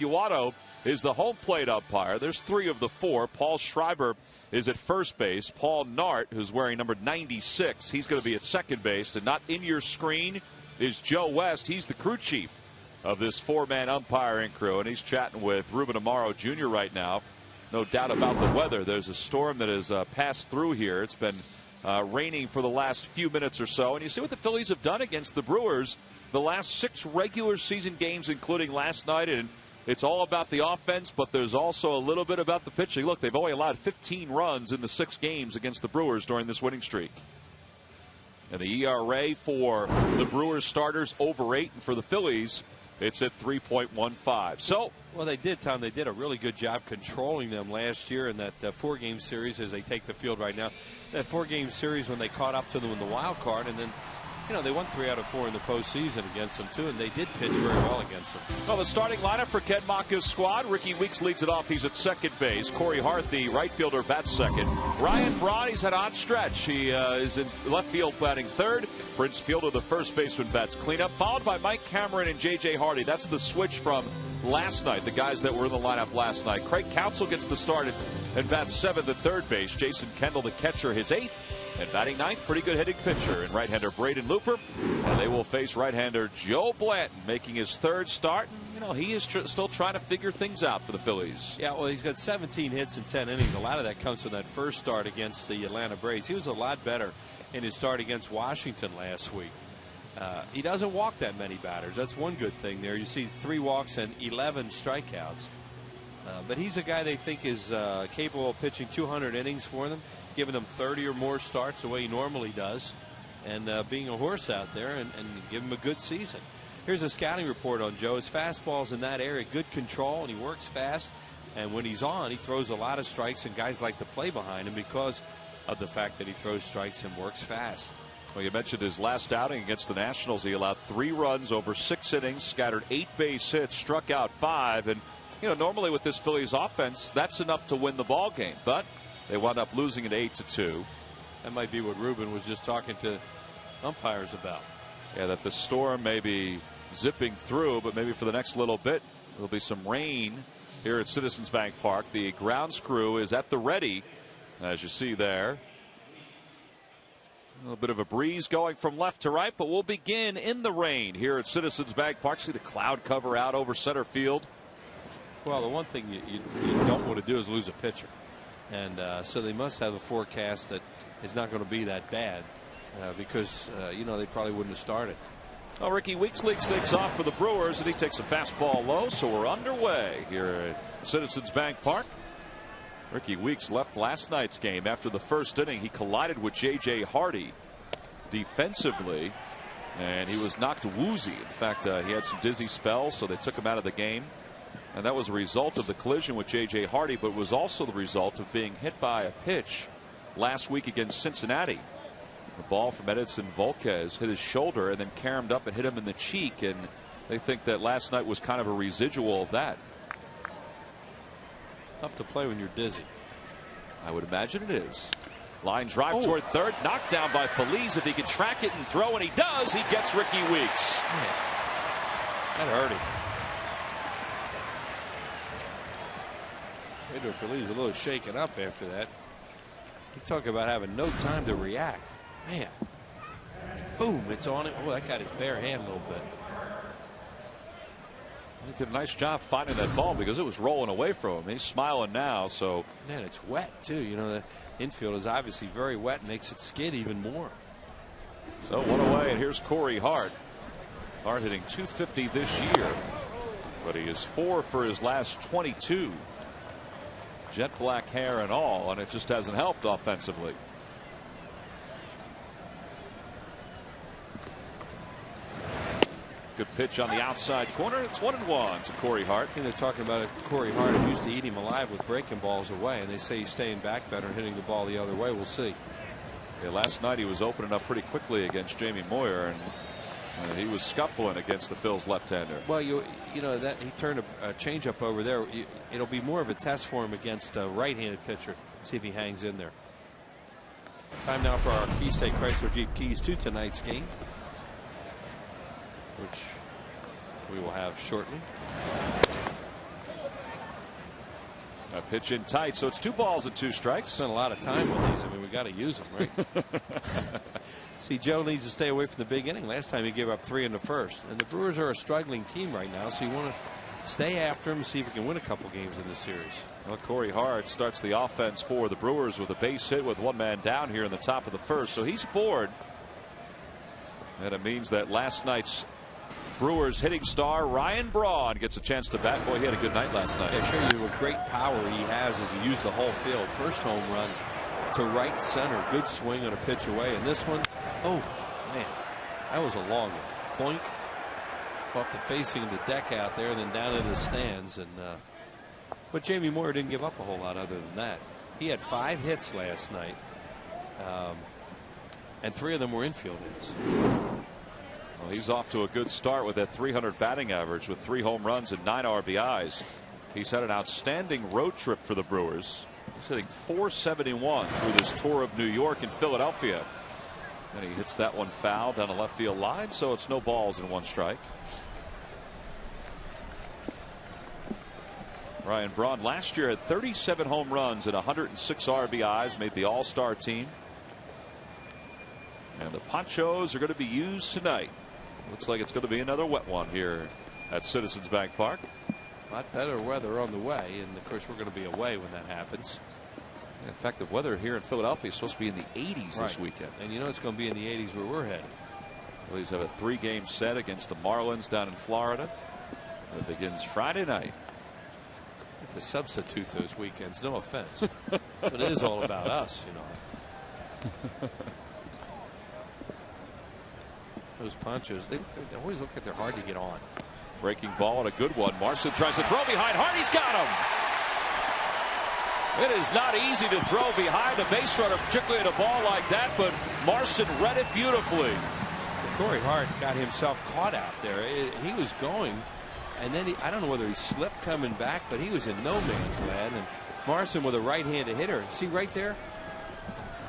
Uado is the home plate umpire. There's 3 of the 4. Paul Schreiber is at first base. Paul Nart, who's wearing number 96, he's going to be at second base. And not in your screen is Joe West. He's the crew chief of this 4-man umpiring crew, and he's chatting with Ruben Amaro Jr. right now. No doubt about the weather. There's a storm that has passed through here. It's been raining for the last few minutes or so. And you see what the Phillies have done against the Brewers the last 6 regular season games, including last night. And it's all about the offense, but there's also a little bit about the pitching. Look, they've only allowed 15 runs in the 6 games against the Brewers during this winning streak. And the ERA for the Brewers starters over 8, and for the Phillies, it's at 3.15. So, well, they did, Tom. They did a really good job controlling them last year in that 4-game series as they take the field right now. That 4-game series when they caught up to them in the wild card, and then, you know, they won 3 out of 4 in the postseason against them, too, and they did pitch very well against them. Well, the starting lineup for Ken Maka's squad. Ricky Weeks leads it off. He's at second base. Corey Hart, the right fielder, bats second. Ryan Braun, he's had an odd stretch. He is in left field batting third. Prince Fielder, the first baseman, bats cleanup, followed by Mike Cameron and J.J. Hardy. That's the switch from last night, the guys that were in the lineup last night. Craig Counsell gets the start and bats seventh at third base. Jason Kendall, the catcher, hits 8th. And batting ninth, pretty good hitting pitcher in right-hander Braden Looper. And they will face right-hander Joe Blanton, making his 3rd start. And, you know, he is still trying to figure things out for the Phillies. Yeah, well, he's got 17 hits in 10 innings. A lot of that comes from that first start against the Atlanta Braves. He was a lot better in his start against Washington last week. He doesn't walk that many batters. That's one good thing there. You see 3 walks and 11 strikeouts. But he's a guy they think is capable of pitching 200 innings for them, giving them 30 or more starts the way he normally does, and being a horse out there and give him a good season. Here's a scouting report on Joe. His fastball's in that area, good control, and he works fast. And when he's on, he throws a lot of strikes, and guys like to play behind him because of the fact that he throws strikes and works fast. Well, you mentioned his last outing against the Nationals. He allowed 3 runs over 6 innings, scattered 8 base hits, struck out 5. And, you know, normally with this Phillies offense, that's enough to win the ball game. But they wound up losing it 8-2. That might be what Ruben was just talking to umpires about. Yeah, that the storm may be zipping through, but maybe for the next little bit, there'll be some rain here at Citizens Bank Park. The grounds crew is at the ready, as you see there. A little bit of a breeze going from left to right, but we'll begin in the rain here at Citizens Bank Park. See the cloud cover out over center field. Well, the one thing you don't want to do is lose a pitcher. And so they must have a forecast that it's not going to be that bad because, you know, they probably wouldn't have started. Well, Ricky Weeks leads things off for the Brewers, and he takes a fastball low, so we're underway here at Citizens Bank Park. Ricky Weeks left last night's game after the first inning. He collided with J.J. Hardy defensively, and he was knocked woozy. In fact, he had some dizzy spells, so they took him out of the game. And that was a result of the collision with J.J. Hardy, but was also the result of being hit by a pitch last week against Cincinnati. The ball from Edinson Volquez hit his shoulder and then caromed up and hit him in the cheek, and they think that last night was kind of a residual of that. Tough to play when you're dizzy. I would imagine it is. Line drive toward third, knocked down by Feliz. If he can track it and throw, and he does, he gets Ricky Weeks. That hurt him. Pedro Feliz a little shaken up after that. You talk about having no time to react. Man. Boom, it's on him. Oh, that got his bare hand a little bit. He did a nice job finding that ball because it was rolling away from him. He's smiling now. So, man, it's wet too. You know, the infield is obviously very wet, makes it skid even more. So 1 away, and here's Corey Hart. Hart hitting .250 this year, but he is 4 for his last 22. Jet black hair and all, and it just hasn't helped offensively. Good pitch on the outside corner. It's 1-1 to Corey Hart. And they're talking about Corey Hart who used to eat him alive with breaking balls away, and they say he's staying back better and hitting the ball the other way. We'll see. Yeah, last night he was opening up pretty quickly against Jamie Moyer, and he was scuffling against the Phil's left-hander. Well, you know that he turned a changeup over there. It'll be more of a test for him against a right-handed pitcher. See if he hangs in there. Time now for our Key State Chrysler Jeep keys to tonight's game, which we will have shortly. A pitch in tight, so it's 2 balls and 2 strikes. Spent a lot of time with these. I mean, we got to use them, right? See, Joe needs to stay away from the big inning. Last time he gave up 3 in the first. And the Brewers are a struggling team right now, so you want to stay after him and see if he can win a couple games in this series. Well, Corey Hart starts the offense for the Brewers with a base hit with 1 man down here in the top of the first, so he's aboard. And it means that last night's Brewers hitting star Ryan Braun gets a chance to bat. Boy, he had a good night last night. I show you what great power he has as he used the whole field. First home run to right center. Good swing on a pitch away. And this one, oh, man, that was a long one. Boink. Off the facing of the deck out there, then down into the stands. But Jamie Moyer didn't give up a whole lot other than that. He had 5 hits last night. And 3 of them were infield hits. Well, he's off to a good start with that 300 batting average with 3 home runs and 9 RBIs. He's had an outstanding road trip for the Brewers. He's hitting .471 through this tour of New York and Philadelphia. And he hits that one foul down the left field line, so it's no balls and 1 strike. Ryan Braun last year had 37 home runs and 106 RBIs, made the All-Star team. And the ponchos are going to be used tonight. Looks like it's going to be another wet one here at Citizens Bank Park. A lot better weather on the way, and of course we're going to be away when that happens. In fact, the weather here in Philadelphia is supposed to be in the 80s this weekend. And you know it's going to be in the 80s where we're headed. Phillies have a 3-game set against the Marlins down in Florida. It begins Friday night. To substitute those weekends, no offense, but it is all about us, you know. Those ponchos, they always look like they're hard to get on. Breaking ball and a good one. Marson tries to throw behind. Hardy's got him. It is not easy to throw behind a base runner, particularly at a ball like that, but Marson read it beautifully. Corey Hart got himself caught out there. He was going, and then I don't know whether he slipped coming back, but he was in no man's land. And Marson with a right-handed hitter. See right there?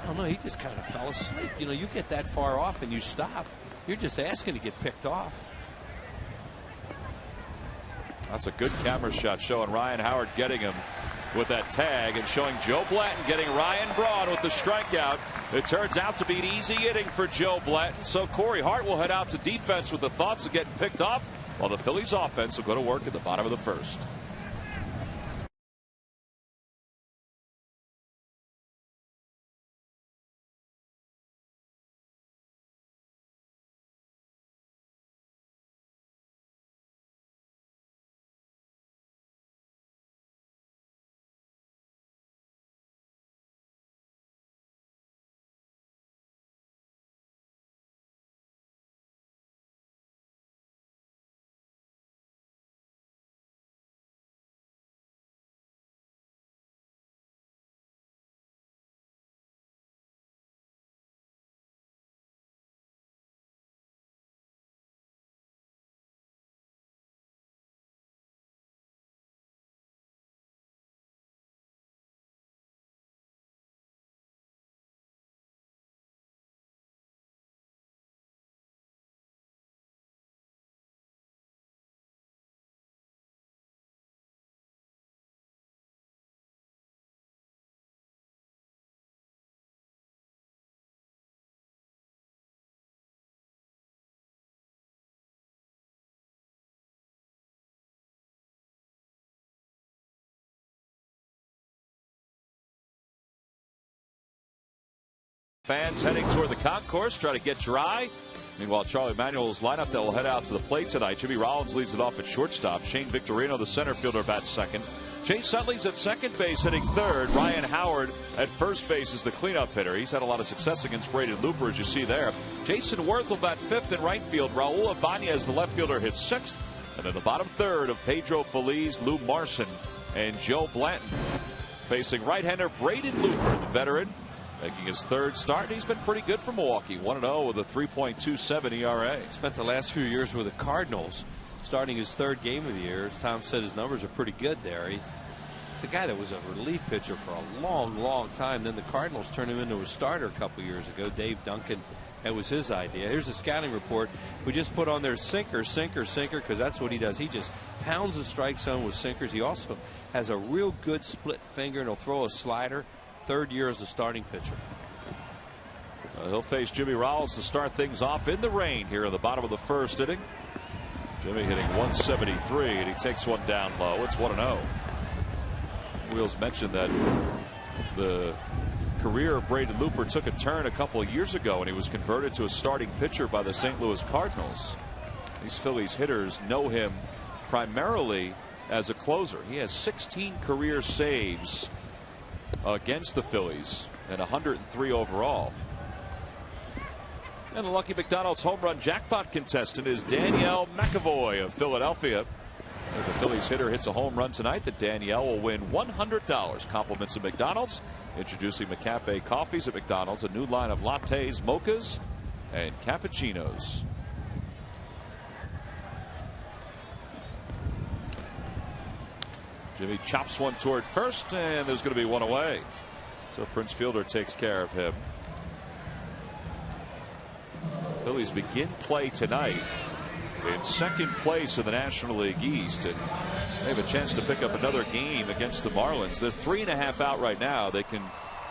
I don't know. He just kind of fell asleep. You know, you get that far off and you stop. You're just asking to get picked off. That's a good camera shot showing Ryan Howard getting him with that tag and showing Joe Blanton getting Ryan Braun with the strikeout. It turns out to be an easy inning for Joe Blanton. So Corey Hart will head out to defense with the thoughts of getting picked off, while the Phillies offense will go to work at the bottom of the first. Fans heading toward the concourse, try to get dry. Meanwhile, Charlie Manuel's lineup that will head out to the plate tonight. Jimmy Rollins leads it off at shortstop. Shane Victorino, the center fielder, bats second. Chase Utley's at second base, hitting third. Ryan Howard at first base is the cleanup hitter. He's had a lot of success against Braden Looper, as you see there. Jason Worth will bat fifth in right field. Raul Ibanez, the left fielder, hits sixth. And in the bottom third of Pedro Feliz, Lou Marson, and Joe Blanton. Facing right-hander Braden Looper, the veteran, making his third start. He's been pretty good for Milwaukee. 1-0 with a 3.27 ERA. Spent the last few years with the Cardinals, starting his third game of the year. As Tom said, his numbers are pretty good there. He's a guy that was a relief pitcher for a long time. Then the Cardinals turned him into a starter a couple years ago. Dave Duncan, that was his idea. Here's the scouting report. We just put on there sinker, because that's what he does. He just pounds the strike zone with sinkers. He also has a real good split finger, and he'll throw a slider. Third year as a starting pitcher. He'll face Jimmy Rollins to start things off in the rain here in the bottom of the first inning. Jimmy hitting 173, and he takes one down low. It's 1-0. Wheels mentioned that the career of Braden Looper took a turn a couple of years ago, and he was converted to a starting pitcher by the St. Louis Cardinals. These Phillies hitters know him primarily as a closer. He has 16 career saves against the Phillies and 103 overall. And the Lucky McDonald's home run jackpot contestant is Danielle McAvoy of Philadelphia. If the Phillies hitter hits a home run tonight, that Danielle will win $100. Compliments of McDonald's. Introducing McCafe coffees at McDonald's, a new line of lattes, mochas, and cappuccinos. Jimmy chops one toward first, and there's going to be one away. So Prince Fielder takes care of him. Phillies begin play tonight in second place in the National League East, and they have a chance to pick up another game against the Marlins. They're 3.5 out right now. They can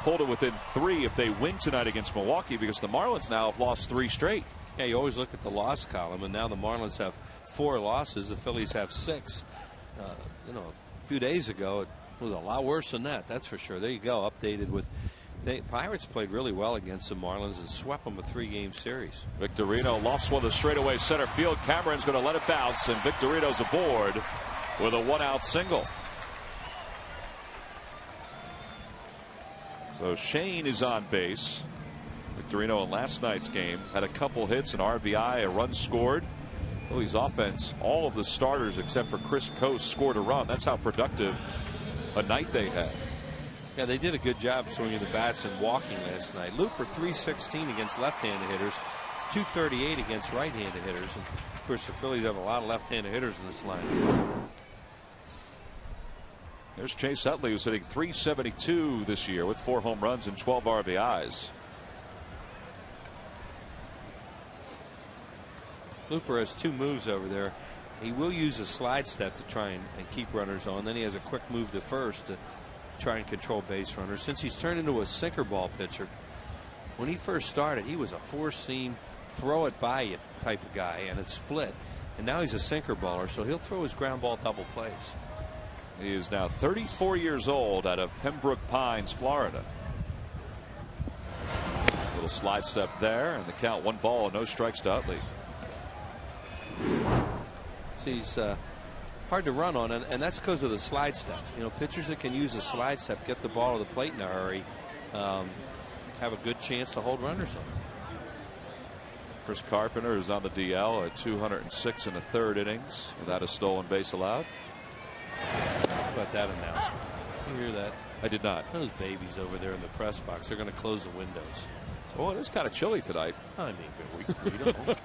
pull to within 3 if they win tonight against Milwaukee, because the Marlins now have lost 3 straight. Yeah, you always look at the loss column, and now the Marlins have 4 losses. The Phillies have 6. A few days ago it was a lot worse than that, that's for sure. There you go, updated with. The Pirates played really well against the Marlins and swept them a 3-game series. Victorino lofts one to straightaway center field. Cameron's going to let it bounce, and Victorino's aboard with a 1-out single. So Shane is on base. Victorino in last night's game had a couple hits, an RBI, a run scored. Phillies offense, all of the starters except for Chris Coase scored a run. That's how productive a night they had. Yeah, they did a good job swinging the bats and walking last night. Looper 316 against left-handed hitters, 238 against right-handed hitters. And of course, the Phillies have a lot of left-handed hitters in this line. There's Chase Utley, who's hitting 372 this year with 4 home runs and 12 RBIs. Looper has 2 moves over there. He will use a slide step to try and keep runners on. Then he has a quick move to first to try and control base runners. Since he's turned into a sinker ball pitcher, when he first started, he was a 4-seam, throw it by you type of guy, and it's split. And now he's a sinker baller, so he'll throw his ground ball double plays. He is now 34 years old, out of Pembroke Pines, Florida. Little slide step there, and the count 1 ball and no strikes to Utley. See, he's hard to run on, and that's because of the slide step. Pitchers that can use a slide step, get the ball to the plate in a hurry, have a good chance to hold runners on. Chris Carpenter is on the DL at 206 in the 3rd innings without a stolen base allowed. How about that announcement? You hear that? I did not. Those babies over there in the press box, they're going to close the windows. Well, it is kind of chilly tonight. I mean, we don't know.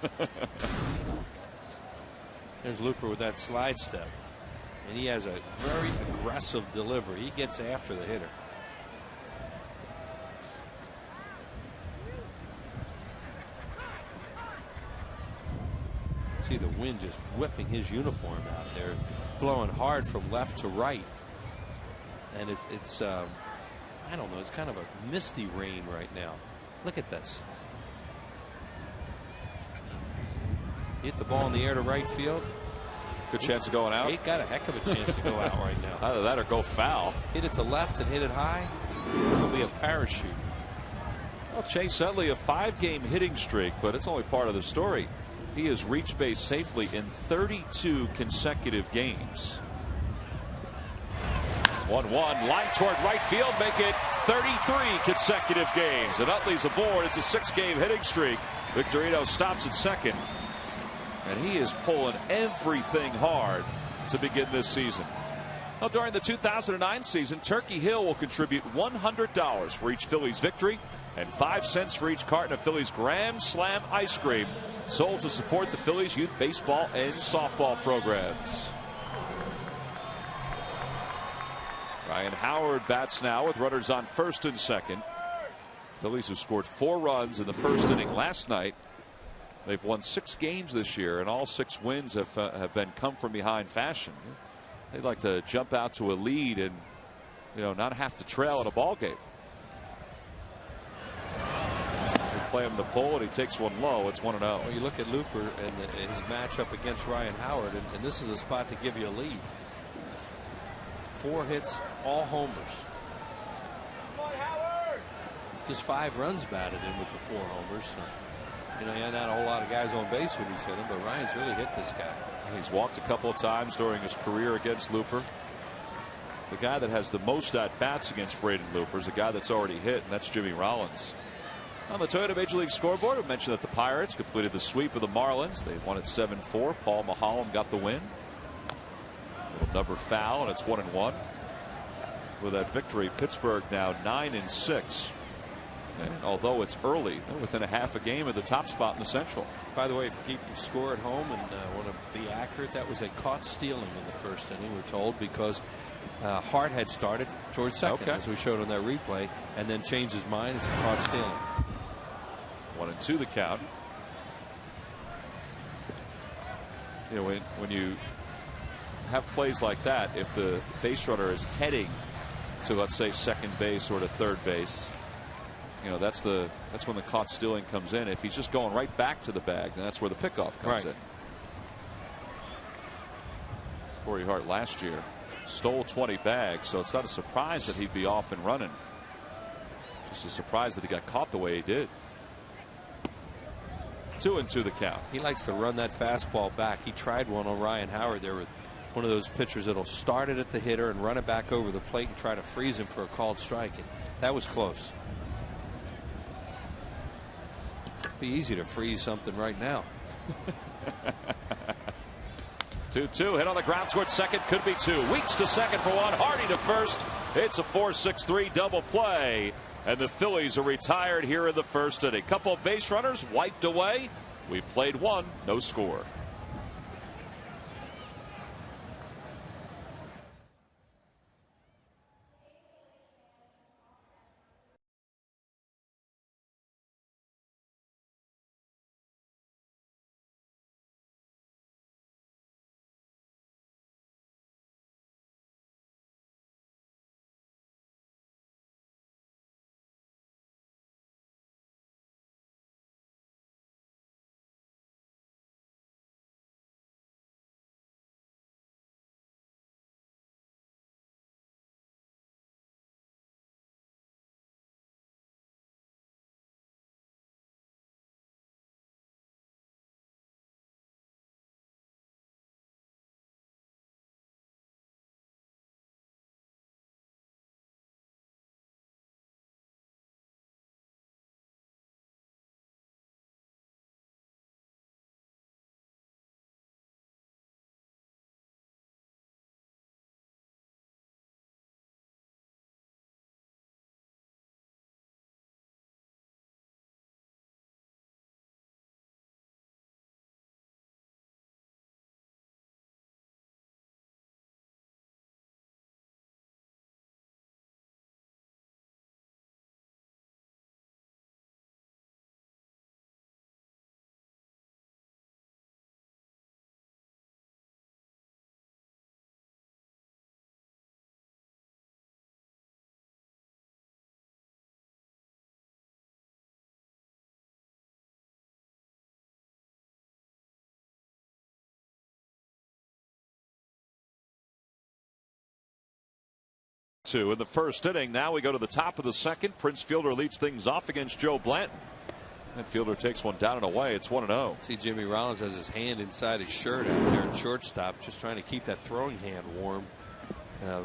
There's Looper with that slide step, and he has a very aggressive delivery. He gets after the hitter. See the wind just whipping his uniform out there, blowing hard from left to right, and it's I don't know, it's kind of a misty rain right now. Look at this. Hit the ball in the air to right field. Good chance of going out. He got a heck of a chance to go out right now. Either that or go foul. Hit it to left and hit it high. It'll be a parachute. Well, Chase Utley, a 5-game hitting streak, but it's only part of the story. He has reached base safely in 32 consecutive games. 1-1, line toward right field, make it 33 consecutive games. And Utley's aboard. It's a 6-game hitting streak. Victorino stops at second. And he is pulling everything hard to begin this season. Well, during the 2009 season, Turkey Hill will contribute $100 for each Phillies victory and 5 cents for each carton of Phillies Grand Slam ice cream, sold to support the Phillies youth baseball and softball programs. Ryan Howard bats now with runners on first and second. Phillies have scored 4 runs in the first inning last night They've won 6 games this year, and all 6 wins have been come from behind fashion. They'd like to jump out to a lead and not have to trail at a ball game. They play him to pull, and he takes one low. It's 1-0. Well, you look at Looper and his matchup against Ryan Howard, and this is a spot to give you a lead. 4 hits, all homers. Just 5 runs batted in with the 4 homers. So, he had not a whole lot of guys on base when he's hit him, but Ryan's really hit this guy. He's walked a couple of times during his career against Looper. The guy that has the most at bats against Braden Looper is a guy that's already hit, and that's Jimmy Rollins. On the Toyota Major League scoreboard, we mentioned that the Pirates completed the sweep of the Marlins. They won it 7-4. Paul Maholm got the win. Little number foul, and it's 1-1. With that victory, Pittsburgh now 9-6. And although it's early, they're within a half a game of the top spot in the Central. By the way, if you keep score at home and want to be accurate, that was a caught stealing in the first inning, we're told, because Hart had started towards second, as we showed on that replay, and then changed his mind. It's a caught stealing. 1-2 the count. When you have plays like that, if the base runner is heading to, let's say, second base or to third base, that's when the caught stealing comes in. If he's just going right back to the bag, then that's where the pickoff comes in. Corey Hart last year stole 20 bags, so it's not a surprise that he'd be off and running. Just a surprise that he got caught the way he did. 2-2 the count. He likes to run that fastball back. He tried one on Ryan Howard there with one of those pitchers that'll start it at the hitter and run it back over the plate and try to freeze him for a called strike. And that was close. It'd be easy to freeze something right now. 2-2, hit on the ground towards second, could be 2. Weeks to second for 1. Hardy to first. It's a 4-6-3 double play, and the Phillies are retired here in the first inning. Couple of base runners wiped away. We've played 1, no score. In the first inning. Now we go to the top of the second. Prince Fielder leads things off against Joe Blanton. And Fielder takes one down and away. It's 1-0. See, Jimmy Rollins has his hand inside his shirt out there at shortstop, just trying to keep that throwing hand warm. The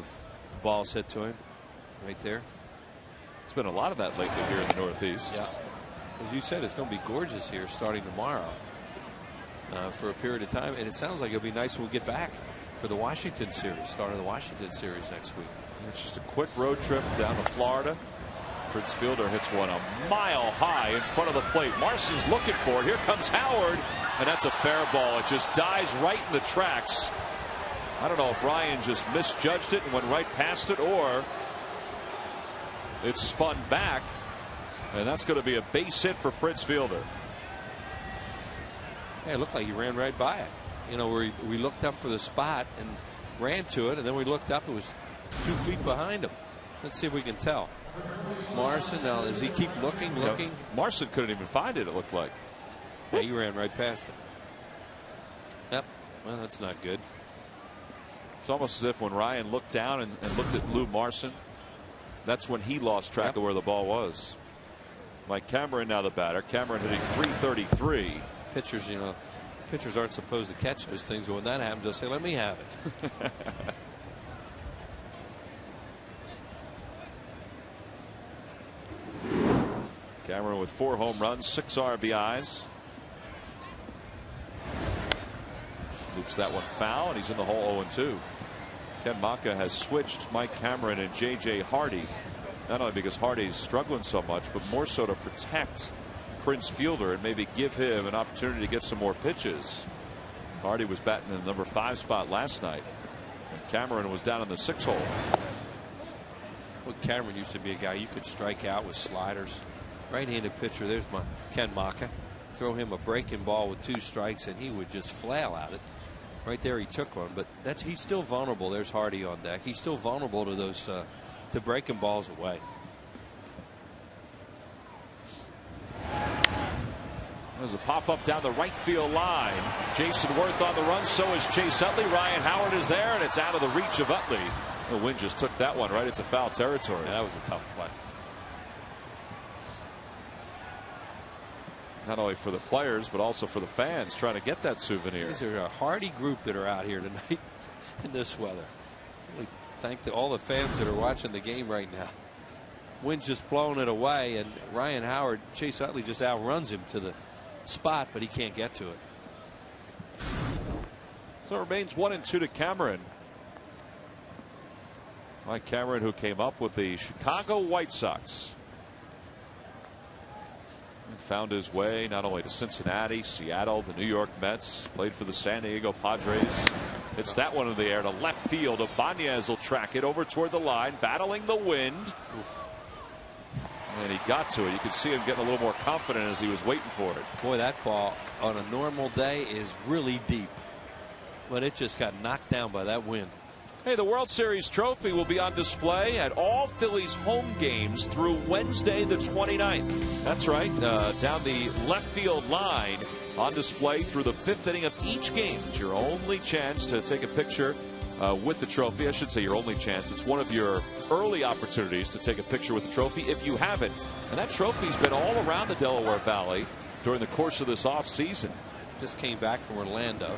ball's hit to him right there. It's been a lot of that lately here in the Northeast. Yeah. As you said, it's going to be gorgeous here starting tomorrow for a period of time. And it sounds like it'll be nice when we get back for the Washington series, starting the Washington series next week. It's just a quick road trip down to Florida. Prince Fielder hits one a mile high in front of the plate. Marson's looking for it. Here comes Howard, and that's a fair ball. It just dies right in the tracks. I don't know if Ryan just misjudged it and went right past it, or it spun back, and that's going to be a base hit for Prince Fielder. Yeah, it looked like he ran right by it. You know, where we looked up for the spot and ran to it, and then we looked up, it was 2 feet behind him. Let's see if we can tell. Morrison, now does he keep looking? Morrison couldn't even find it, it looked like. Yeah, he ran right past it. Yep. Well, that's not good. It's almost as if when Ryan looked down and looked at Lou Morrison, that's when he lost track of where the ball was. Mike Cameron now the batter. Cameron hitting .333. Pitchers, you know, pitchers aren't supposed to catch those things, but when that happens, they'll say, let me have it. Cameron with 4 home runs, 6 RBIs. Loops that one foul, and he's in the hole 0-2. Ken Maka has switched Mike Cameron and J.J. Hardy, not only because Hardy's struggling so much, but more so to protect Prince Fielder and maybe give him an opportunity to get some more pitches. Hardy was batting in the number 5 spot last night. And Cameron was down in the 6 hole. Well, Cameron used to be a guy you could strike out with sliders. Right-handed pitcher. There's my Ken Maka. Throw him a breaking ball with 2 strikes and he would just flail at it. Right there he took one, but he's still vulnerable. There's Hardy on deck. He's still vulnerable to those to breaking balls away. There's a pop up down the right field line. Jason Worth on the run. So is Chase Utley. Ryan Howard is there, and it's out of the reach of Utley. The wind just took that one right into foul territory. Yeah, that was a tough play. Not only for the players, but also for the fans trying to get that souvenir. These are a hardy group that are out here tonight in this weather. We thank all the fans that are watching the game right now. Wind's just blowing it away, and Ryan Howard, Chase Utley just outruns him to the spot, but he can't get to it. So it remains 1-2 to Cameron. Mike Cameron, who came up with the Chicago White Sox. Found his way not only to Cincinnati, Seattle, the New York Mets, played for the San Diego Padres. It's that one in the air to left field. Ibanez will track it over toward the line, battling the wind. Oof. And he got to it. You could see him getting a little more confident as he was waiting for it. Boy, that ball on a normal day is really deep, but it just got knocked down by that wind. Hey, the World Series trophy will be on display at all Phillies home games through Wednesday the 29th. That's right, down the left field line, on display through the 5th inning of each game. It's your only chance to take a picture with the trophy. I should say your only chance. It's one of your early opportunities to take a picture with the trophy if you haven't. And that trophy's been all around the Delaware Valley during the course of this off season. Just came back from Orlando.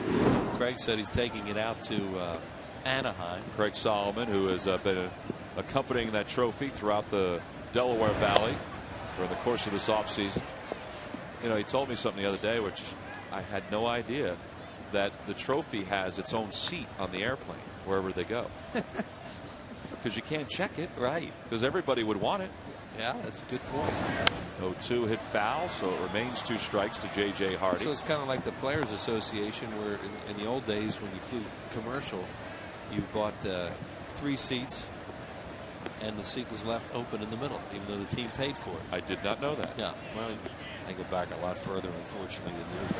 Craig said he's taking it out to Anaheim. Craig Solomon, who has been accompanying that trophy throughout the Delaware Valley during the course of this offseason. You know, he told me something the other day, which I had no idea, that the trophy has its own seat on the airplane wherever they go. Because you can't check it. Right. Because everybody would want it. Yeah, that's a good point. 0-2 hit foul, so it remains 2 strikes to J.J. Hardy. So it's kind of like the Players Association, where in the old days when you flew commercial, you bought 3 seats and the seat was left open in the middle, even though the team paid for it. I did not know that. Yeah, well, I go back a lot further, unfortunately, than you.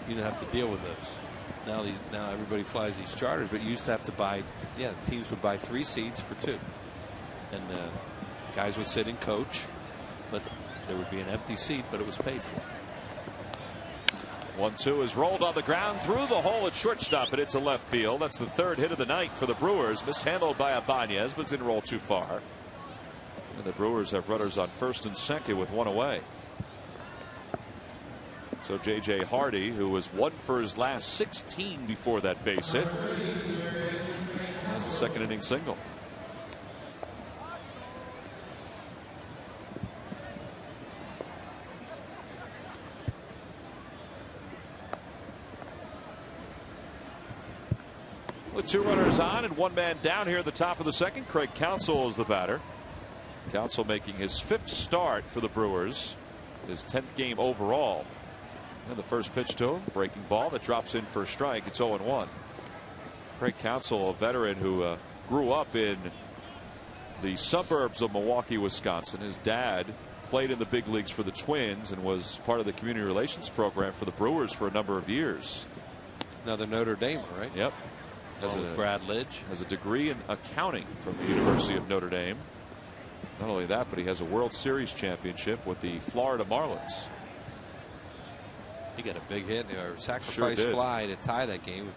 You don't have to deal with those. Now everybody flies these charters, but you used to have to buy. Yeah, teams would buy 3 seats for 2, and guys would sit and coach, but there would be an empty seat, but it was paid for. 1-2 is rolled on the ground through the hole at shortstop and into left field. That's the 3rd hit of the night for the Brewers. Mishandled by Ibanez, but didn't roll too far. And the Brewers have runners on 1st and 2nd with 1 away. So J.J. Hardy, who was 1 for his last 16 before that base hit, has a 2nd inning single. With 2 runners on and 1 man down here at the top of the 2nd, Craig Counsell is the batter. Counsell making his 5th start for the Brewers, his 10th game overall. And the first pitch to him, breaking ball that drops in for a strike. It's 0-1. Craig Counsell, a veteran who grew up in the suburbs of Milwaukee, Wisconsin. His dad played in the big leagues for the Twins and was part of the community relations program for the Brewers for a number of years. Another Notre Dame, right? Yep. Brad Lidge has a degree in accounting from the University of Notre Dame. Not only that, but he has a World Series championship with the Florida Marlins. He got a big hit or sacrifice fly to tie that game.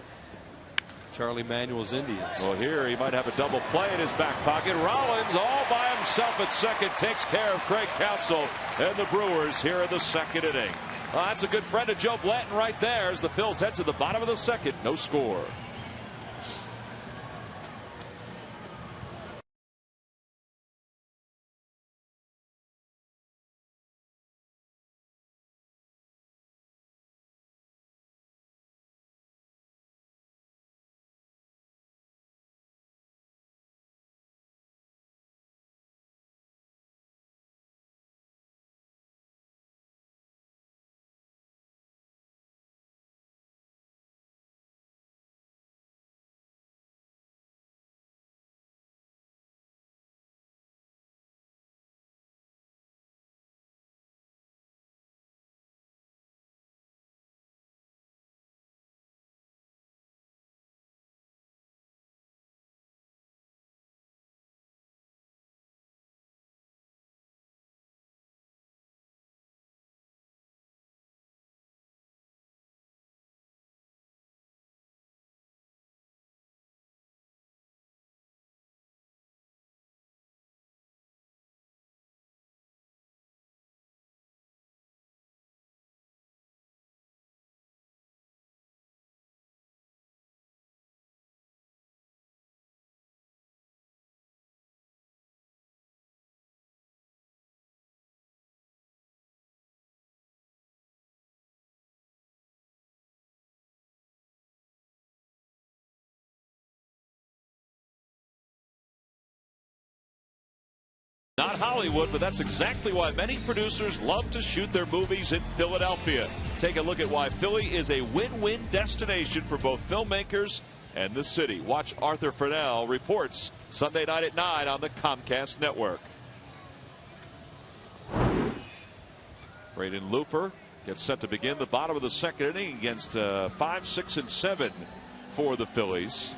Charlie Manuel's Indians. Well, here he might have a double play in his back pocket. Rollins all by himself at second takes care of Craig Counsell and the Brewers here in the second inning. That's a good friend of Joe Blanton right there as the Phils head to the bottom of the second. No score. Not Hollywood, but that's exactly why many producers love to shoot their movies in Philadelphia. Take a look at why Philly is a win-win destination for both filmmakers and the city. Watch Arthur Furnell reports Sunday night at 9 on the Comcast Network. Braden Looper gets set to begin the bottom of the second inning against 5, 6, and 7 for the Phillies.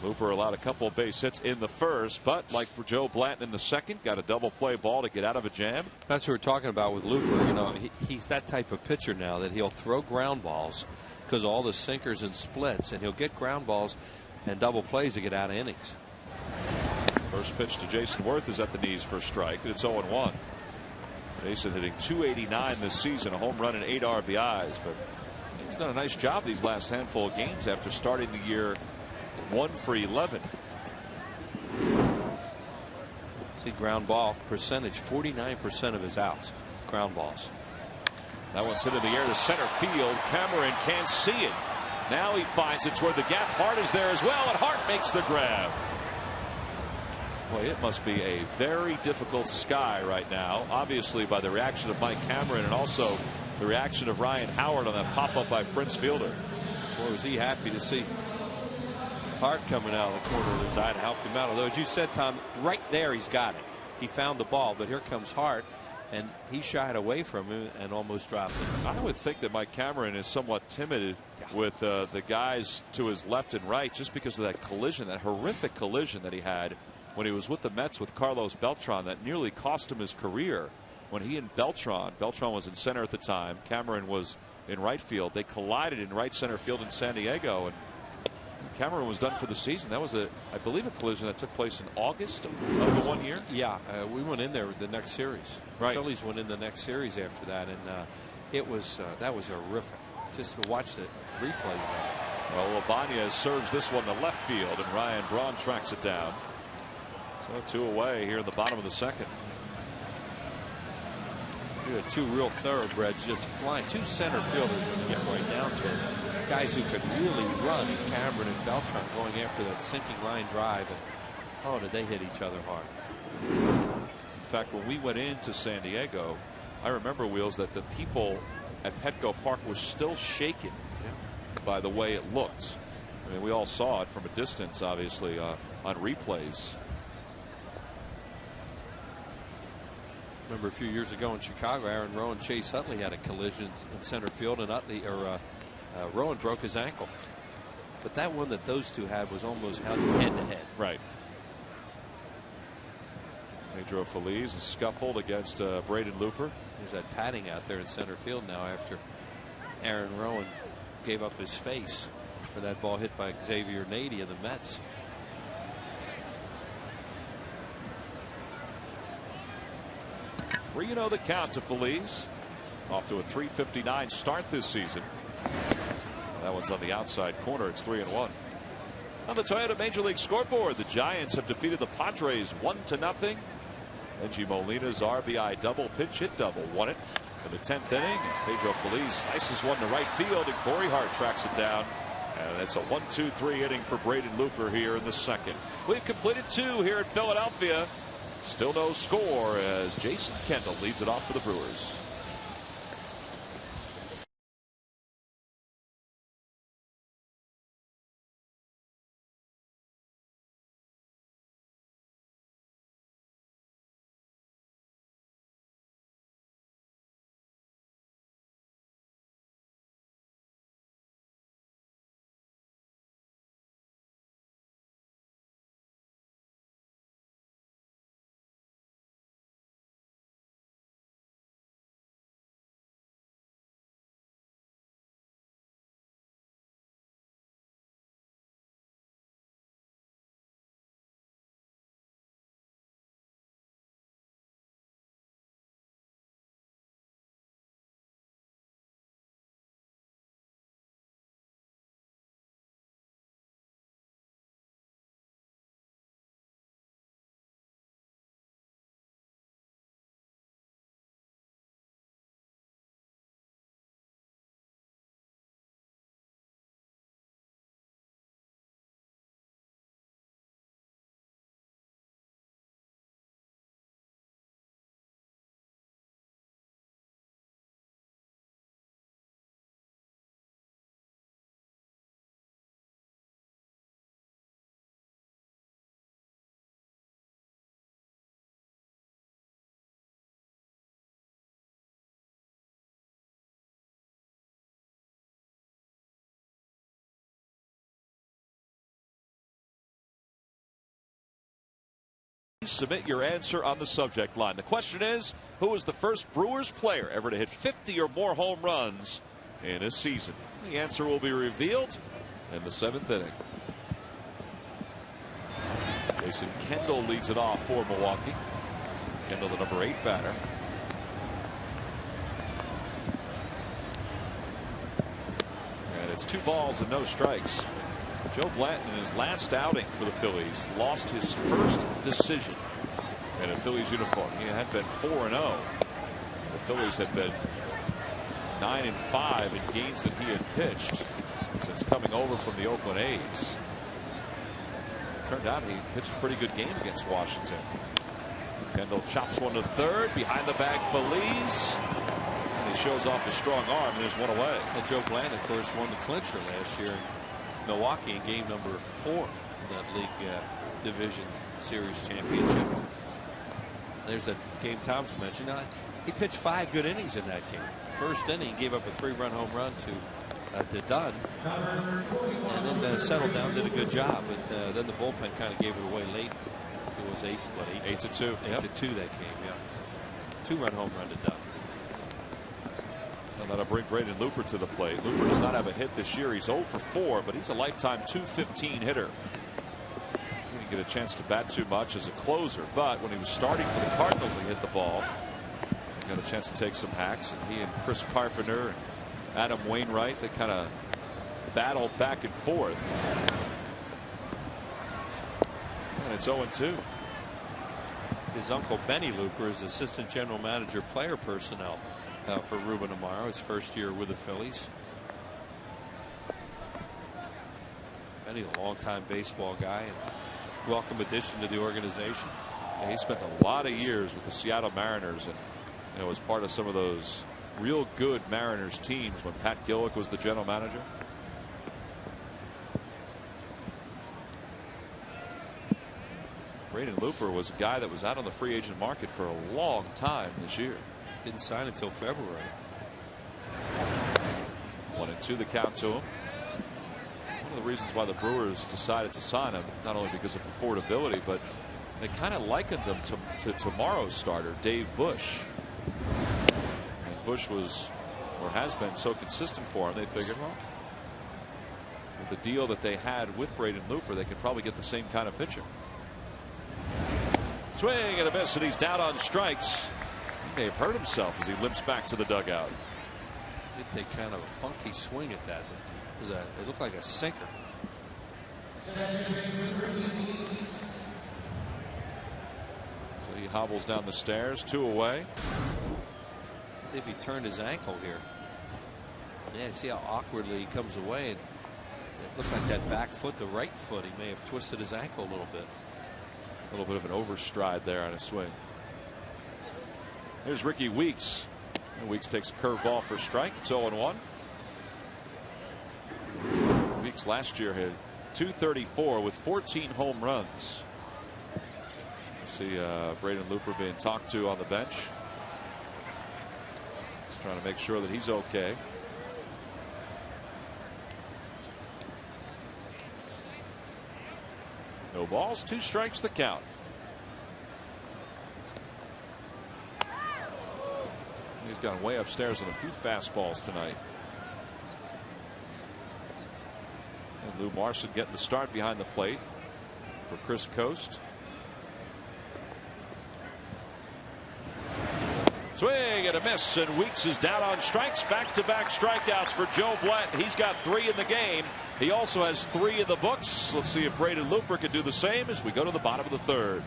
Looper allowed a couple of base hits in the first, but like for Joe Blanton in the second, got a double play ball to get out of a jam. That's what we're talking about with Looper. You know, he's that type of pitcher now that he'll throw ground balls because all the sinkers and splits, and he'll get ground balls and double plays to get out of innings. First pitch to Jason Worth is at the knees for a strike, and it's 0-1. Jason hitting .289 this season, a home run and 8 RBIs, but he's done a nice job these last handful of games after starting the year 1 for 11. See, ground ball percentage, 49% of his outs, ground balls. That one's hit in the air to center field. Cameron can't see it. Now he finds it toward the gap. Hart is there as well, and Hart makes the grab. Boy, it must be a very difficult sky right now, obviously by the reaction of Mike Cameron and also the reaction of Ryan Howard on that pop-up by Prince Fielder. Boy, was he happy to see Hart coming out of the corner of his eye to help him out. Although, as you said, Tom, right there he's got it. He found the ball, but here comes Hart, and he shied away from him and almost dropped it. I would think that Mike Cameron is somewhat timid with the guys to his left and right just because of that collision, that horrific collision that he had when he was with the Mets with Carlos Beltran that nearly cost him his career. When he and Beltran was in center at the time, Cameron was in right field. They collided in right center field in San Diego, and Cameron was done for the season. That was, I believe, a collision that took place in August of the 1 year. Yeah, we went in there the next series. Right. The Phillies went in the next series after that, and it was that was horrific. Just to watch the replays. Well, Ibanez serves this one to left field, and Ryan Braun tracks it down. So 2 away here in the bottom of the second. You had 2 real thoroughbreds just flying. 2 center fielders are getting right down to it. Guys who could really run, Cameron and Beltran going after that sinking line drive. And, oh, did they hit each other hard. In fact, when we went into San Diego, I remember, Wheels, that the people at Petco Park were still shaken by the way it looked. I mean, we all saw it from a distance, obviously, on replays. Remember a few years ago in Chicago, Aaron Rowan, Chase Utley had a collision in center field, and Rowan broke his ankle. But that one that those two had was almost head to head. Right. Pedro Feliz is scuffled against Braden Looper. There's that padding out there in center field now after Aaron Rowan gave up his face for that ball hit by Xavier Nady of the Mets. Reno the count to Feliz. Off to a .359 start this season. That one's on the outside corner. It's 3-1. On the Toyota Major League scoreboard, the Giants have defeated the Padres 1-0. Benji Molina's RBI double, pinch hit double, won it in the 10th inning. Pedro Feliz slices one to right field, and Corey Hart tracks it down. And it's a 1-2-3 inning for Braden Looper here in the second. We've completed 2 here at Philadelphia. Still no score as Jason Kendall leads it off for the Brewers. Submit your answer on the subject line. The question is, who was the first Brewers player ever to hit 50 or more home runs in a season? The answer will be revealed in the 7th inning. Jason Kendall leads it off for Milwaukee. Kendall, the number 8 batter. And it's 2 balls and no strikes. Joe Blanton, in his last outing for the Phillies, lost his first decision in a Phillies uniform. He had been 4-0. The Phillies had been 9-5 in games that he had pitched since coming over from the Oakland A's. It turned out he pitched a pretty good game against Washington. Kendall chops one to third. Behind the bag, Feliz. And he shows off his strong arm, and there's one away. Well, Joe Blanton, of course, won the clincher last year in Milwaukee in game number 4 in that league division series championship. There's that game Tom's mentioned. Now, he pitched 5 good innings in that game. First inning, he gave up a 3-run home run to Dunn, and then settled down, did a good job. But then the bullpen kind of gave it away late. It was 8-2. 8-2 that game. Yeah, 2-run home run to Dunn. And that'll bring Braden Looper to the plate. Looper does not have a hit this year. He's 0 for 4, but he's a lifetime .215 hitter. He didn't get a chance to bat too much as a closer, but when he was starting for the Cardinals, he hit the ball. He got a chance to take some hacks, and he and Chris Carpenter and Adam Wainwright, they kind of battled back and forth. And it's 0-2. His uncle Benny Looper is assistant general manager player personnel for Ruben Amaro, his first year with the Phillies. Benny, a longtime baseball guy and welcome addition to the organization. Yeah, he spent a lot of years with the Seattle Mariners, and was part of some of those real good Mariners teams when Pat Gillick was the general manager. Braden Looper was a guy that was out on the free agent market for a long time this year. Didn't sign until February. 1-2 the count to him. One of the reasons why the Brewers decided to sign him, not only because of affordability, but they kind of likened him to tomorrow's starter, Dave Bush. And Bush was, or has been, so consistent for him, they figured, well, with the deal that they had with Braden Looper, they could probably get the same kind of pitcher. Swing and a miss, and he's down on strikes. He may have hurt himself as he limps back to the dugout. He did take kind of a funky swing at that. It looked like a sinker. So he hobbles down the stairs, 2 away. See if he turned his ankle here. Yeah, see how awkwardly he comes away. And it looked like that back foot, the right foot, he may have twisted his ankle a little bit. A little bit of an overstride there on a swing. Here's Ricky Weeks. And Weeks takes a curveball for strike. It's 0-1. Weeks last year hit .234 with 14 home runs. You see Braden Looper being talked to on the bench. Just trying to make sure that he's okay. No balls, 2 strikes the count. He's gone way upstairs on a few fastballs tonight. And Lou Marson getting the start behind the plate for Chris Coast. Swing and a miss, and Weeks is down on strikes. Back-to-back strikeouts for Joe Blatt. He's got 3 in the game. He also has 3 in the books. Let's see if Braden Looper can do the same as we go to the bottom of the 3rd.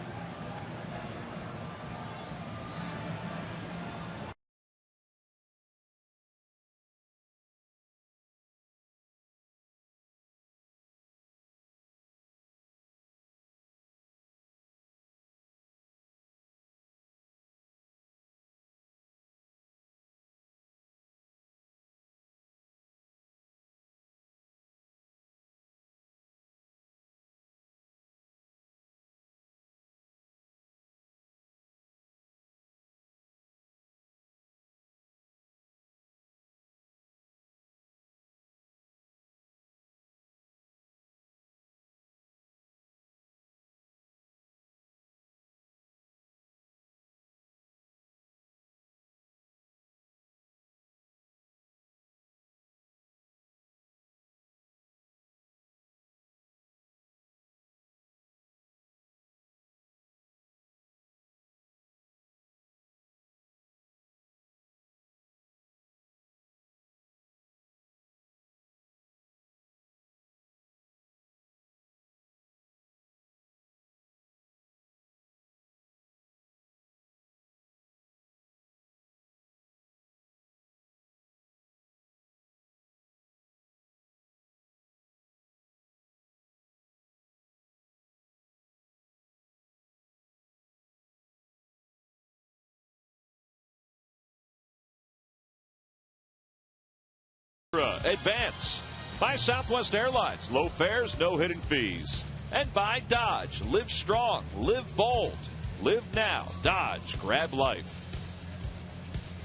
Advance by Southwest Airlines. Low fares, no hidden fees. And by Dodge. Live strong, live bold, live now. Dodge, grab life.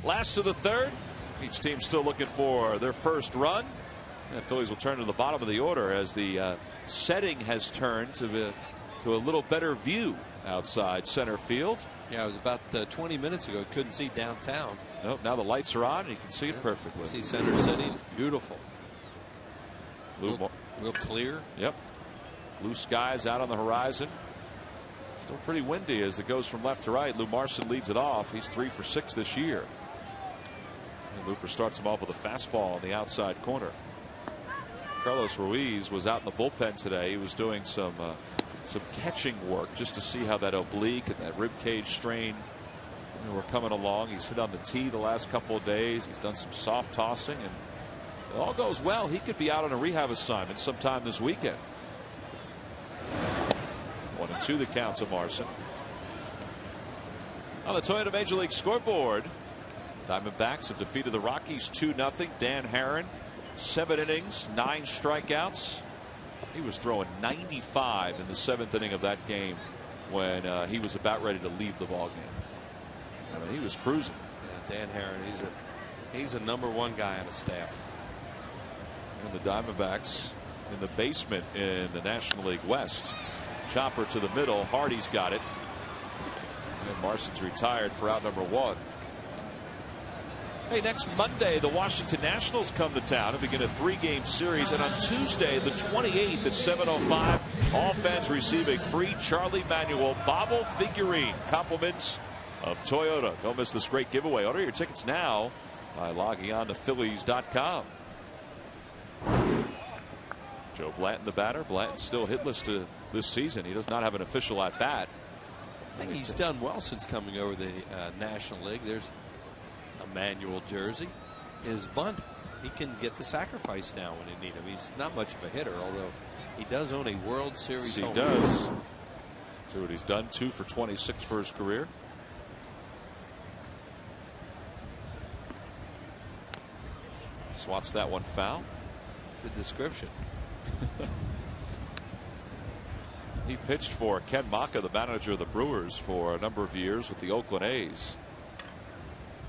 Last of the 3rd. Each team still looking for their first run. And the Phillies will turn to the bottom of the order as the setting has turned to a little better view outside center field. Yeah, it was about 20 minutes ago. Couldn't see downtown. Nope, now the lights are on and you can see it perfectly. See Center City. It's beautiful. Real clear. Yep. Blue skies out on the horizon. Still pretty windy as it goes from left to right. Lou Marson leads it off. He's 3 for 6 this year. And Looper starts him off with a fastball on the outside corner. Carlos Ruiz was out in the bullpen today. He was doing some catching work just to see how that oblique and that rib cage strain were coming along. He's hit on the tee the last couple of days. He's done some soft tossing, and if it all goes well, he could be out on a rehab assignment sometime this weekend. 1-2 the count to Marson. On the Toyota Major League scoreboard, Diamondbacks have defeated the Rockies 2-0. Dan Herron, 7 innings, 9 strikeouts. He was throwing 95 in the 7th inning of that game when he was about ready to leave the ball game. I mean, he was cruising. Yeah, Dan Herron, he's a #1 guy on the staff. And the Diamondbacks in the basement in the National League West. Chopper to the middle. Hardy's got it. And Marson's retired for out #1. Hey, next Monday, the Washington Nationals come to town and begin a 3-game series. And on Tuesday, the 28th at 7:05, all fans receive a free Charlie Manuel bobble figurine. Compliments of Toyota. Don't miss this great giveaway. Order your tickets now by logging on to Phillies.com. Joe Blanton, the batter. Blanton still hitless to this season. He does not have an official at bat. I think he's done well since coming over the National League. There's a Manuel jersey. His bunt, he can get the sacrifice down when you need him. He's not much of a hitter, although he does own a World Series home. He does. See what he's done. 2 for 26 for his career. Swats that one foul. Good description. He pitched for Ken Maka, the manager of the Brewers, for a number of years with the Oakland A's.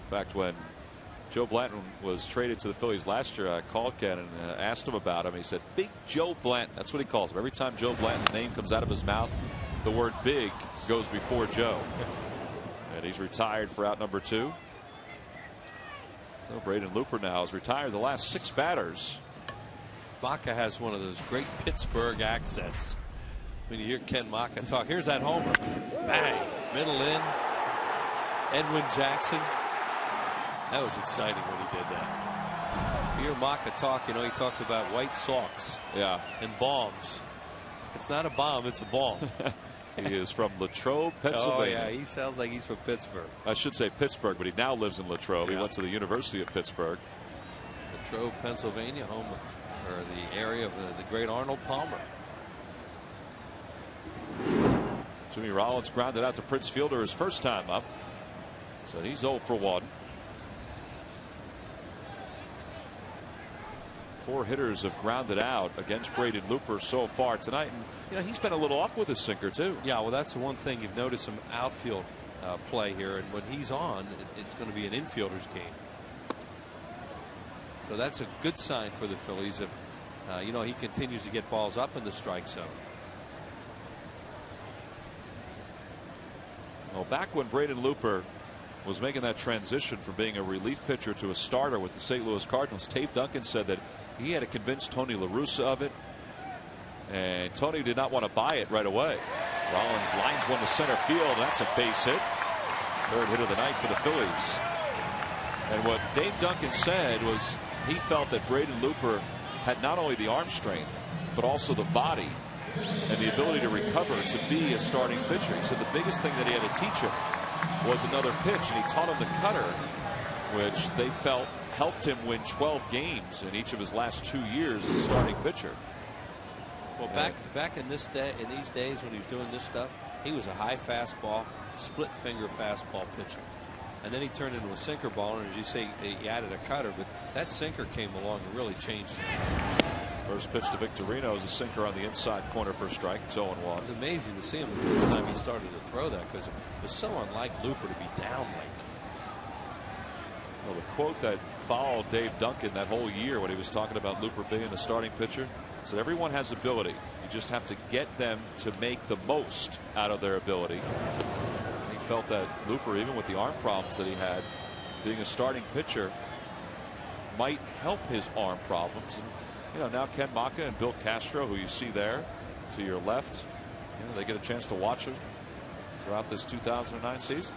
In fact, when Joe Blanton was traded to the Phillies last year, I called Ken and asked him about him. He said, Big Joe Blanton. That's what he calls him. Every time Joe Blanton's name comes out of his mouth, the word big goes before Joe. And he's retired for out #2. So Braden Looper now has retired the last 6 batters. Maka has one of those great Pittsburgh accents. When you hear Ken Maka talk, here's that homer. Bang. Middle in. Edwin Jackson. That was exciting when he did that. You hear Maka talk, you know, he talks about white socks. Yeah. And bombs. It's not a bomb, it's a bomb. He is from Latrobe, Pennsylvania. Oh, yeah, he sounds like he's from Pittsburgh. I should say Pittsburgh, but he now lives in Latrobe. Yeah. He went to the University of Pittsburgh. Latrobe, Pennsylvania, home or the area of the great Arnold Palmer. Jimmy Rollins grounded out to Prince Fielder his first time up. So he's 0 for 1. 4 hitters have grounded out against Braden Looper so far tonight. And, you know, he's been a little up with his sinker, too. Yeah, well, that's the one thing. You've noticed some outfield play here. And when he's on, it's going to be an infielder's game. So that's a good sign for the Phillies if, you know, he continues to get balls up in the strike zone. Well, back when Braden Looper was making that transition from being a relief pitcher to a starter with the St. Louis Cardinals, Dave Duncan said that he had to convince Tony La Russa of it, and Tony did not want to buy it right away. Rollins lines one to center field. That's a base hit. 3rd hit of the night for the Phillies. And what Dave Duncan said was he felt that Braden Looper had not only the arm strength, but also the body and the ability to recover to be a starting pitcher. He said the biggest thing that he had to teach him was another pitch, and he taught him the cutter, which they felt helped him win 12 games in each of his last 2 years as a starting pitcher. Well, back in these days when he was doing this stuff, he was a high fastball, split finger fastball pitcher. And then he turned into a sinker ball, and as you say, he added a cutter, but that sinker came along and really changed him. First pitch to Victorino is a sinker on the inside corner for a strike. It's 0-1. It was amazing to see him the first time he started to throw that, because it was so unlike Looper to be down like that. Well, the quote that followed Dave Duncan that whole year when he was talking about Looper being a starting pitcher said everyone has ability. You just have to get them to make the most out of their ability. He felt that Looper, even with the arm problems that he had, being a starting pitcher might help his arm problems. And, you know, now Ken Maka and Bill Castro, who you see there to your left, you know, they get a chance to watch him throughout this 2009 season.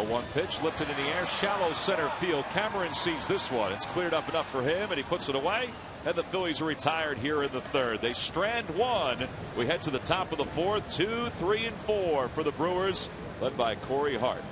One pitch lifted in the air, shallow center field. Cameron sees this one. It's cleared up enough for him, and he puts it away. And the Phillies are retired here in the 3rd. They strand 1. We head to the top of the 4th. 2, 3, and 4 for the Brewers, led by Corey Hart.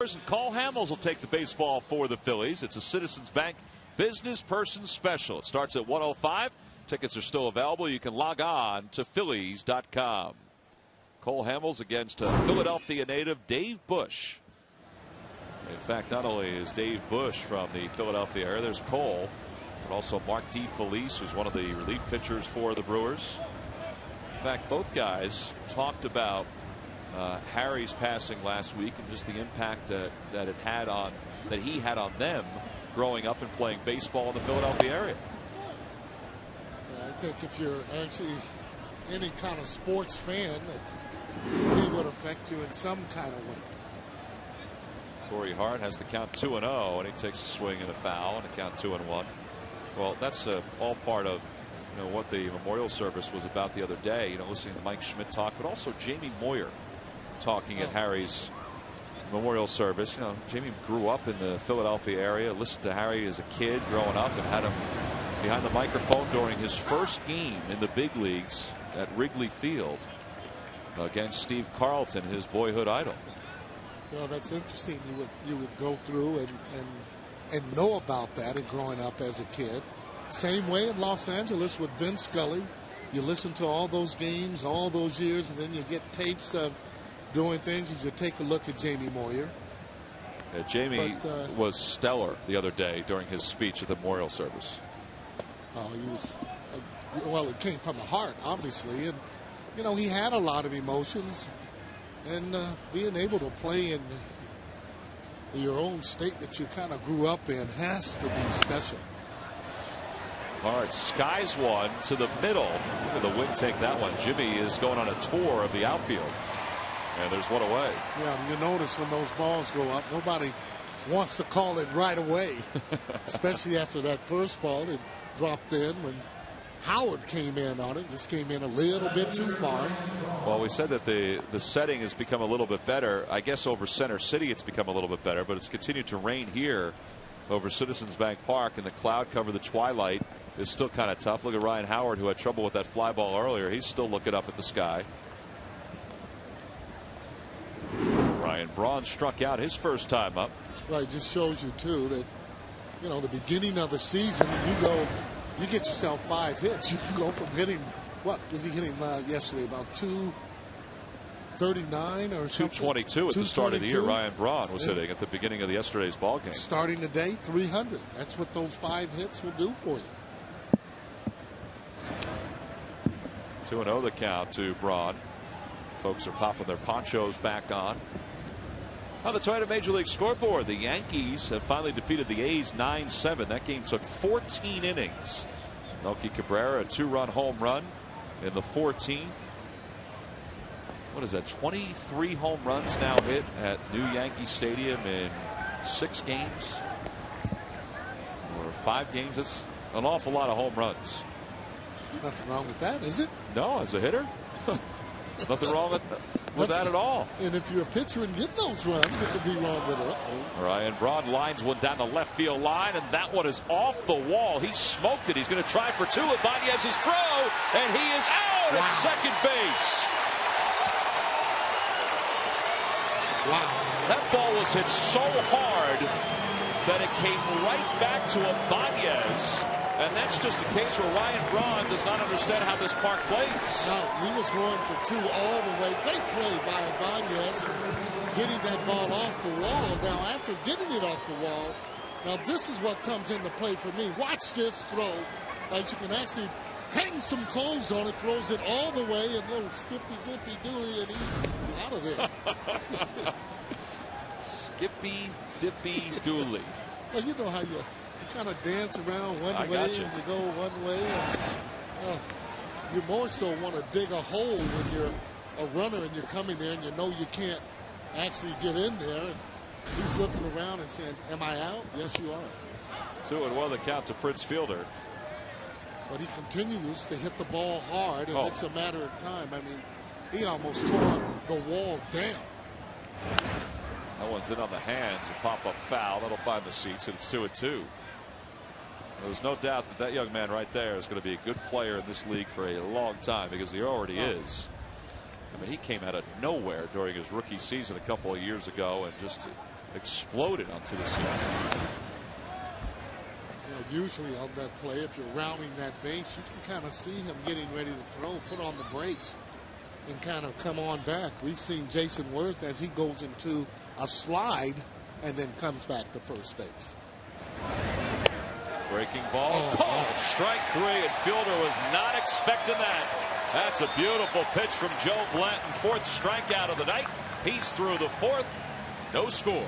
And Cole Hamels will take the baseball for the Phillies. It's a Citizens Bank Business Person Special. It starts at 1:05. Tickets are still available. You can log on to Phillies.com. Cole Hamels against Philadelphia native Dave Bush. In fact, not only is Dave Bush from the Philadelphia area, there's Cole, but also Mark DeFelice, who's one of the relief pitchers for the Brewers. In fact, both guys talked about Harry's passing last week and just the impact that he had on them growing up and playing baseball in the Philadelphia area. I think if you're actually any kind of sports fan, that he would affect you in some kind of way. Corey Hart has the count 2-0, and he takes a swing and a foul, and the count 2-1. Well, that's all part of what the memorial service was about the other day. Listening to Mike Schmidt talk, but also Jamie Moyer talking at Harry's memorial service. Jamie grew up in the Philadelphia area, listened to Harry as a kid growing up, and had him behind the microphone during his first game in the big leagues at Wrigley Field against Steve Carlton, his boyhood idol. That's interesting. You would go through and know about that and growing up as a kid. Same way in Los Angeles with Vince Scully. You listen to all those games all those years, and then you get tapes of doing things. As you take a look at Jamie Moyer. Jamie was stellar the other day during his speech at the memorial service. He was well, it came from the heart, obviously, and he had a lot of emotions, and being able to play in your own state that you kind of grew up in has to be special. All right, skies one to the middle. Look at the wind take that one. Jimmy is going on a tour of the outfield. And there's one away. Yeah, you notice when those balls go up, nobody wants to call it right away. Especially after that first ball that dropped in when Howard came in on it. Just came in a little bit too far. Well, we said that the setting has become a little bit better. I guess over Center City it's become a little bit better, but it's continued to rain here over Citizens Bank Park, and the cloud cover, the twilight, is still kind of tough. Look at Ryan Howard, who had trouble with that fly ball earlier. He's still looking up at the sky. Ryan Braun struck out his first time up. Well, it just shows you too that the beginning of the season, you get yourself 5 hits. You can go from hitting, what was he hitting yesterday, about 239 or something? 222 at the start of the year. Ryan Braun was hitting at the beginning of yesterday's ball game. Starting today, 300. That's what those 5 hits will do for you. 2-0 the count to Braun. Folks are popping their ponchos back on. On the Toyota Major League scoreboard, the Yankees have finally defeated the A's 9-7. That game took 14 innings. Melky Cabrera, a 2-run home run in the 14th. What is that? 23 home runs now hit at New Yankee Stadium in 6 games. Or 5 games. That's an awful lot of home runs. Nothing wrong with that, is it? No, as a hitter. Nothing wrong with that at all. And if you're a pitcher and getting those runs, what could be wrong with it? Ryan Braun lines one down the left field line, and that one is off the wall. He smoked it. He's going to try for 2. Ibanez's throw, and he is out at second base. Wow. That ball was hit so hard that it came right back to Ibanez. And that's just a case where Ryan Braun does not understand how this park plays. No, he was going for 2 all the way. Great play by Ibanez, getting that ball off the wall. Now, after getting it off the wall, now this is what comes into play for me. Watch this throw. Like you can actually hang some clothes on it, throws it all the way, and little skippy dippy dooley, and he's out of there. Skippy dippy dooley. Well, you know how you kind of dance around one way and you go one way. And, you more so want to dig a hole when you're a runner and you're coming there and you know you can't actually get in there. And he's looking around and saying, am I out? Yes, you are. 2-1 the count to Prince Fielder. But he continues to hit the ball hard, and it's a matter of time. I mean, he almost tore the wall down. That one's in on the hands. A pop-up foul. That'll find the seats, and it's 2-2. There's no doubt that that young man right there is going to be a good player in this league for a long time, because he already is. I mean, he came out of nowhere during his rookie season a couple of years ago and just exploded onto the scene. Usually on that play, if you're rounding that base, you can kind of see him getting ready to throw, put on the brakes, and kind of come on back. We've seen Jason Worth as he goes into a slide and then comes back to first base. Breaking ball called strike 3, and fielder was not expecting that. That's a beautiful pitch from Joe Blanton. 4th strikeout of the night. He's through the 4th. No score.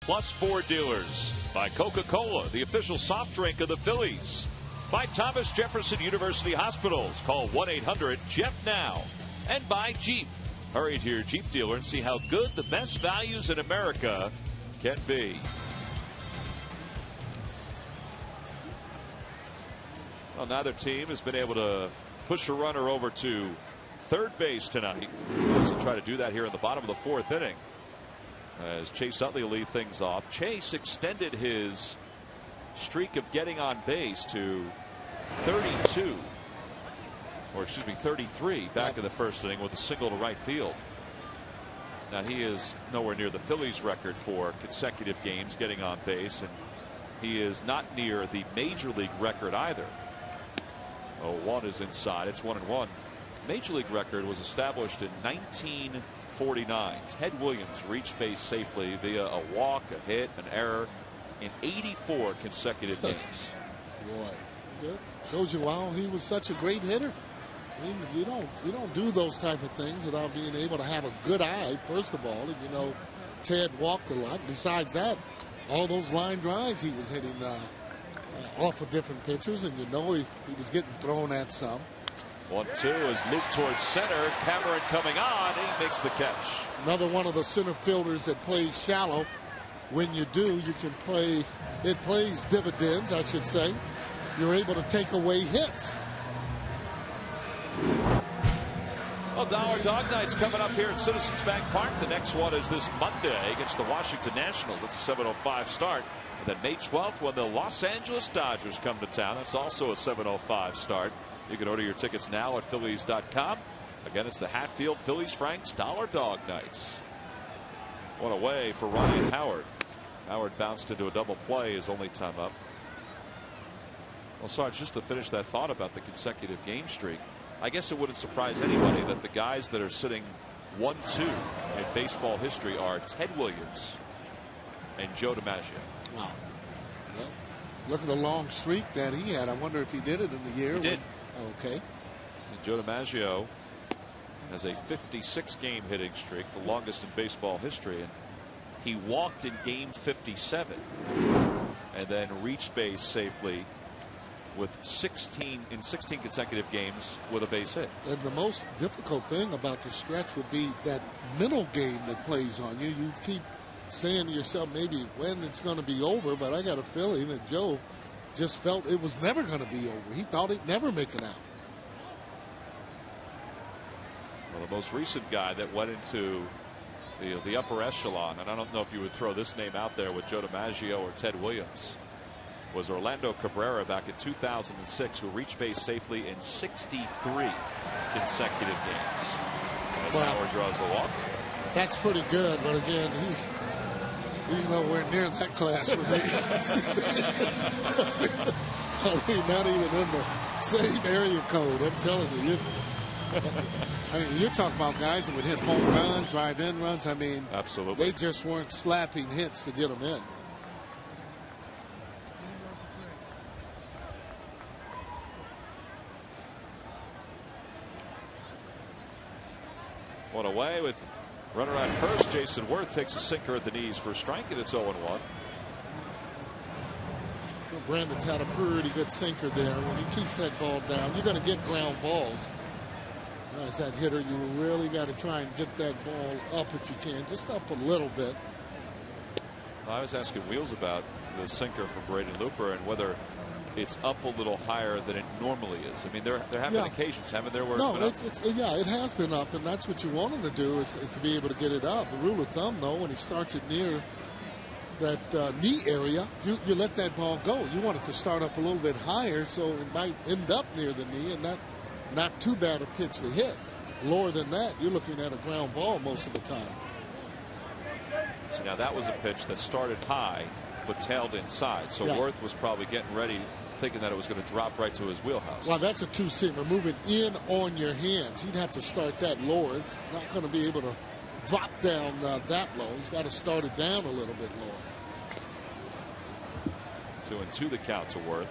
+4 dealers. By Coca-Cola, the official soft drink of the Phillies. By Thomas Jefferson University Hospitals. Call 1-800-JEF-NOW. And by Jeep. Hurry to your Jeep dealer and see how good the best values in America can be. Well, neither team has been able to push a runner over to third base tonight. They'll try to do that here in the bottom of the 4th inning. As Chase Utley will lead things off. Chase extended his streak of getting on base to 32, or excuse me, 33 back in the 1st inning with a single to right field. Now he is nowhere near the Phillies record for consecutive games getting on base, and he is not near the major league record either. Oh, 1 is inside. It's 1-1. Major league record was established in 1949. Ted Williams reached base safely via a walk, a hit, an error in 84 consecutive games. Boy, good. Shows you why he was such a great hitter. You don't do those type of things without being able to have a good eye, first of all. And Ted walked a lot. Besides that, all those line drives he was hitting off of different pitchers, and he was getting thrown at some. 1-2 is looped towards center. Cameron coming on. He makes the catch. Another one of the center fielders that plays shallow. When you do, you can play. It plays dividends, I should say. You're able to take away hits. Well, Dollar Dog Night's coming up here at Citizens Bank Park. The next one is this Monday against the Washington Nationals. That's a 7:05 start. And then May 12th, when the Los Angeles Dodgers come to town, that's also a 7:05 start. You can order your tickets now at Phillies.com. Again, it's the Hatfield Phillies Franks Dollar Dog Nights. One away for Ryan Howard. Howard bounced into a double play his only time up. Well, Sarge, just to finish that thought about the consecutive game streak, I guess it wouldn't surprise anybody that the guys that are sitting 1-2 in baseball history are Ted Williams and Joe DiMaggio. Wow. Well, look at the long streak that he had. I wonder if he did it in the year. He did. Okay. And Joe DiMaggio has a 56-game hitting streak, the longest in baseball history, and he walked in game 57 and then reached base safely with 16 consecutive games with a base hit. And the most difficult thing about the stretch would be that mental game that plays on you. You keep saying to yourself maybe when it's going to be over, but I got a feeling that Joe just felt it was never going to be over. He thought he'd never make it out. Well, the most recent guy that went into the upper echelon, and I don't know if you would throw this name out there with Joe DiMaggio or Ted Williams, was Orlando Cabrera back in 2006, who reached base safely in 63 consecutive games. As Howard draws the walk. That's pretty good, but again, he's nowhere near that class for me. I mean, not even in the same area code. I'm telling you. I mean, you're talking about guys that would hit home runs, drive-in runs. I mean, absolutely. They just weren't slapping hits to get them in. One away with runner on first. Jason Worth takes a sinker at the knees for a strike, and it's 0-1. Brandon's had a pretty good sinker there. When he keeps that ball down, you're going to get ground balls. As that hitter, you really got to try and get that ball up if you can, just up a little bit. I was asking Wheels about the sinker from Braden Looper and whether it's up a little higher than it normally is. I mean, there have been occasions, haven't there, where it's been up? Yeah, it has been up, and that's what you want him to do is to be able to get it up. The rule of thumb, though, when he starts it near that knee area, you let that ball go. You want it to start up a little bit higher, so it might end up near the knee, and not too bad a pitch to hit. Lower than that, you're looking at a ground ball most of the time. So now that was a pitch that started high but tailed inside. So Worth was probably getting ready, thinking that it was going to drop right to his wheelhouse. Well, that's a two-seamer. Moving in on your hands. He'd have to start that lower. It's not going to be able to drop down that low. He's got to start it down a little bit lower. 2-2 the count to Worth.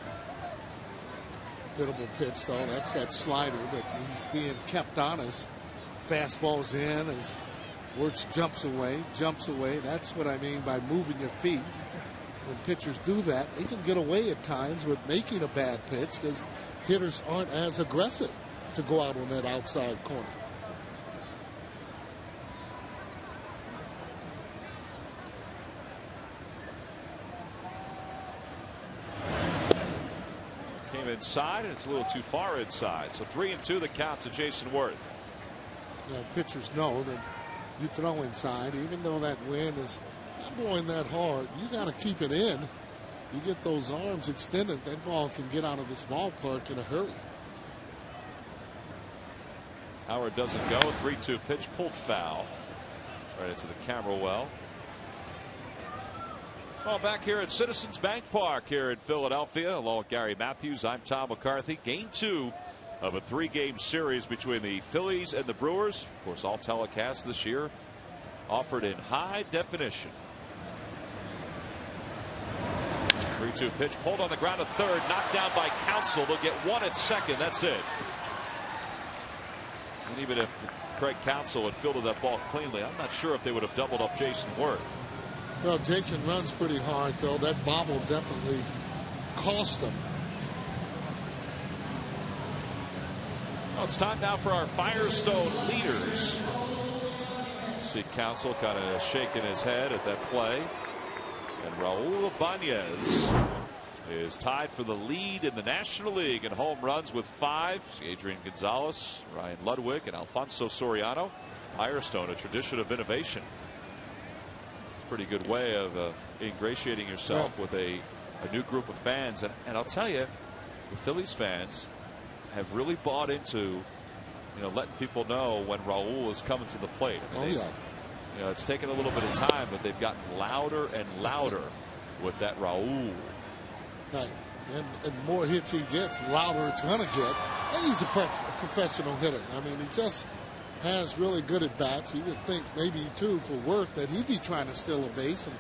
Biddable pitch, though. That's that slider, but he's being kept honest. Fastball's in as Wirtz jumps away. That's what I mean by moving your feet. When pitchers do that, they can get away at times with making a bad pitch because hitters aren't as aggressive to go out on that outside corner. Inside, and it's a little too far inside. So 3-2 the count to Jason Worth. Yeah, pitchers know that you throw inside, even though that wind is not blowing that hard, you got to keep it in. You get those arms extended, that ball can get out of this ballpark in a hurry. Howard doesn't go. 3-2 pitch, pulled foul right into the camera well. Well, back here at Citizens Bank Park here in Philadelphia, along with Gary Matthews, I'm Tom McCarthy. Game 2 of a 3-game series between the Phillies and the Brewers. Of course, all telecasts this year offered in high definition. 3-2 pitch, pulled on the ground to third, knocked down by Counsell. They'll get one at second. That's it. And even if Craig Counsell had fielded that ball cleanly, I'm not sure if they would have doubled up Jason Worth. Well, Jason runs pretty hard, though. That bobble definitely cost him. Well, it's time now for our Firestone leaders. See Counsell kind of shaking his head at that play. And Raul Ibanez is tied for the lead in the National League in home runs with 5. Adrian Gonzalez, Ryan Ludwig, and Alfonso Soriano. Firestone, a tradition of innovation. Pretty good way of ingratiating yourself with a new group of fans, and I'll tell you, the Phillies fans have really bought into letting people know when Raul is coming to the plate. I mean, it's taken a little bit of time, but they've gotten louder and louder with that Raul. Right, and the more hits he gets, the louder it's going to get. And he's a professional hitter. I mean, he just has really good at bats. You would think maybe too for Worth that he'd be trying to steal a base and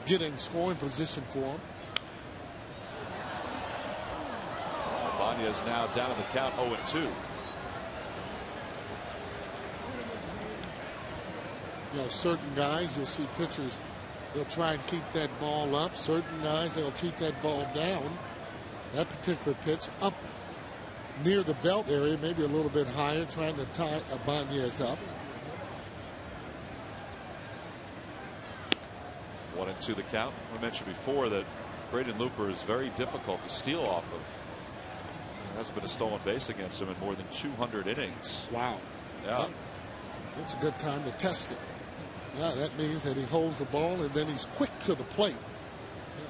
get in scoring position for him. Ibanez now down in the count 0-2. Certain guys, you'll see pitchers, they'll try and keep that ball up. Certain guys, they'll keep that ball down. That particular pitch up near the belt area, maybe a little bit higher, trying to tie Ibanez up. 1-2 the count. We mentioned before that Braden Looper is very difficult to steal off of. There hasn't been a stolen base against him in more than 200 innings. Wow. Yeah. It's a good time to test it. Yeah, that means that he holds the ball and then he's quick to the plate.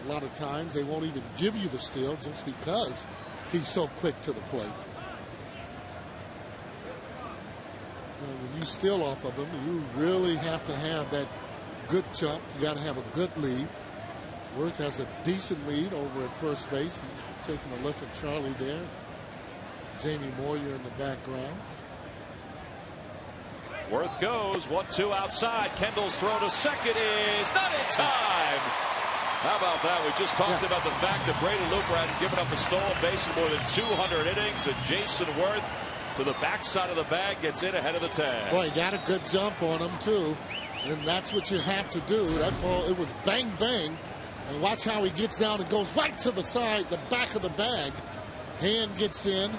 A lot of times they won't even give you the steal just because he's so quick to the plate. And when you steal off of him, you really have to have that good jump. You got to have a good lead. Worth has a decent lead over at first base. He's taking a look at Charlie there. Jamie Moyer in the background. Worth goes 1-2 outside. Kendall's throw to second is not in time. How about that? We just talked about the fact that Brady Looper hadn't given up a stolen base in more than 200 innings, and Jason Worth to the backside of the bag gets in ahead of the tag. Boy, he got a good jump on him too, and that's what you have to do. That ball, it was bang bang, and watch how he gets down and goes right to the side, the back of the bag. Hand gets in.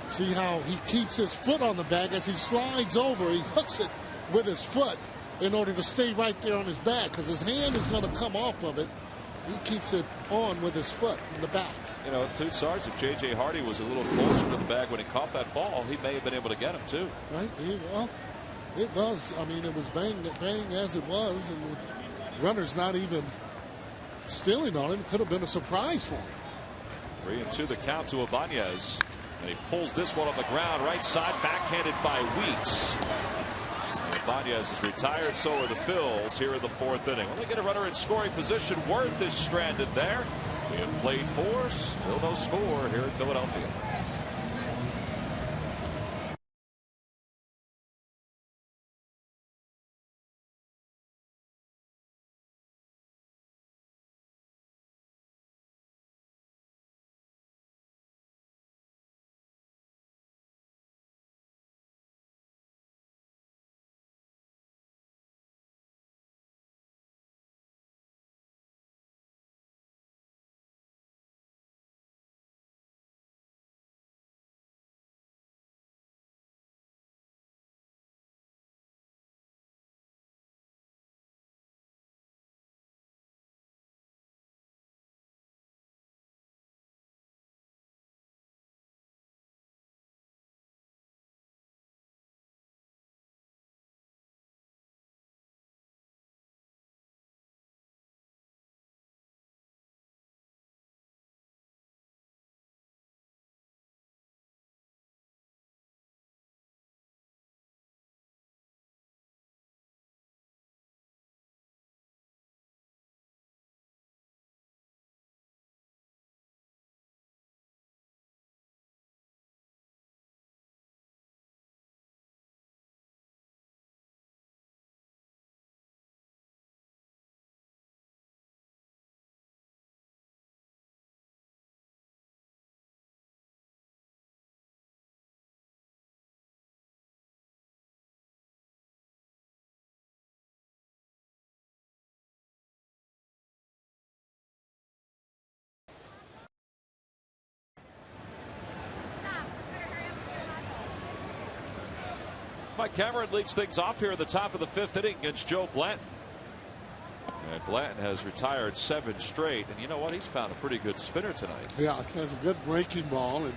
See how he keeps his foot on the bag as he slides over. He hooks it with his foot in order to stay right there on his bag, because his hand is going to come off of it. He keeps it on with his foot in the back. You know, two Sarge, if J.J. Hardy was a little closer to the bag when he caught that ball, he may have been able to get him too. Right? Well, it was. I mean, it was bang as it was, and with runners not even stealing on him, it could have been a surprise for him. 3-2 the count to Ibanez. And he pulls this one on the ground, right side, backhanded by Weeks. Ibanez is retired, so are the Phils here in the fourth inning. When they get a runner in scoring position, Worth is stranded there. We have played 4, still no score here in Philadelphia. Mike Cameron leads things off here at the top of the 5th inning against Joe Blanton. And Blanton has retired 7 straight, and you know what? He's found a pretty good spinner tonight. Yeah, it has a good breaking ball, and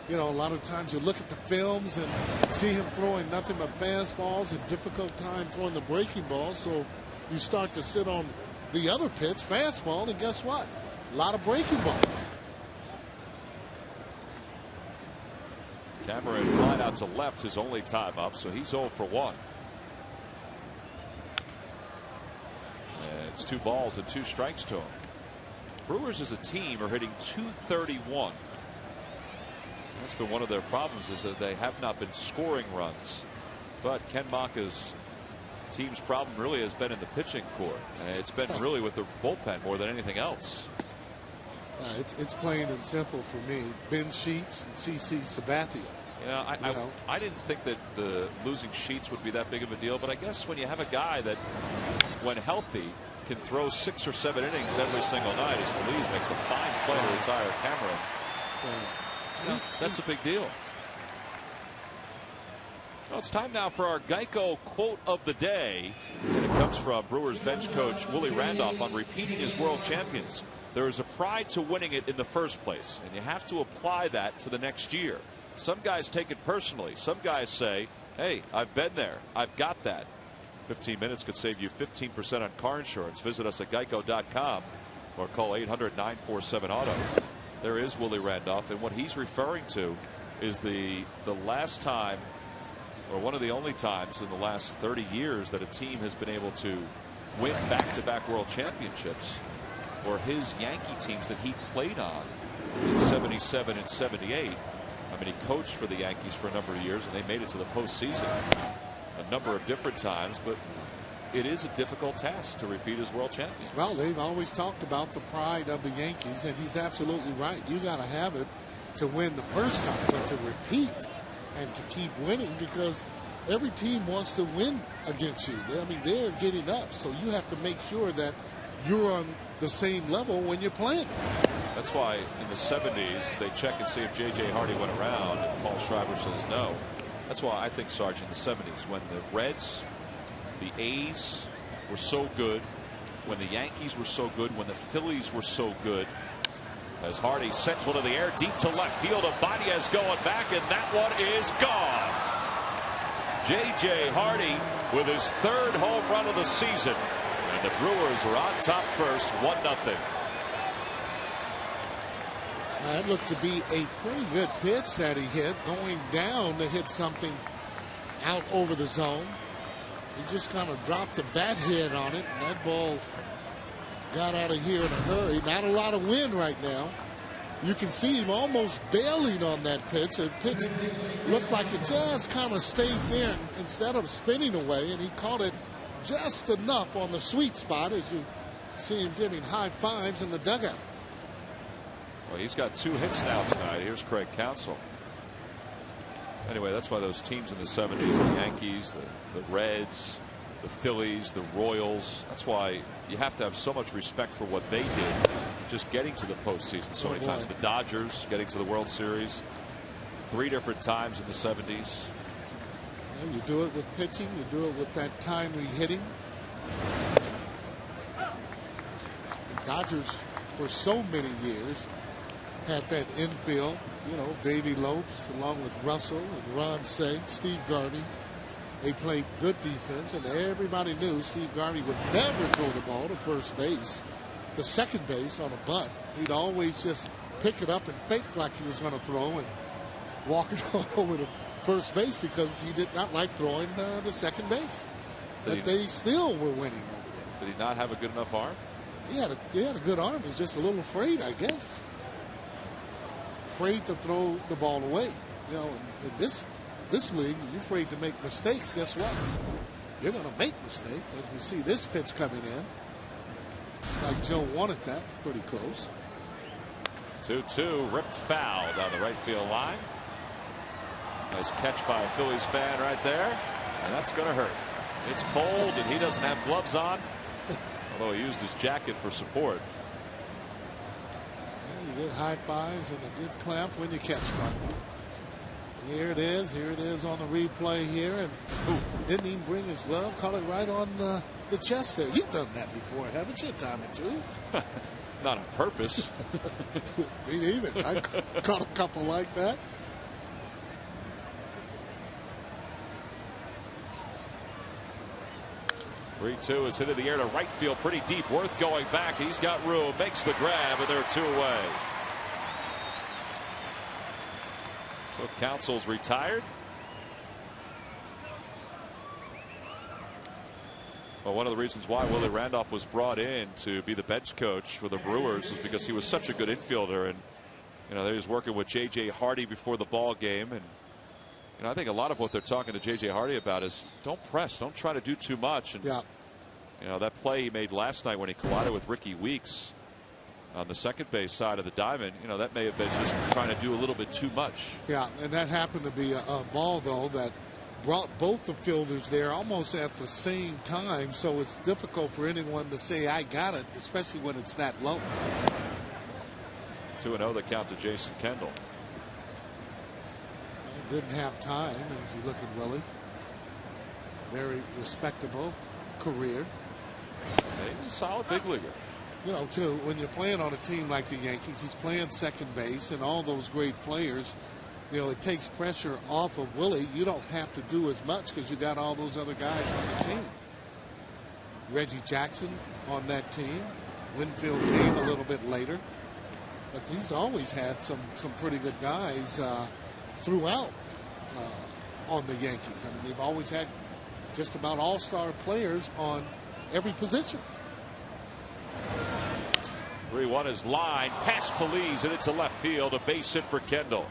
you know, a lot of times you look at the films and see him throwing nothing but fastballs and difficult time throwing the breaking ball. So you start to sit on the other pitch, fastball, and guess what? A lot of breaking balls. Cameron flying out to left, his only time up, so he's 0 for 1. And it's 2 balls and 2 strikes to him. Brewers as a team are hitting .231. That's been one of their problems, is that they have not been scoring runs. But Ken Maka's team's problem really has been in the pitching core. It's been really with the bullpen more than anything else. It's plain and simple for me. Ben Sheets and CC Sabathia. Yeah, I didn't think that the losing Sheets would be that big of a deal, but I guess when you have a guy that, when healthy, can throw 6 or 7 innings every single night, as Feliz makes a fine play to retire Cameron. That's a big deal. Well, it's time now for our Geico quote of the day, and it comes from Brewers bench coach Willie Randolph on repeating as world champions. There is a pride to winning it in the first place, and you have to apply that to the next year. Some guys take it personally. Some guys say, hey, I've been there. I've got that. 15 minutes could save you 15% on car insurance. Visit us at geico.com or call 800-947-AUTO. There is Willie Randolph, and what he's referring to is the last time, or one of the only times in the last 30 years that a team has been able to win back-to-back world championships, or his Yankee teams that he played on in 77 and 78. I mean, he coached for the Yankees for a number of years, and they made it to the postseason a number of different times, but it is a difficult task to repeat as world champions. Well, they've always talked about the pride of the Yankees, and he's absolutely right. You got to have it to win the first time, but to repeat and to keep winning, because every team wants to win against you. I mean, they're getting up, so you have to make sure that you're on the same level when you're playing. That's why in the 70s they check and see if J.J. Hardy went around, and Paul Schreiber says no. That's why I think, Sarge, in the 70s, when the Reds, the A's were so good, when the Yankees were so good, when the Phillies were so good, as Hardy sends one to the air deep to left field, and Baez going back, and that one is gone. J.J. Hardy with his third home run of the season, and the Brewers are on top first, 1-0. That looked to be a pretty good pitch that he hit, going down to hit something out over the zone. He just kind of dropped the bat head on it, and that ball got out of here in a hurry. Not a lot of wind right now. You can see him almost bailing on that pitch. The pitch looked like it just kind of stayed there instead of spinning away, and he caught it just enough on the sweet spot, as you see him giving high fives in the dugout. Well, he's got 2 hits now tonight. Here's Craig Counsell. Anyway, that's why those teams in the 70s, the Yankees, the Reds, the Phillies, the Royals, that's why you have to have so much respect for what they did, just getting to the postseason so many times. The Dodgers getting to the World Series 3 different times in the 70s. Well, you do it with pitching, you do it with that timely hitting. The Dodgers, for so many years, had that infield, you know, Davey Lopes along with Russell and Ron Say, Steve Garvey. They played good defense, and everybody knew Steve Garvey would never throw the ball to first base, to second base on a bunt. He'd always just pick it up and fake like he was going to throw and walk it all over to first base, because he did not like throwing to second base. But they still were winning over there. Did he not have a good enough arm? He had a good arm. He was just a little afraid, I guess. Afraid to throw the ball away. You know, in this league, you're afraid to make mistakes. Guess what? You're going to make mistakes. As we see this pitch coming in, like Joe wanted that, pretty close. 2-2, ripped foul down the right field line. Nice catch by a Phillies fan right there, and that's going to hurt. It's cold, and he doesn't have gloves on, although he used his jacket for support. You get high fives and a good clamp when you catch one. Here it is on the replay here, and didn't even bring his glove, caught it right on the chest there. You've done that before, haven't you, a time or two? Not on purpose. Me neither. I caught a couple like that. Three-2 is hit in the air to right field, pretty deep. Worth going back. He's got room, makes the grab, and they're 2 away. So Counsell's retired. Well, one of the reasons why Willie Randolph was brought in to be the bench coach for the Brewers is because he was such a good infielder, and you know, he was working with J.J. Hardy before the ball game, and you know, I think a lot of what they're talking to J.J. Hardy about is don't press, don't try to do too much. And you know, that play he made last night when he collided with Ricky Weeks on the second base side of the diamond, you know, that may have been just trying to do a little bit too much. Yeah, and that happened to be a ball, though, that brought both the fielders there almost at the same time, so it's difficult for anyone to say I got it, especially when it's that low. 2-0 the count to Jason Kendall. Didn't have time, if you look at Willie. Very respectable career. He's a solid big leaguer. You know, too, when you're playing on a team like the Yankees, he's playing second base, and all those great players, you know, it takes pressure off of Willie. You don't have to do as much because you got all those other guys on the team. Reggie Jackson on that team. Winfield came a little bit later. But he's always had some pretty good guys throughout on the Yankees. I mean, they've always had just about all-star players on every position. 3-1 is line. Past Feliz and into left field. A base hit for Kendall.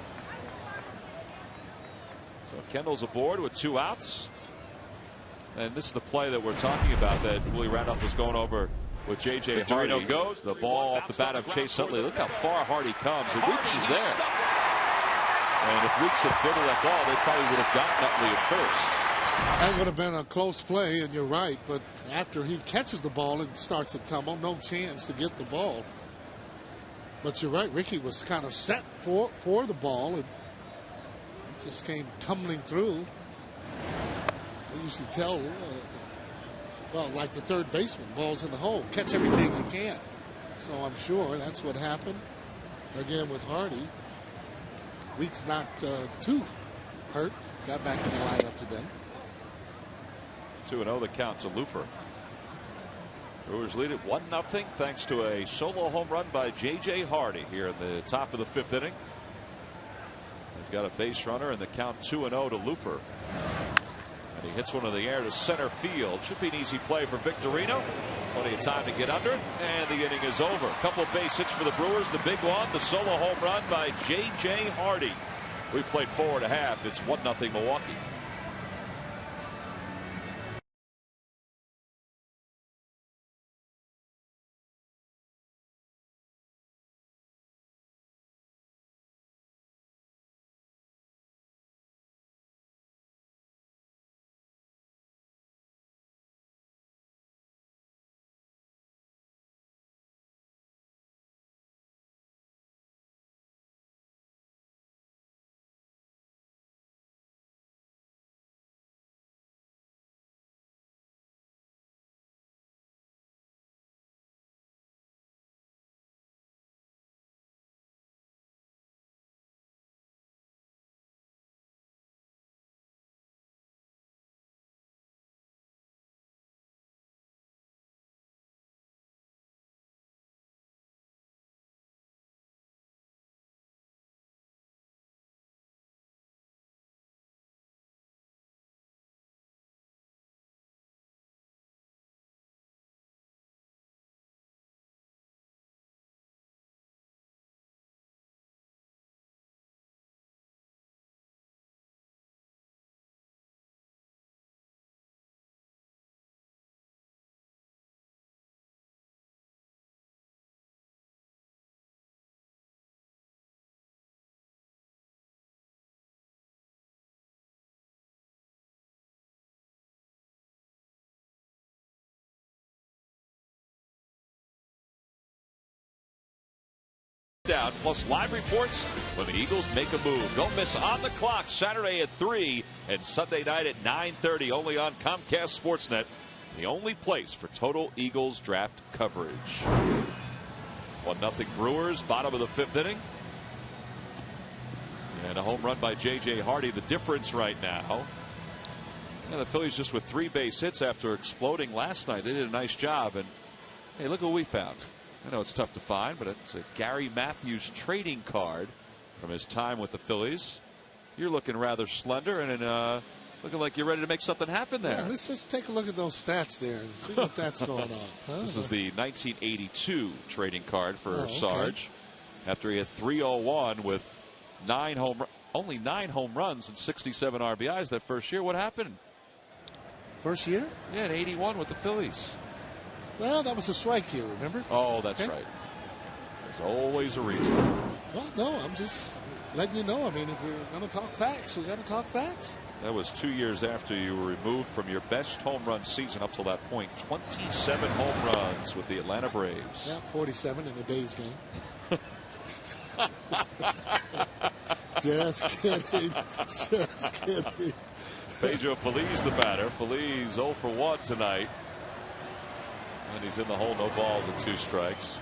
So Kendall's aboard with 2 outs. And this is the play that we're talking about that Willie Randolph was going over with J.J. Hardy. Goes the ball off the bat of Chase Utley. Look how far Hardy comes. And Weeks is there. And if Weeks had fielded that ball, they probably would have gotten Utley at first. That would have been a close play, and you're right. But after he catches the ball and starts to tumble, no chance to get the ball. But you're right. Ricky was kind of set for the ball, and it just came tumbling through. I usually tell, well, like the third baseman, balls in the hole, catch everything you can. So I'm sure that's what happened again with Hardy. Weeks not too hurt. Got back in the lineup today. 2-0 the count to Looper. Brewers lead it 1-0 thanks to a solo home run by J.J. Hardy here in the top of the 5th inning. They've got a base runner and the count 2-0 to Looper. And he hits one in the air to center field. Should be an easy play for Victorino. Plenty of time to get under, and the inning is over. A couple of base hits for the Brewers. The big one, the solo home run by J.J. Hardy. We've played 4 1/2. It's 1-0 Milwaukee. Down, plus live reports when the Eagles make a move. Don't miss On the Clock Saturday at 3 and Sunday night at 9:30 only on Comcast Sportsnet. The only place for total Eagles draft coverage. 1-0 Brewers, bottom of the 5th inning. And a home run by J.J. Hardy. The difference right now. And the Phillies just with 3 base hits after exploding last night. They did a nice job. And hey, look what we found. I know it's tough to find, but it's a Gary Matthews trading card from his time with the Phillies. You're looking rather slender and looking like you're ready to make something happen there. Yeah, let's just take a look at those stats there and see what that's going on. Huh? This is the 1982 trading card for Sarge. After he had 301 with only 9 home runs and 67 RBIs that first year. What happened? First year? Yeah, in 81 with the Phillies. Well, that was a strike year, remember? Oh, that's right. There's always a reason. Well, no, I'm just letting you know. I mean, if we're going to talk facts, we got to talk facts. That was 2 years after you were removed from your best home run season up till that point. 27 home runs with the Atlanta Braves. Yeah, 47 in the Days game. Just kidding. Just kidding. Pedro Feliz the batter. Feliz 0 for 1 tonight. And he's in the hole, no balls and 2 strikes.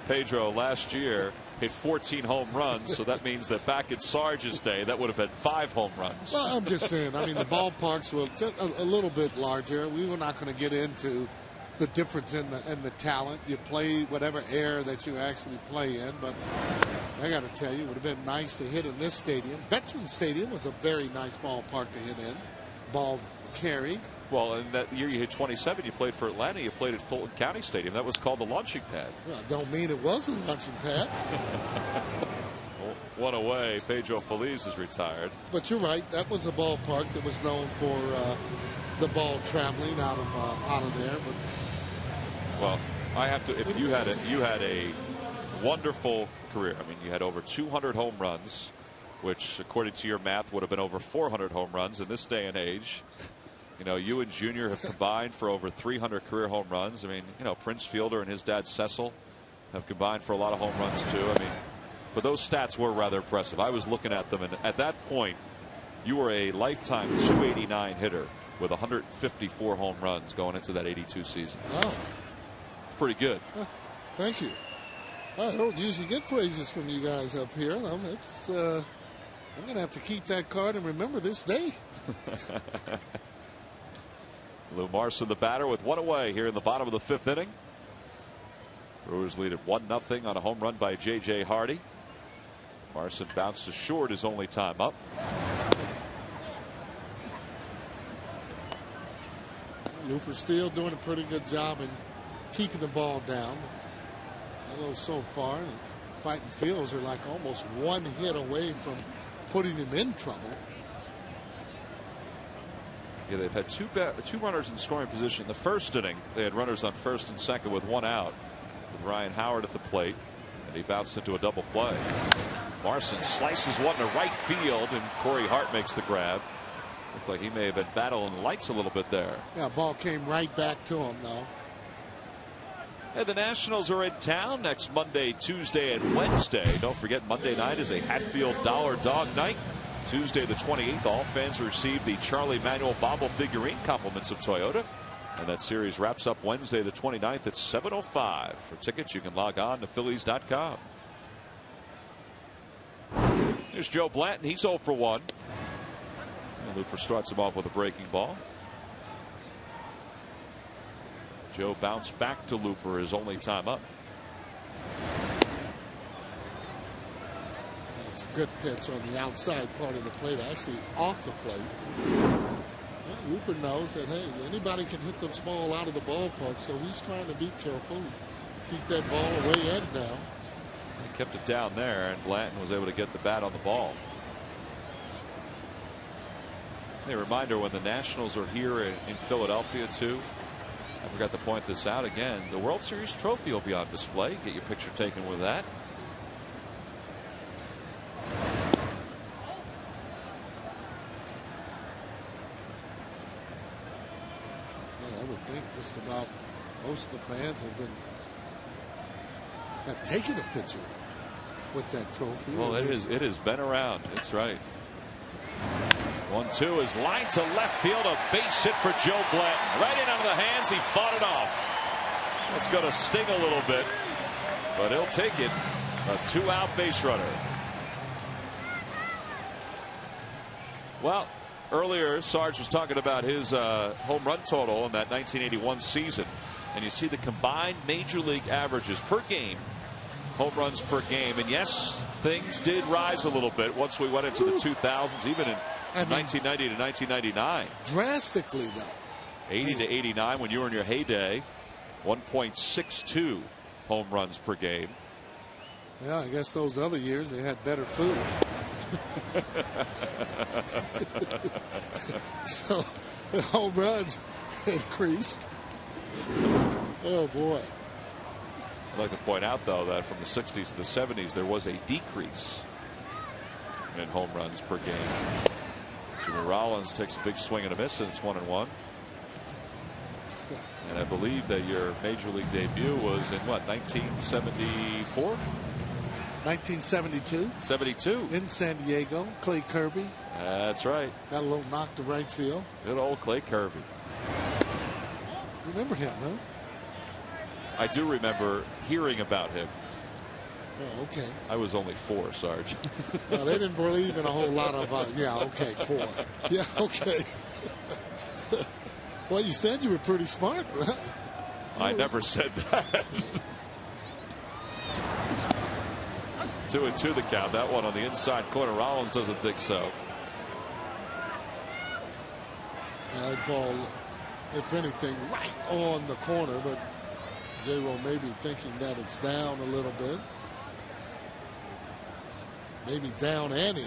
Pedro last year hit 14 home runs, so that means that back in Sarge's day, that would have been 5 home runs. Well, I'm just saying, I mean, the ballparks were just a little bit larger. We were not going to get into the difference in the talent. You play whatever era that you actually play in, but I got to tell you, it would have been nice to hit in this stadium. Veterans Stadium was a very nice ballpark to hit in. Ball carried. Well, in that year you hit 27, you played for Atlanta. You played at Fulton County Stadium. That was called the launching pad. Well, don't mean it was a launching pad. One away. Pedro Feliz is retired. But you're right. That was a ballpark that was known for the ball traveling out of there. But well, I have to. If you had a wonderful career. I mean, you had over 200 home runs, which, according to your math, would have been over 400 home runs in this day and age. You know, you and Junior have combined for over 300 career home runs. I mean, you know, Prince Fielder and his dad Cecil have combined for a lot of home runs too. I mean, but those stats were rather impressive. I was looking at them, and at that point, you were a lifetime 289 hitter with 154 home runs going into that 82 season. Wow, it's pretty good. Thank you. I don't usually get praises from you guys up here. I'm going to have to keep that card and remember this day. Lou Marson, the batter, with one away here in the bottom of the 5th inning. Brewers lead at 1-0 on a home run by J.J. Hardy. Marson bounced short his only time up. Looper still doing a pretty good job in keeping the ball down. Although so far, fighting Fields are like almost one hit away from putting him in trouble. Yeah, they've had two runners in scoring position. In the first inning, they had runners on first and second with one out, with Ryan Howard at the plate, and he bounced into a double play. Marson slices one to right field, and Corey Hart makes the grab. Looked like he may have been battling the lights a little bit there. Yeah, ball came right back to him, though. And the Nationals are in town next Monday, Tuesday, and Wednesday. Don't forget, Monday night is a Hatfield Dollar Dog Night. Tuesday the 28th, all fans receive the Charlie Manuel Bobble figurine compliments of Toyota. And that series wraps up Wednesday the 29th at 7:05. For tickets, you can log on to Phillies.com. Here's Joe Blanton. He's 0 for 1. And Looper starts him off with a breaking ball. Joe bounced back to Looper his only time up. It's a good pitch on the outside part of the plate, actually off the plate. Well, Looper knows that, hey, anybody can hit the ball out of the ballpark, so he's trying to be careful, keep that ball away and down. He kept it down there, and Blanton was able to get the bat on the ball. A reminder, when the Nationals are here in Philadelphia too, I forgot to point this out again, the World Series trophy will be on display. Get your picture taken with that. I would think just about most of the fans have taken a picture with that trophy. Well, it has been around. It's right. 1-2 is lined to left field. A base hit for Joe Blanton. Right in under the hands. He fought it off. That's going to sting a little bit, but he'll take it. A 2-out base runner. Well, earlier Sarge was talking about his home run total in that 1981 season, and you see the combined major league averages per game, home runs per game, and yes, things did rise a little bit once we went into the 2000s, even in 1990 to 1999. Drastically, though. 80 to 89 when you were in your heyday. 1.62 home runs per game. Yeah, I guess those other years they had better food. So the home runs increased. Oh boy. I'd like to point out, though, that from the 60s to the 70s there was a decrease in home runs per game. Jimmy Rollins takes a big swing and a miss, and it's 1-1. And I believe that your major league debut was in what, 1974? 1972. 72. In San Diego. Clay Kirby. That's right. Got a little knock to right field. Good old Clay Kirby. Remember him, huh? I do remember hearing about him. Oh, okay. I was only 4, Sarge. No, they didn't believe in a whole lot of, yeah, okay, 4. Yeah, okay. Well, you said you were pretty smart. I never said that. 2-2 the count. That one on the inside corner. Rollins doesn't think so. That ball, if anything, right on the corner, but J-Roll may be thinking that it's down a little bit. Maybe down and in.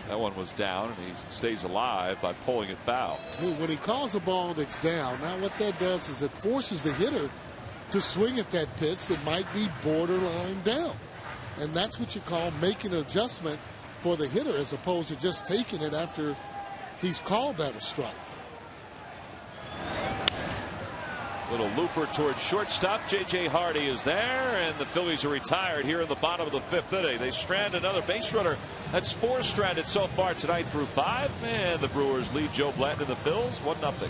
That one was down, and he stays alive by pulling it foul. When he calls a ball that's down, now what that does is it forces the hitter to swing at that pitch that might be borderline down. And that's what you call making an adjustment for the hitter as opposed to just taking it after he's called that a strike. Little looper towards shortstop. J.J. Hardy is there, and the Phillies are retired here in the bottom of the 5th inning. They strand another base runner. That's 4 stranded so far tonight through 5. And the Brewers lead Joe Blanton and the Phils 1-0.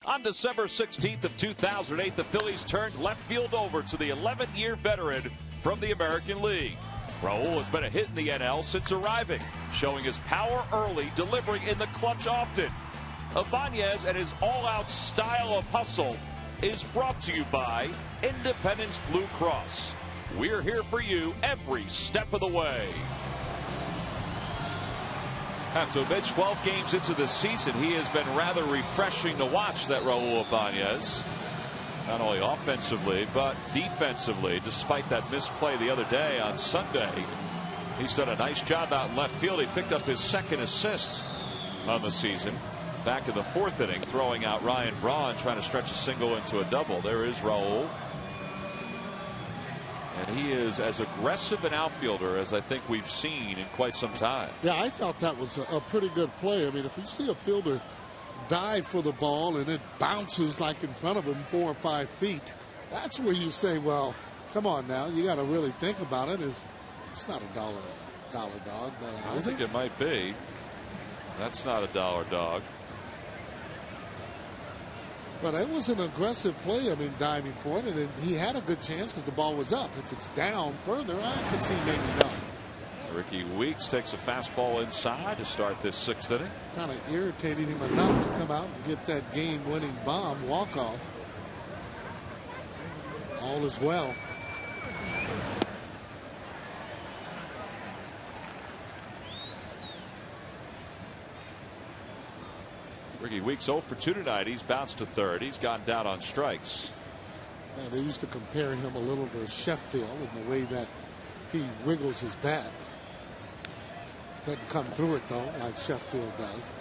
On December 16th of 2008, the Phillies turned left field over to the 11-year veteran from the American League. Raul has been a hit in the NL since arriving, showing his power early, delivering in the clutch often. Ibanez and his all-out style of hustle is brought to you by Independence Blue Cross. We're here for you every step of the way. So, 12 games into the season, he has been rather refreshing to watch, that Raul Ibanez. Not only offensively, but defensively, despite that misplay the other day on Sunday. He's done a nice job out in left field. He picked up his 2nd assist on the season. Back in the 4th inning, throwing out Ryan Braun, trying to stretch a single into a double. There is Raul. And he is as aggressive an outfielder as I think we've seen in quite some time. Yeah, I thought that was a pretty good play. I mean, if you see a fielder dive for the ball and it bounces like in front of him 4 or 5 feet, that's where you say, well, come on now, you got to really think about it. It's not a dollar dog. I think it might be. That's not a dollar dog. But it was an aggressive play. I mean, diving for it, and he had a good chance because the ball was up. If it's down further, I could see maybe no. Ricky Weeks takes a fastball inside to start this 6th inning. Kind of irritated him enough to come out and get that game-winning bomb walk-off. All is well. Ricky Weeks 0 for 2 tonight. He's bounced to 3rd. He's gone down on strikes. Yeah, they used to compare him a little to Sheffield in the way that he wiggles his bat. Doesn't come through it, though, like Sheffield does.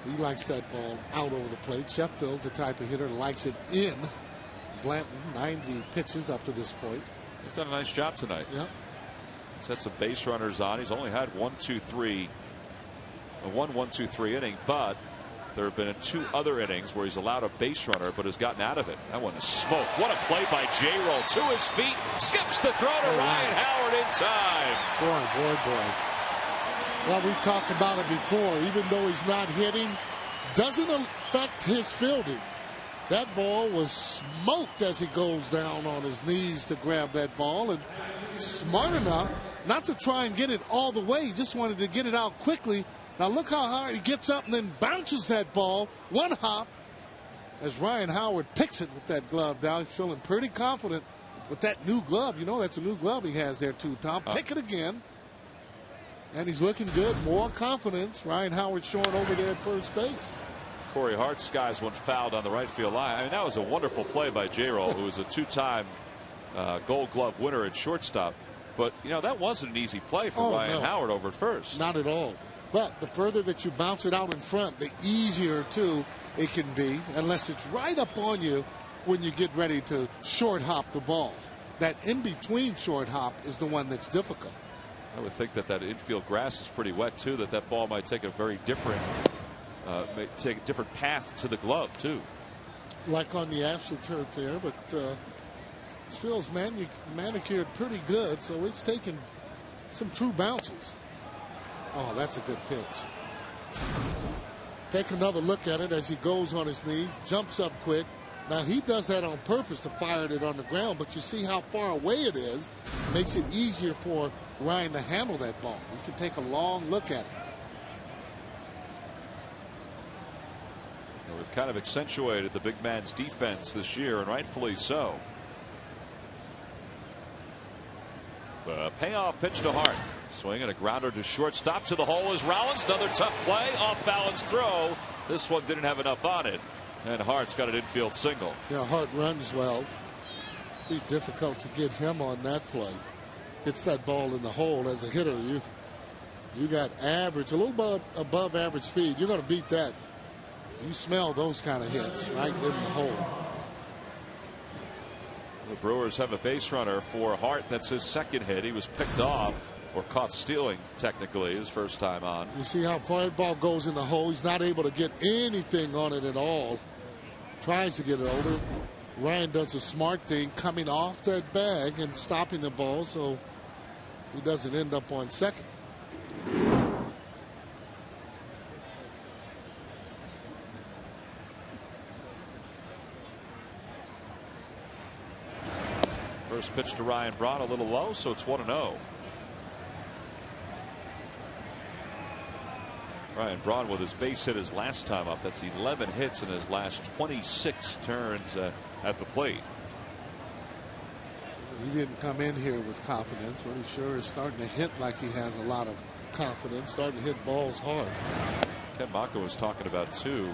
He likes that ball out over the plate. Sheffield's the type of hitter that likes it in. Blanton, 90 pitches up to this point. He's done a nice job tonight. Yep. Sets some base runners on. He's only had 1-2-3 inning, but there have been 2 other innings where he's allowed a base runner but has gotten out of it. That one is smoke. What a play by J-Roll to his feet, skips the throw to Ryan Howard in time. Boy. Well, we've talked about it before. Even though he's not hitting, doesn't affect his fielding. That ball was smoked as he goes down on his knees to grab that ball, and smart enough not to try and get it all the way. He just wanted to get it out quickly. Now look how hard he gets up and then bounces that ball. One hop as Ryan Howard picks it with that glove down. He's feeling pretty confident with that new glove. You know, that's a new glove he has there too, Tom. Pick it again. And he's looking good. More confidence. Ryan Howard showing over there at first base. Corey Hart's guys one fouled on the right field line. I mean, that was a wonderful play by J-Roll, who was a two-time Gold Glove winner at shortstop. But, you know, that wasn't an easy play for Ryan Howard over at first. Not at all. But the further that you bounce it out in front, the easier, too, it can be, unless it's right up on you when you get ready to short hop the ball. That in-between short hop is the one that's difficult. I would think that infield grass is pretty wet, too, that ball might take a very different take a different path to the glove, too. Like on the AstroTurf there, but this field's manicured pretty good, so it's taking some true bounces. Oh, that's a good pitch. Take another look at it as he goes on his knee, jumps up quick. Now, he does that on purpose to fire it on the ground, but you see how far away it is. Makes it easier for Ryan to handle that ball. You can take a long look at it. We've kind of accentuated the big man's defense this year, and rightfully so. The payoff pitch to Hart. Swing and a grounder to shortstop. To the hole is Rollins. Another tough play. Off balance throw. This one didn't have enough on it. And Hart's got an infield single. Yeah, Hart runs well. Be difficult to get him on that play. Hits that ball in the hole. As a hitter, you got average, a little above average speed. You're going to beat that. You smell those kind of hits right in the hole. The Brewers have a base runner for Hart. That's his second hit. He was picked off, or caught stealing, technically, his first time on. You see how far that ball goes in the hole. He's not able to get anything on it at all. Tries to get it over. Ryan does a smart thing, coming off that bag and stopping the ball so he doesn't end up on second. First pitch to Ryan Braun, a little low, so it's 1-0. Ryan Braun with his base hit his last time up. That's 11 hits in his last 26 turns at the plate. He didn't come in here with confidence, but he sure is starting to hit like he has a lot of confidence, starting to hit balls hard. Ken Maka was talking about, too,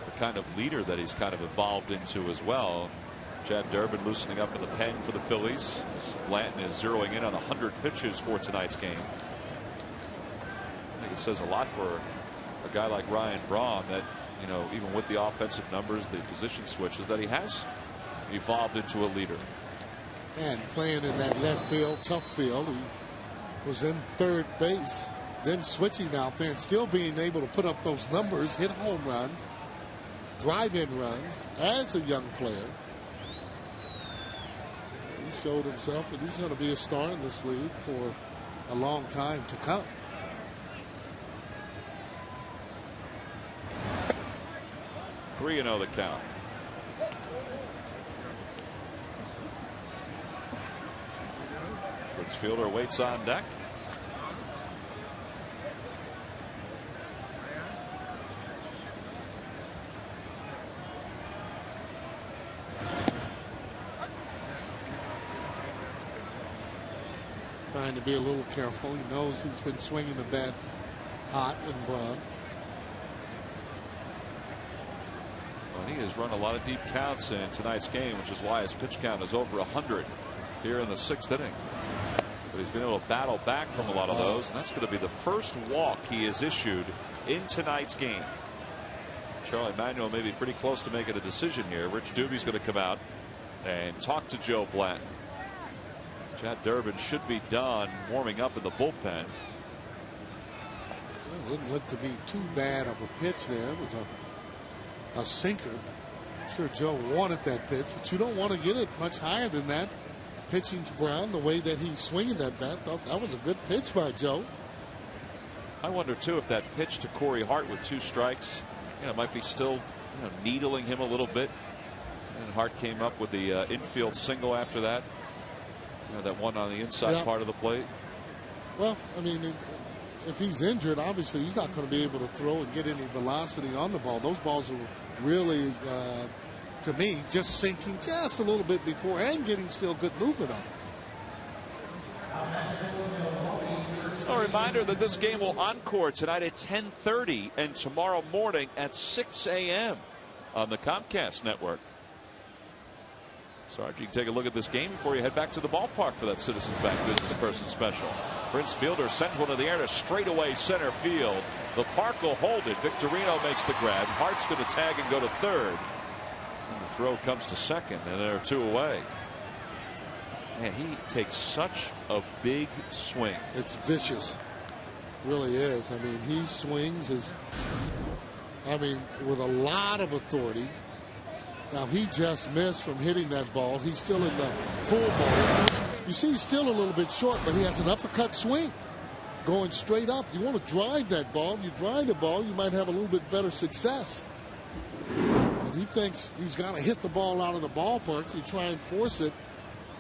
the kind of leader that he's kind of evolved into as well. Chad Durbin loosening up in the pen for the Phillies. Blanton is zeroing in on 100 pitches for tonight's game. I think it says a lot for a guy like Ryan Braun that, you know, even with the offensive numbers, the position switches, that he has evolved into a leader. And playing in that left field, tough field, he was in third base, then switching out there and still being able to put up those numbers, hit home runs, drive-in runs as a young player. He showed himself that he's going to be a star in this league for a long time to come. Three 3-0 the count. Brooks Fielder waits on deck. Trying to be a little careful. He knows he's been swinging the bat hot and Braun. Well, he has run a lot of deep counts in tonight's game, which is why his pitch count is over 100 here in the 6th inning. But he's been able to battle back from a lot of those, and that's going to be the first walk he has issued in tonight's game. Charlie Manuel may be pretty close to making a decision here. Rich Doobie's going to come out and talk to Joe Blanton. Chad Durbin should be done warming up in the bullpen. Well, it didn't look to be too bad of a pitch there. It was a sinker. I'm sure Joe wanted that pitch, but you don't want to get it much higher than that. Pitching to Brown the way that he's swinging that bat, thought that was a good pitch by Joe. I wonder too if that pitch to Corey Hart with 2 strikes, might be still, needling him a little bit. And Hart came up with the infield single after that. That one on the inside part of the plate. Well, I mean, if he's injured, obviously he's not going to be able to throw and get any velocity on the ball. Those balls are really, to me, just sinking just a little bit before and getting still good movement on it. A reminder that this game will encore tonight at 10:30 and tomorrow morning at 6 a.m. on the Comcast network. Sarge, you can take a look at this game before you head back to the ballpark for that Citizens Bank Business Person Special. Prince Fielder sends one to the air to straightaway center field. The park will hold it. Victorino makes the grab. Hart's going to tag and go to third. And the throw comes to second, and there are 2 away. Man, he takes such a big swing. It's vicious. It really is. I mean, he swings with a lot of authority. Now, he just missed from hitting that ball. He's still in the pull ball. You see, he's still a little bit short, but he has an uppercut swing going straight up. You want to drive that ball. You drive the ball, you might have a little bit better success. And he thinks he's got to hit the ball out of the ballpark. You try and force it.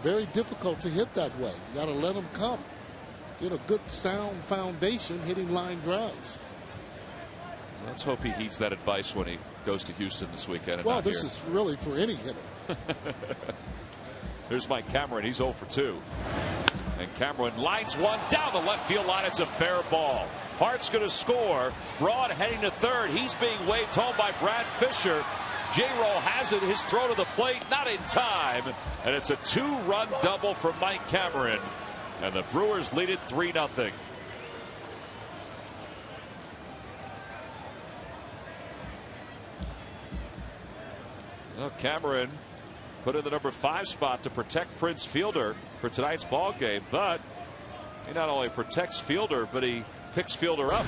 Very difficult to hit that way. You got to let them come. Get a good sound foundation hitting line drives. Let's hope he heeds that advice when he goes to Houston this weekend. Well, this is really for any hitter. There's Mike Cameron. He's 0 for 2. And Cameron lines one down the left field line. It's a fair ball. Hart's going to score. Broad heading to third. He's being waved home by Brad Fisher. J-Roll has it. His throw to the plate, not in time. And it's a 2-run double for Mike Cameron. And the Brewers lead it 3-0. Well, Cameron put in the number 5 spot to protect Prince Fielder for tonight's ball game, but he not only protects Fielder, but he picks Fielder up.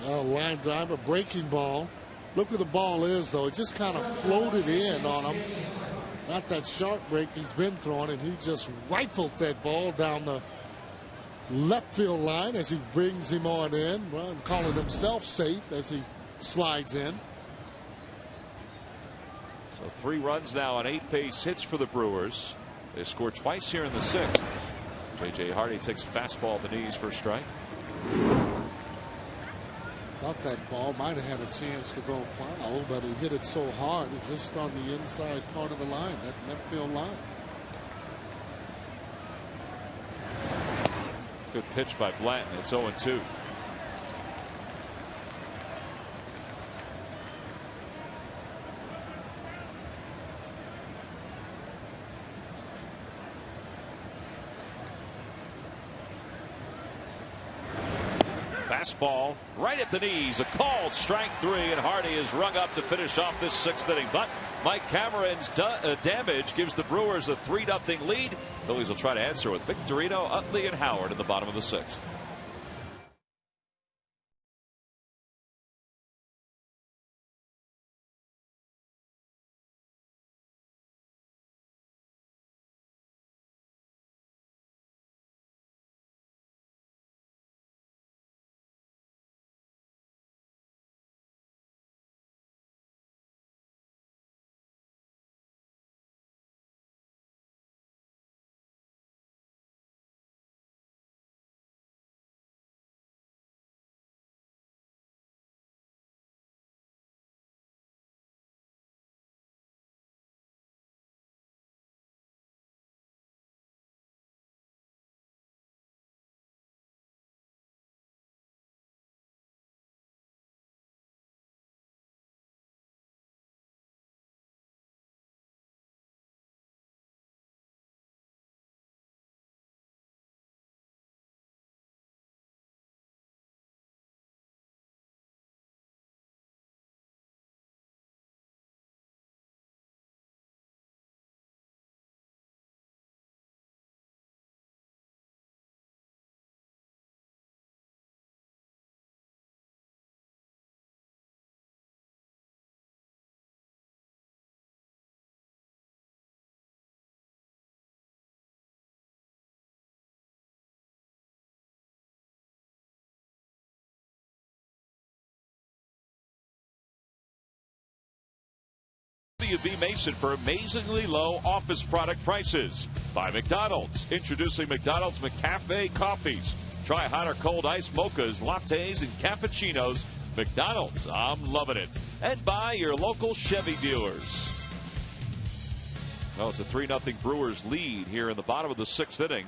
Line drive, a breaking ball. Look where the ball is, though. It just kind of floated in on him. Not that sharp break he's been throwing, and he just rifled that ball down the left field line as he brings him on in, calling himself safe as he slides in. So 3 runs now on 8 base hits for the Brewers. They scored twice here in the 6th. J.J. Hardy takes a fastball at the knees for a strike. Thought that ball might have had a chance to go foul, but he hit it so hard, it just on the inside part of the line, that left field line. Good pitch by Blanton. It's 0-2. Fastball right at the knees. A called strike 3, and Hardy is rung up to finish off this 6th inning. But Mike Cameron's damage gives the Brewers a 3-0 lead. Phillies will try to answer with Victorino, Utley, and Howard in the bottom of the 6th. W.B. Mason for amazingly low office product prices. By McDonald's. Introducing McDonald's McCafe coffees. Try hot or cold iced mochas, lattes, and cappuccinos. McDonald's, I'm loving it. And by your local Chevy dealers. Well, it's a 3-0 Brewers lead here in the bottom of the 6th inning.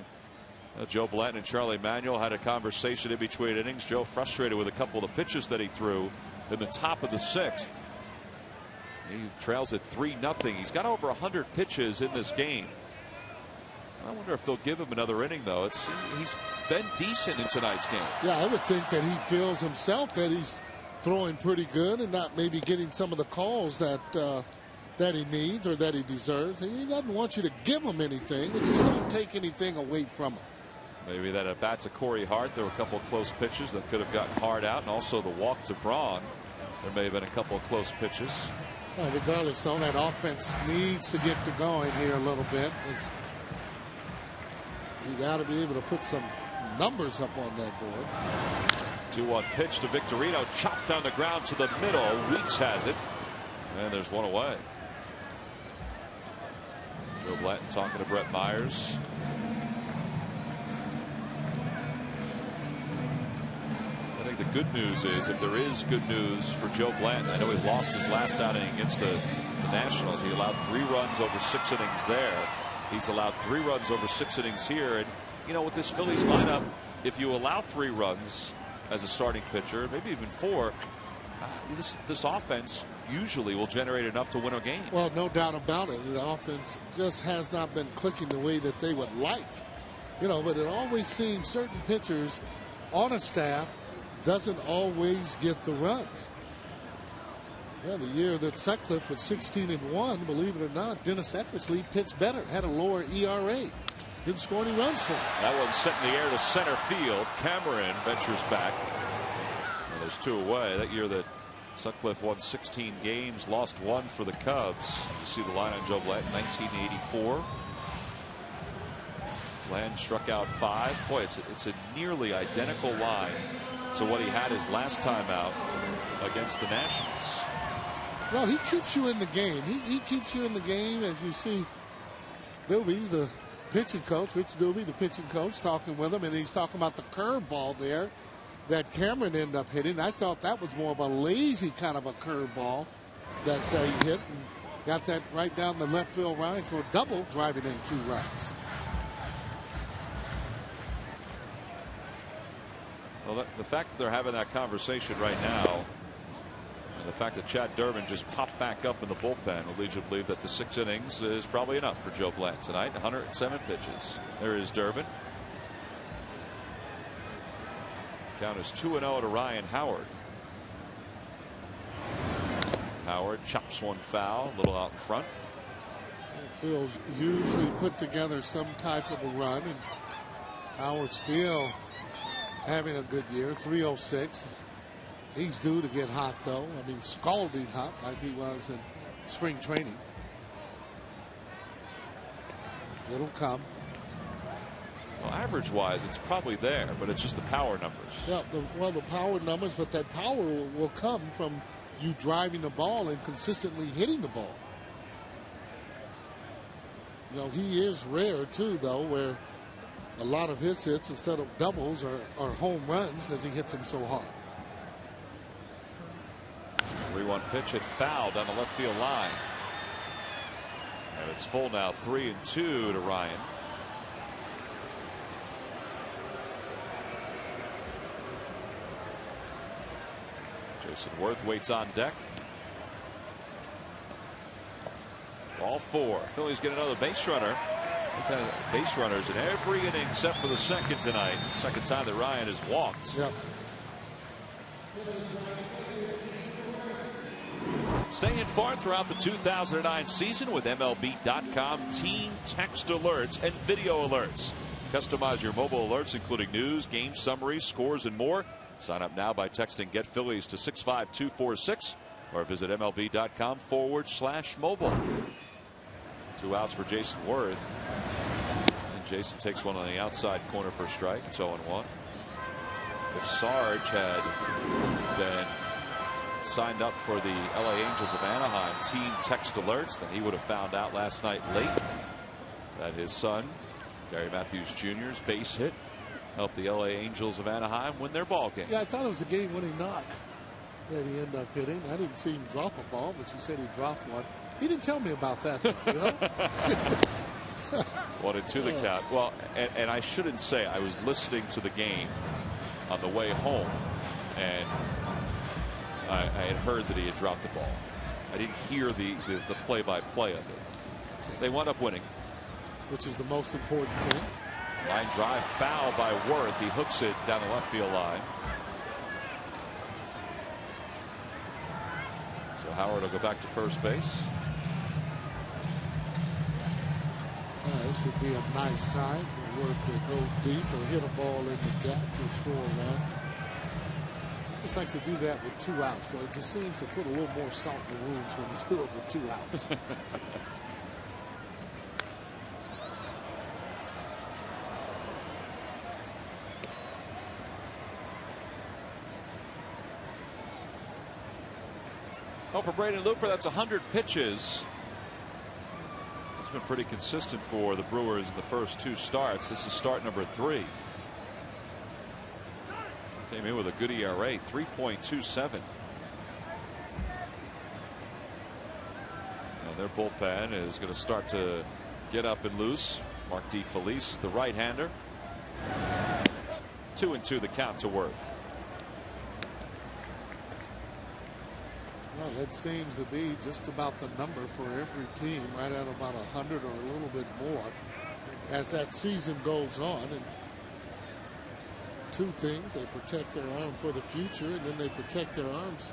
Joe Blanton and Charlie Manuel had a conversation in between innings. Joe frustrated with a couple of the pitches that he threw in the top of the 6th. He trails at 3-0. He's got over 100 pitches in this game. I wonder if they'll give him another inning, though. He's been decent in tonight's game. Yeah, I would think that he feels himself that he's throwing pretty good and not maybe getting some of the calls that he needs or that he deserves. He doesn't want you to give him anything, but just don't take anything away from him. Maybe that at bat to Corey Hart. There were a couple of close pitches that could have gotten Hart out, and also the walk to Braun. There may have been a couple of close pitches. Well, regardless, though, that offense needs to get to going here a little bit. You got to be able to put some numbers up on that board. 2-1 pitch to Victorino, chopped on the ground to the middle. Weeks has it, and there's one away. Joe Blanton talking to Brett Myers. I think the good news is, if there is good news for Joe Blanton, I know he lost his last outing against the Nationals. He allowed 3 runs over 6 innings there. He's allowed 3 runs over 6 innings here. And, you know, with this Phillies lineup, if you allow 3 runs as a starting pitcher, maybe even 4, this offense usually will generate enough to win a game. Well, no doubt about it. The offense just has not been clicking the way that they would like. You know, but it always seems certain pitchers on a staff doesn't always get the runs. Yeah, the year that Sutcliffe was 16-1, believe it or not, Dennis Eckersley pitched better, had a lower ERA. Didn't score any runs for him. That one's set in the air to center field. Cameron ventures back. And there's 2 away. That year that Sutcliffe won 16 games, lost 1 for the Cubs. You see the line on Joe Blanton, 1984. Blanton struck out 5. Boy, it's a nearly identical line to what he had his last time out against the Nationals. Well, he keeps you in the game. He keeps you in the game, as you see. Doobie's the pitching coach, Rich Doobie, the pitching coach, talking with him, and he's talking about the curveball there that Cameron ended up hitting. I thought that was more of a lazy kind of a curveball that he hit and got that right down the left field line for a double, driving in 2 runs. Well, the fact that they're having that conversation right now, and the fact that Chad Durbin just popped back up in the bullpen, will lead you to believe that the 6 innings is probably enough for Joe Blanton tonight. 107 pitches. There is Durbin. Count is 2-0 to Ryan Howard. Howard chops one foul, a little out in front. Phil's usually put together some type of a run, and Howard still having a good year. 306. He's due to get hot, though. I mean, scalding hot like he was in spring training. It'll come. Well, average-wise, it's probably there, but it's just the power numbers. Yeah, the power numbers, but that power will come from you driving the ball and consistently hitting the ball. You know, he is rare, too, though, where a lot of his hits, instead of doubles, are home runs because he hits them so hard. 3-1 pitch hit foul down the left field line. And it's full now, 3-2 to Ryan. Jason Worth waits on deck. Ball 4. Phillies get another base runner. They've had base runners in every inning except for the second tonight. The second time that Ryan has walked. Yep. Stay informed throughout the 2009 season with MLB.com team text alerts and video alerts. Customize your mobile alerts, including news, game summaries, scores, and more. Sign up now by texting Get Phillies to 65246 or visit MLB.com/mobile. 2 outs for Jason Worth. And Jason takes one on the outside corner for a strike. It's 0-1. If Sarge had been had signed up for the LA Angels of Anaheim team text alerts, then he would have found out last night late that his son, Gary Matthews Jr.'s base hit helped the LA Angels of Anaheim win their ball game. Yeah, I thought it was a game-winning knock that he ended up hitting. I didn't see him drop a ball, but you said he dropped one. He didn't tell me about that, though, you know? 1-2 the count. Well, and I shouldn't say, I was listening to the game on the way home, and I had heard that he had dropped the ball. I didn't hear the play-by-play of it. They wound up winning, which is the most important thing. Line drive foul by Worth. He hooks it down the left field line. So Howard will go back to first base. This would be a nice time for Worth to go deep or hit a ball in the gap to score a run. Just likes to do that with 2 outs, but it just seems to put a little more salt in the wounds when he's doing it with 2 outs. Oh, for Braden Looper, that's 100 pitches. It's been pretty consistent for the Brewers in the first 2 starts. This is start number 3. Came in with a good ERA, 3.27. And their bullpen is going to start to get up and loose. Mark D. Felice, the right-hander. 2-2 the count to Worth. Well, that seems to be just about the number for every team, right at about 100 or a little bit more as that season goes on. And 2 things: they protect their arm for the future, and then they protect their arms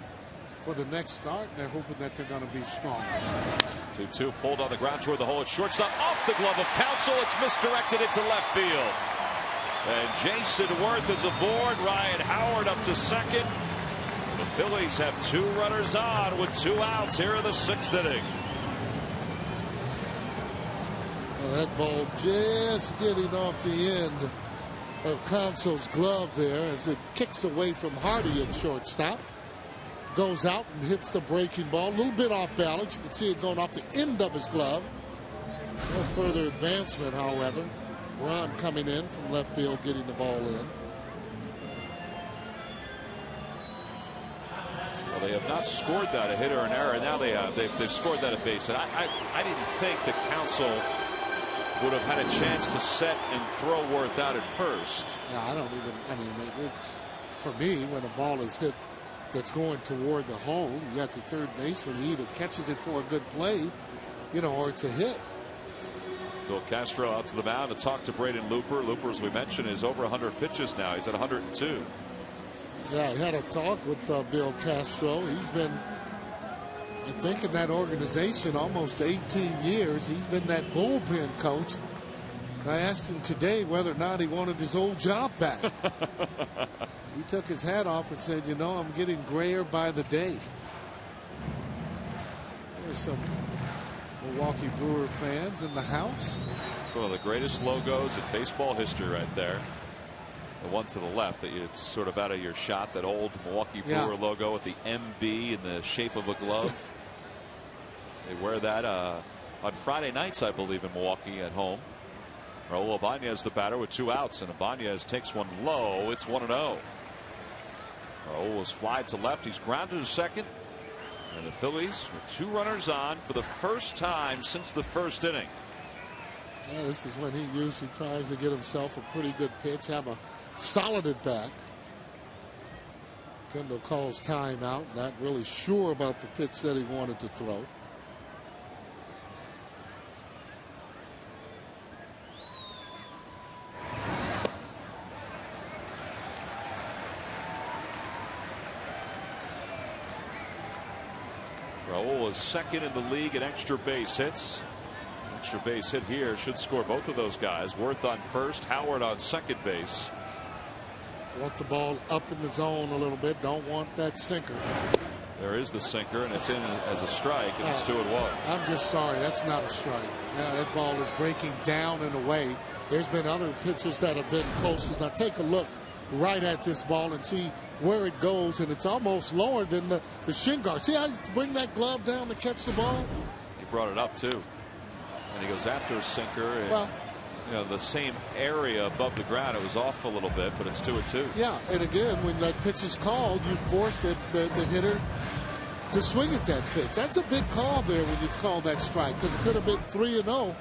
for the next start, and they're hoping that they're going to be strong. 2-2 pulled on the ground toward the hole at shortstop, off the glove of Counsell. It's misdirected into left field, and Jason Worth is aboard. Ryan Howard up to second. The Phillies have 2 runners on with 2 outs here in the 6th inning. Well, that ball just getting off the end of Counsell's glove there as it kicks away from Hardy at shortstop. Goes out and hits the breaking ball. A little bit off balance. You can see it going off the end of his glove. No further advancement, however. Ron coming in from left field, getting the ball in. Well, they have not scored that, a hit or an error. Now they have. They've scored that at base. And I didn't think that Counsell would have had a chance to set and throw Worth out at first. Yeah, I mean, it's, for me, when a ball is hit that's going toward the hole, you got the third baseman. He either catches it for a good play, you know, or it's a hit. Bill Castro out to the mound to talk to Braden Looper. Looper, as we mentioned, is over 100 pitches now. He's at 102. Yeah, I had a talk with Bill Castro. He's been, I think, in that organization almost 18 years. He's been that bullpen coach. I asked him today whether or not he wanted his old job back. He took his hat off and said, you know, I'm getting grayer by the day. There's some Milwaukee Brewer fans in the house. It's one of the greatest logos in baseball history right there. The one to the left that it's sort of out of your shot, that old Milwaukee Brewer logo with the MB in the shape of a glove. They wear that on Friday nights, I believe, in Milwaukee at home. Raul Ibanez the batter with 2 outs, and Ibanez takes one low. It's 1-0. Raul was flied to left. He's grounded to second. And the Phillies with 2 runners on for the first time since the 1st inning. Yeah, this is when he usually tries to get himself a pretty good pitch, have a solid at bat. Kendall calls timeout, not really sure about the pitch that he wanted to throw. Raul is second in the league in extra base hits. Extra base hit here should score both of those guys. Worth on first, Howard on second base. Want the ball up in the zone a little bit. Don't want that sinker. There is the sinker, and it's in as a strike, and it's 2-1. I'm just sorry, that's not a strike. Now that ball is breaking down and away. There's been other pitches that have been closest. Now take a look right at this ball and see where it goes, and it's almost lower than the shin guard. See how he bring that glove down to catch the ball? He brought it up too, and he goes after a sinker. And, well, you know, the same area above the ground. It was off a little bit, but it's 2-2. Yeah, and again, when that pitch is called, you force the hitter to swing at that pitch. That's a big call there when you call that strike, because it could have been 3-0.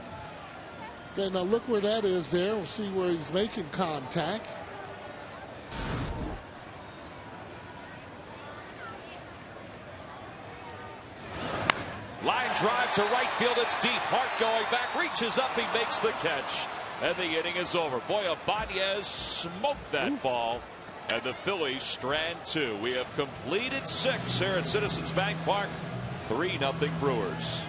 Okay, now look where that is there. We'll see where he's making contact. Line drive to right field. It's deep. Hart going back, reaches up, he makes the catch, and the inning is over. Boy, Ibanez smoked that ball, and the Phillies strand 2. We have completed 6 here at Citizens Bank Park. 3-0 Brewers.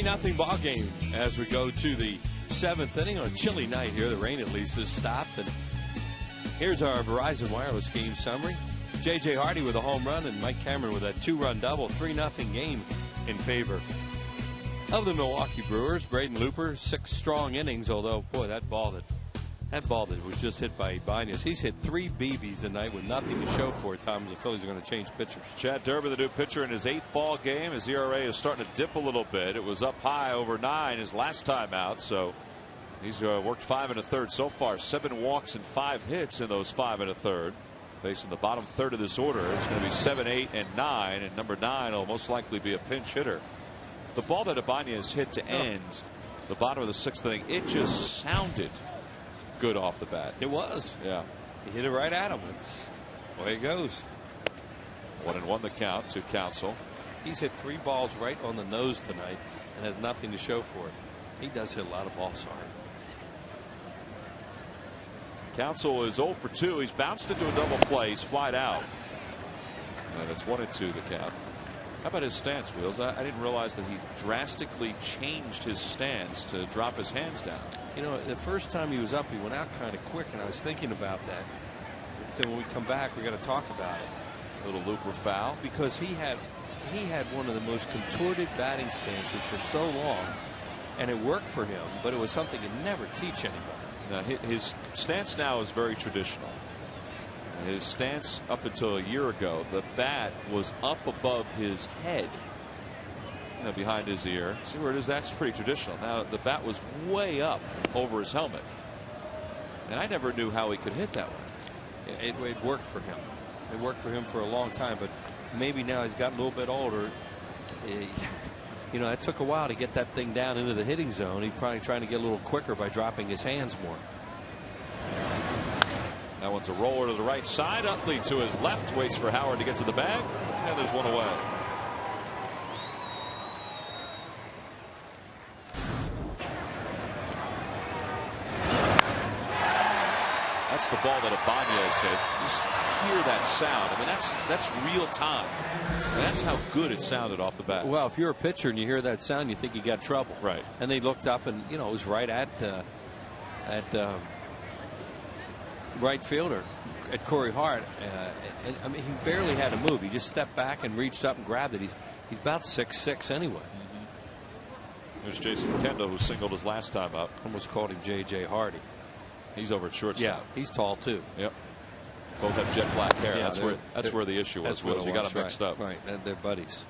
Nothing ball game as we go to the 7th inning on a chilly night here. The rain at least has stopped. And here's our Verizon Wireless game summary. J.J. Hardy with a home run and Mike Cameron with a 2-run double. 3-0 game in favor of the Milwaukee Brewers. Braden Looper, 6 strong innings, although, boy, that ball that was just hit by Ibanez, he's hit 3 BBs tonight with nothing to show for it. Tom, the Phillies are going to change pitchers. Chad Durbin, the new pitcher, in his 8th ball game. His ERA is starting to dip a little bit. It was up high over 9 his last time out, so he's worked 5 1/3 so far. 7 walks and 5 hits in those 5 1/3. Facing the bottom third of this order, it's going to be 7, 8, and 9, and number 9 will most likely be a pinch hitter. The ball that Ibanez hit to end the bottom of the 6th inning, it just sounded good off the bat. It was. Yeah. He hit it right at him. That's the way it goes. 1-1 the count to Counsell. He's hit 3 balls right on the nose tonight and has nothing to show for it. He does hit a lot of balls hard. Counsell is 0 for 2. He's bounced into a double play. He's flied out. And it's 1-2 the count. How about his stance, Wheels? I didn't realize that he drastically changed his stance to drop his hands down. You know, the first time he was up, he went out kind of quick, and I was thinking about that. So when we come back, we got to talk about it. Little Looper foul. Because he had one of the most contorted batting stances for so long, and it worked for him, but it was something you never teach anybody. Now, his stance now is very traditional. His stance up until a year ago, the bat was up above his head, behind his ear. See where it is? That's pretty traditional. Now the bat was way up over his helmet, and I never knew how he could hit that one. It worked for him. It worked for him for a long time, but maybe now he's gotten a little bit older. You know, it took a while to get that thing down into the hitting zone. He's probably trying to get a little quicker by dropping his hands more. That one's a roller to the right side. Utley to his left, waits for Howard to get to the bag, and there's one away. That's the ball that Ibanez hit. Just hear that sound. I mean, that's real time. And that's how good it sounded off the bat. Well, if you're a pitcher and you hear that sound, you think you got trouble. Right. And they looked up, and it was right at right fielder, at Corey Hart. And I mean, he barely had to move. He just stepped back and reached up and grabbed it. He's about 6'6" anyway. There's Jason Kendo, who singled his last time up. Almost called him J.J. Hardy. He's over at shortstop. Yeah, he's tall too. Yep. Both have jet black hair. Yeah, that's where the issue was. You got them mixed up. Right, and they're buddies.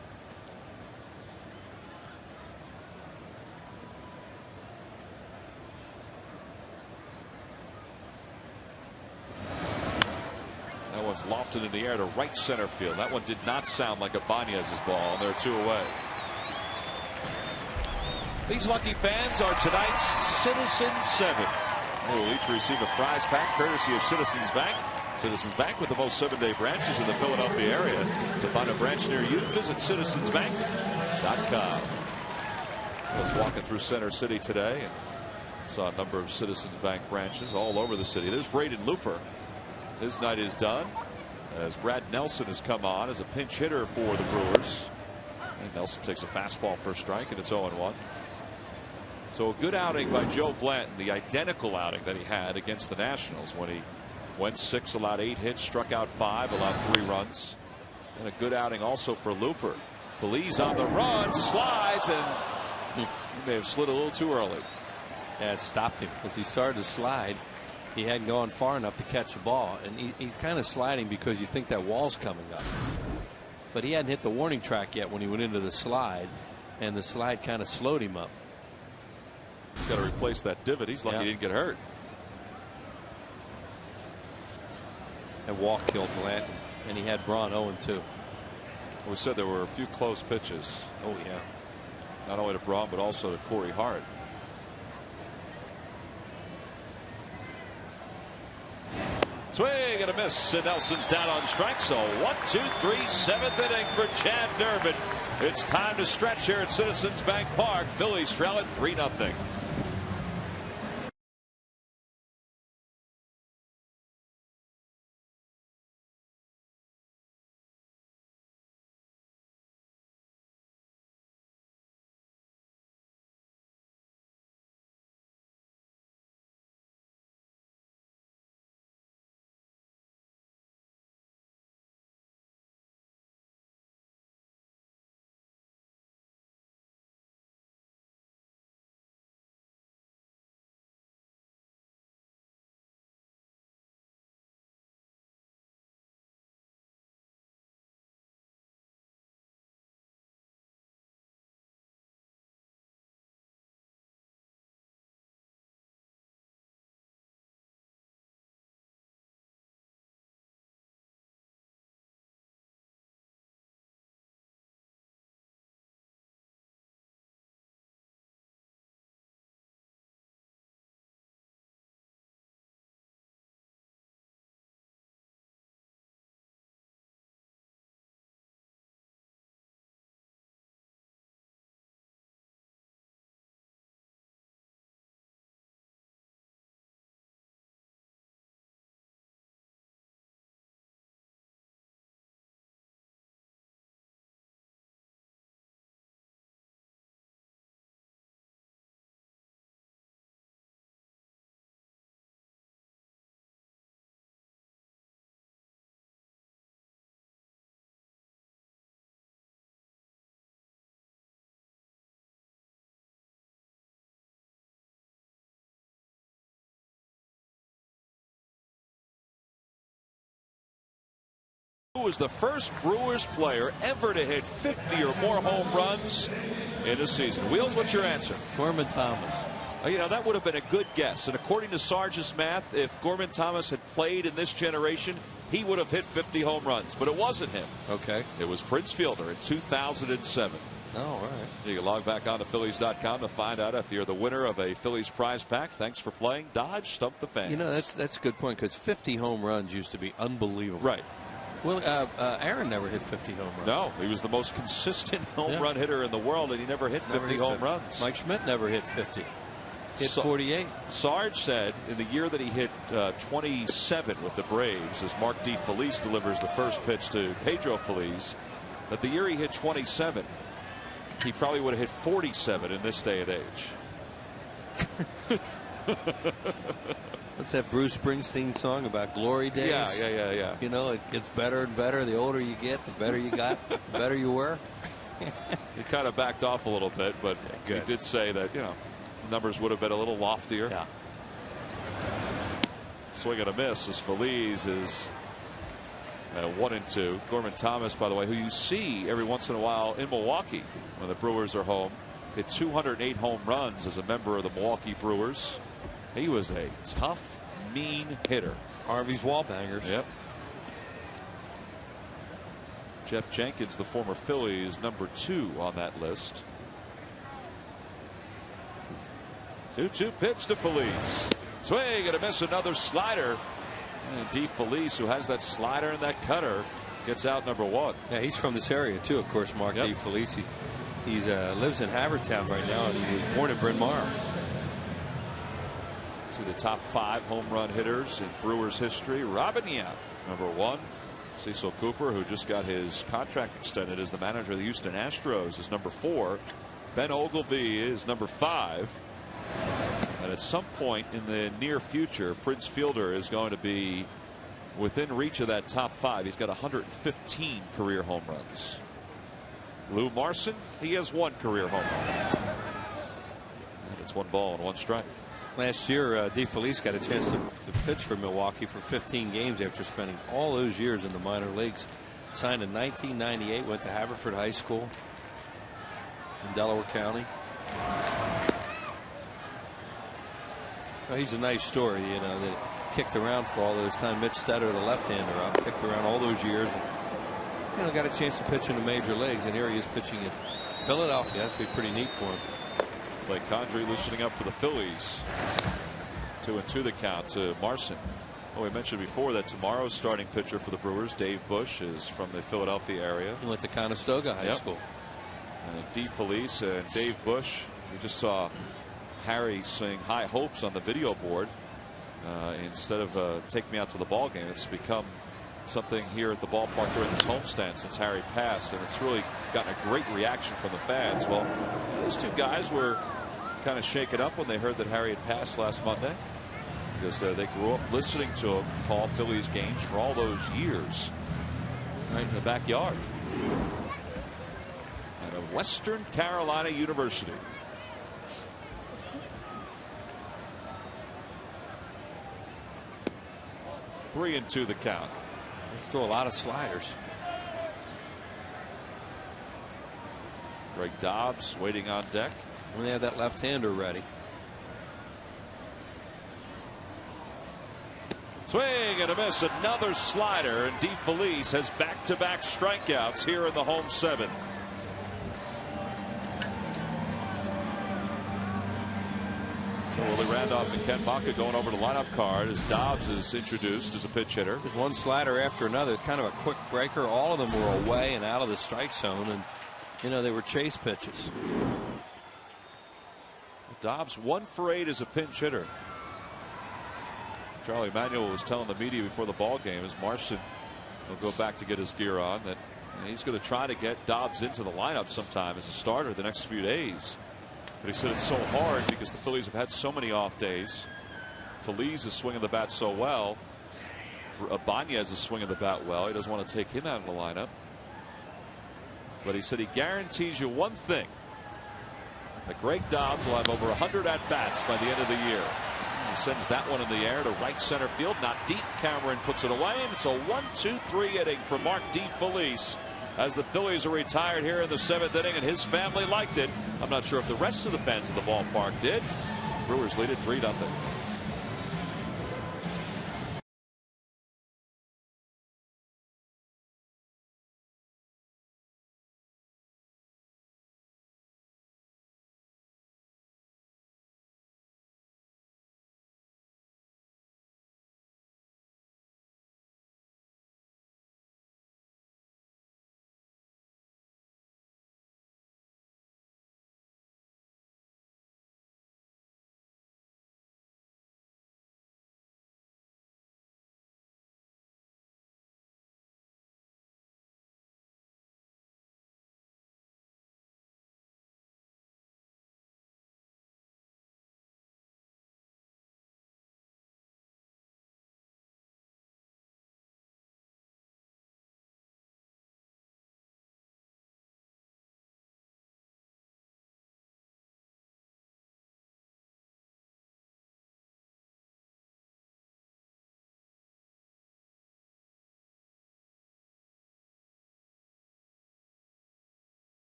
That one's lofted in the air to right center field. That one did not sound like Ibanez's ball, and they're 2 away. These lucky fans are tonight's Citizen 7. They will each receive a prize pack courtesy of Citizens Bank. Citizens Bank with the most 7-day branches in the Philadelphia area. To find a branch near you, visit citizensbank.com. I was walking through Center City today and saw a number of Citizens Bank branches all over the city. There's Braden Looper. His night is done as Brad Nelson has come on as a pinch hitter for the Brewers. And Nelson takes a fastball for a strike, and it's 0-1. So a good outing by Joe Blanton, the identical outing that he had against the Nationals when he went 6, allowed 8 hits, struck out 5, allowed 3 runs. And a good outing also for Looper. Feliz on the run, slides, and he may have slid a little too early. Yeah, it stopped him as he started to slide. He hadn't gone far enough to catch the ball, and he's kind of sliding because you think that wall's coming up. But he hadn't hit the warning track yet when he went into the slide, and the slide kind of slowed him up. He's got to replace that divot. He's lucky he didn't get hurt. That walk killed Blanton, and he had Braun 0-2. We said there were a few close pitches. Oh, yeah. Not only to Braun, but also to Corey Hart. Swing and a miss, and Nelson's down on strike. So 1-2-3, 7th inning for Chad Durbin. It's time to stretch here at Citizens Bank Park. Phillies trail it 3-0. Who was the first Brewers player ever to hit 50 or more home runs in a season? Wheels, what's your answer? Gorman Thomas. You know, that would have been a good guess. And according to Sarge's math, if Gorman Thomas had played in this generation, he would have hit 50 home runs. But it wasn't him. Okay. It was Prince Fielder in 2007. Oh, all right. You can log back on to Phillies.com to find out if you're the winner of a Phillies prize pack. Thanks for playing Dodge Stump the Fans. You know, that's a good point, because 50 home runs used to be unbelievable. Right. Well, Aaron never hit 50 home runs. No, he was the most consistent home run hitter in the world, and he never hit 50 home runs. Mike Schmidt never hit 50. Hit 48. Sarge said in the year that he hit 27 with the Braves, as Mark D. Felice delivers the first pitch to Pedro Feliz, that the year he hit 27, he probably would have hit 47 in this day and age. What's that Bruce Springsteen song about glory days? Yeah. You know, it gets better and better. The older you get, the better you got, the better you were. He kind of backed off a little bit, but he did say that, you know, numbers would have been a little loftier. Yeah. Swing and a miss as Feliz is 1-2. Gorman Thomas, by the way, who you see every once in a while in Milwaukee when the Brewers are home, hit 208 home runs as a member of the Milwaukee Brewers. He was a tough, mean hitter. Harvey's wall bangers. Yep. Jeff Jenkins, the former Philly, is number 2 on that list. 2-2 pitch to Feliz. Swing and a miss, another slider. And D. Feliz, who has that slider and that cutter, gets out number 1. Yeah, he's from this area too, of course. Mark D. Feliz. He lives in Havertown right now, and he was born in Bryn Mawr. See the top 5 home run hitters in Brewers history. Robin Yount, number 1. Cecil Cooper, who just got his contract extended as the manager of the Houston Astros, is number 4. Ben Oglivie is number 5. And at some point in the near future, Prince Fielder is going to be within reach of that top 5. He's got 115 career home runs. Lou Marson, he has 1 career home run. And it's 1 ball and 1 strike. Last year, D. Feliz got a chance to pitch for Milwaukee for 15 games after spending all those years in the minor leagues. Signed in 1998, went to Haverford High School in Delaware County. Well, he's a nice story, you know, that kicked around for all those time. Mitch Stetter, the left-hander, up, kicked around all those years, and, you know, got a chance to pitch in the major leagues, and here he is pitching in Philadelphia. That's be pretty neat for him. Blake Condrey loosening up for the Phillies. 2-2 the count to Marson. Well, we mentioned before that tomorrow's starting pitcher for the Brewers, Dave Bush, is from the Philadelphia area. He went to Conestoga High School. D. Feliz and Dave Bush. We just saw Harry sing High Hopes on the video board. Instead of Take Me Out to the Ball Game, it's become something here at the ballpark during this homestand since Harry passed, and it's really gotten a great reaction from the fans. Well, those two guys were kind of shaken up when they heard that Harry had passed last Monday, because they grew up listening to him call Phillies games for all those years right in the backyard at a Western Carolina University. Three and two the count. There's still a lot of sliders. Greg Dobbs waiting on deck. When they have that left-hander ready. Swing and a miss, another slider, and D. Feliz has back-to-back strikeouts here in the home seventh. So Willie Randolph and Ken Maka going over the lineup card as Dobbs is introduced as a pitch hitter. There's one slider after another. It's kind of a quick breaker. All of them were away and out of the strike zone, and you know they were chase pitches. Dobbs 1 for 8 as a pinch hitter. Charlie Emanuel was telling the media before the ball game as Marson will go back to get his gear on that he's going to try to get Dobbs into the lineup sometime as a starter the next few days. But he said it's so hard because the Phillies have had so many off days. Feliz is swinging the bat so well. Ibanez is swinging the bat well. He doesn't want to take him out of the lineup. But he said he guarantees you one thing, that Greg Dobbs will have over 100 at-bats by the end of the year. He sends that one in the air to right center field. Not deep. Cameron puts it away, and it's a 1-2-3 inning for Mark D. Feliz as the Phillies are retired here in the 7th inning, and his family liked it. I'm not sure if the rest of the fans of the ballpark did. Brewers lead it 3-0.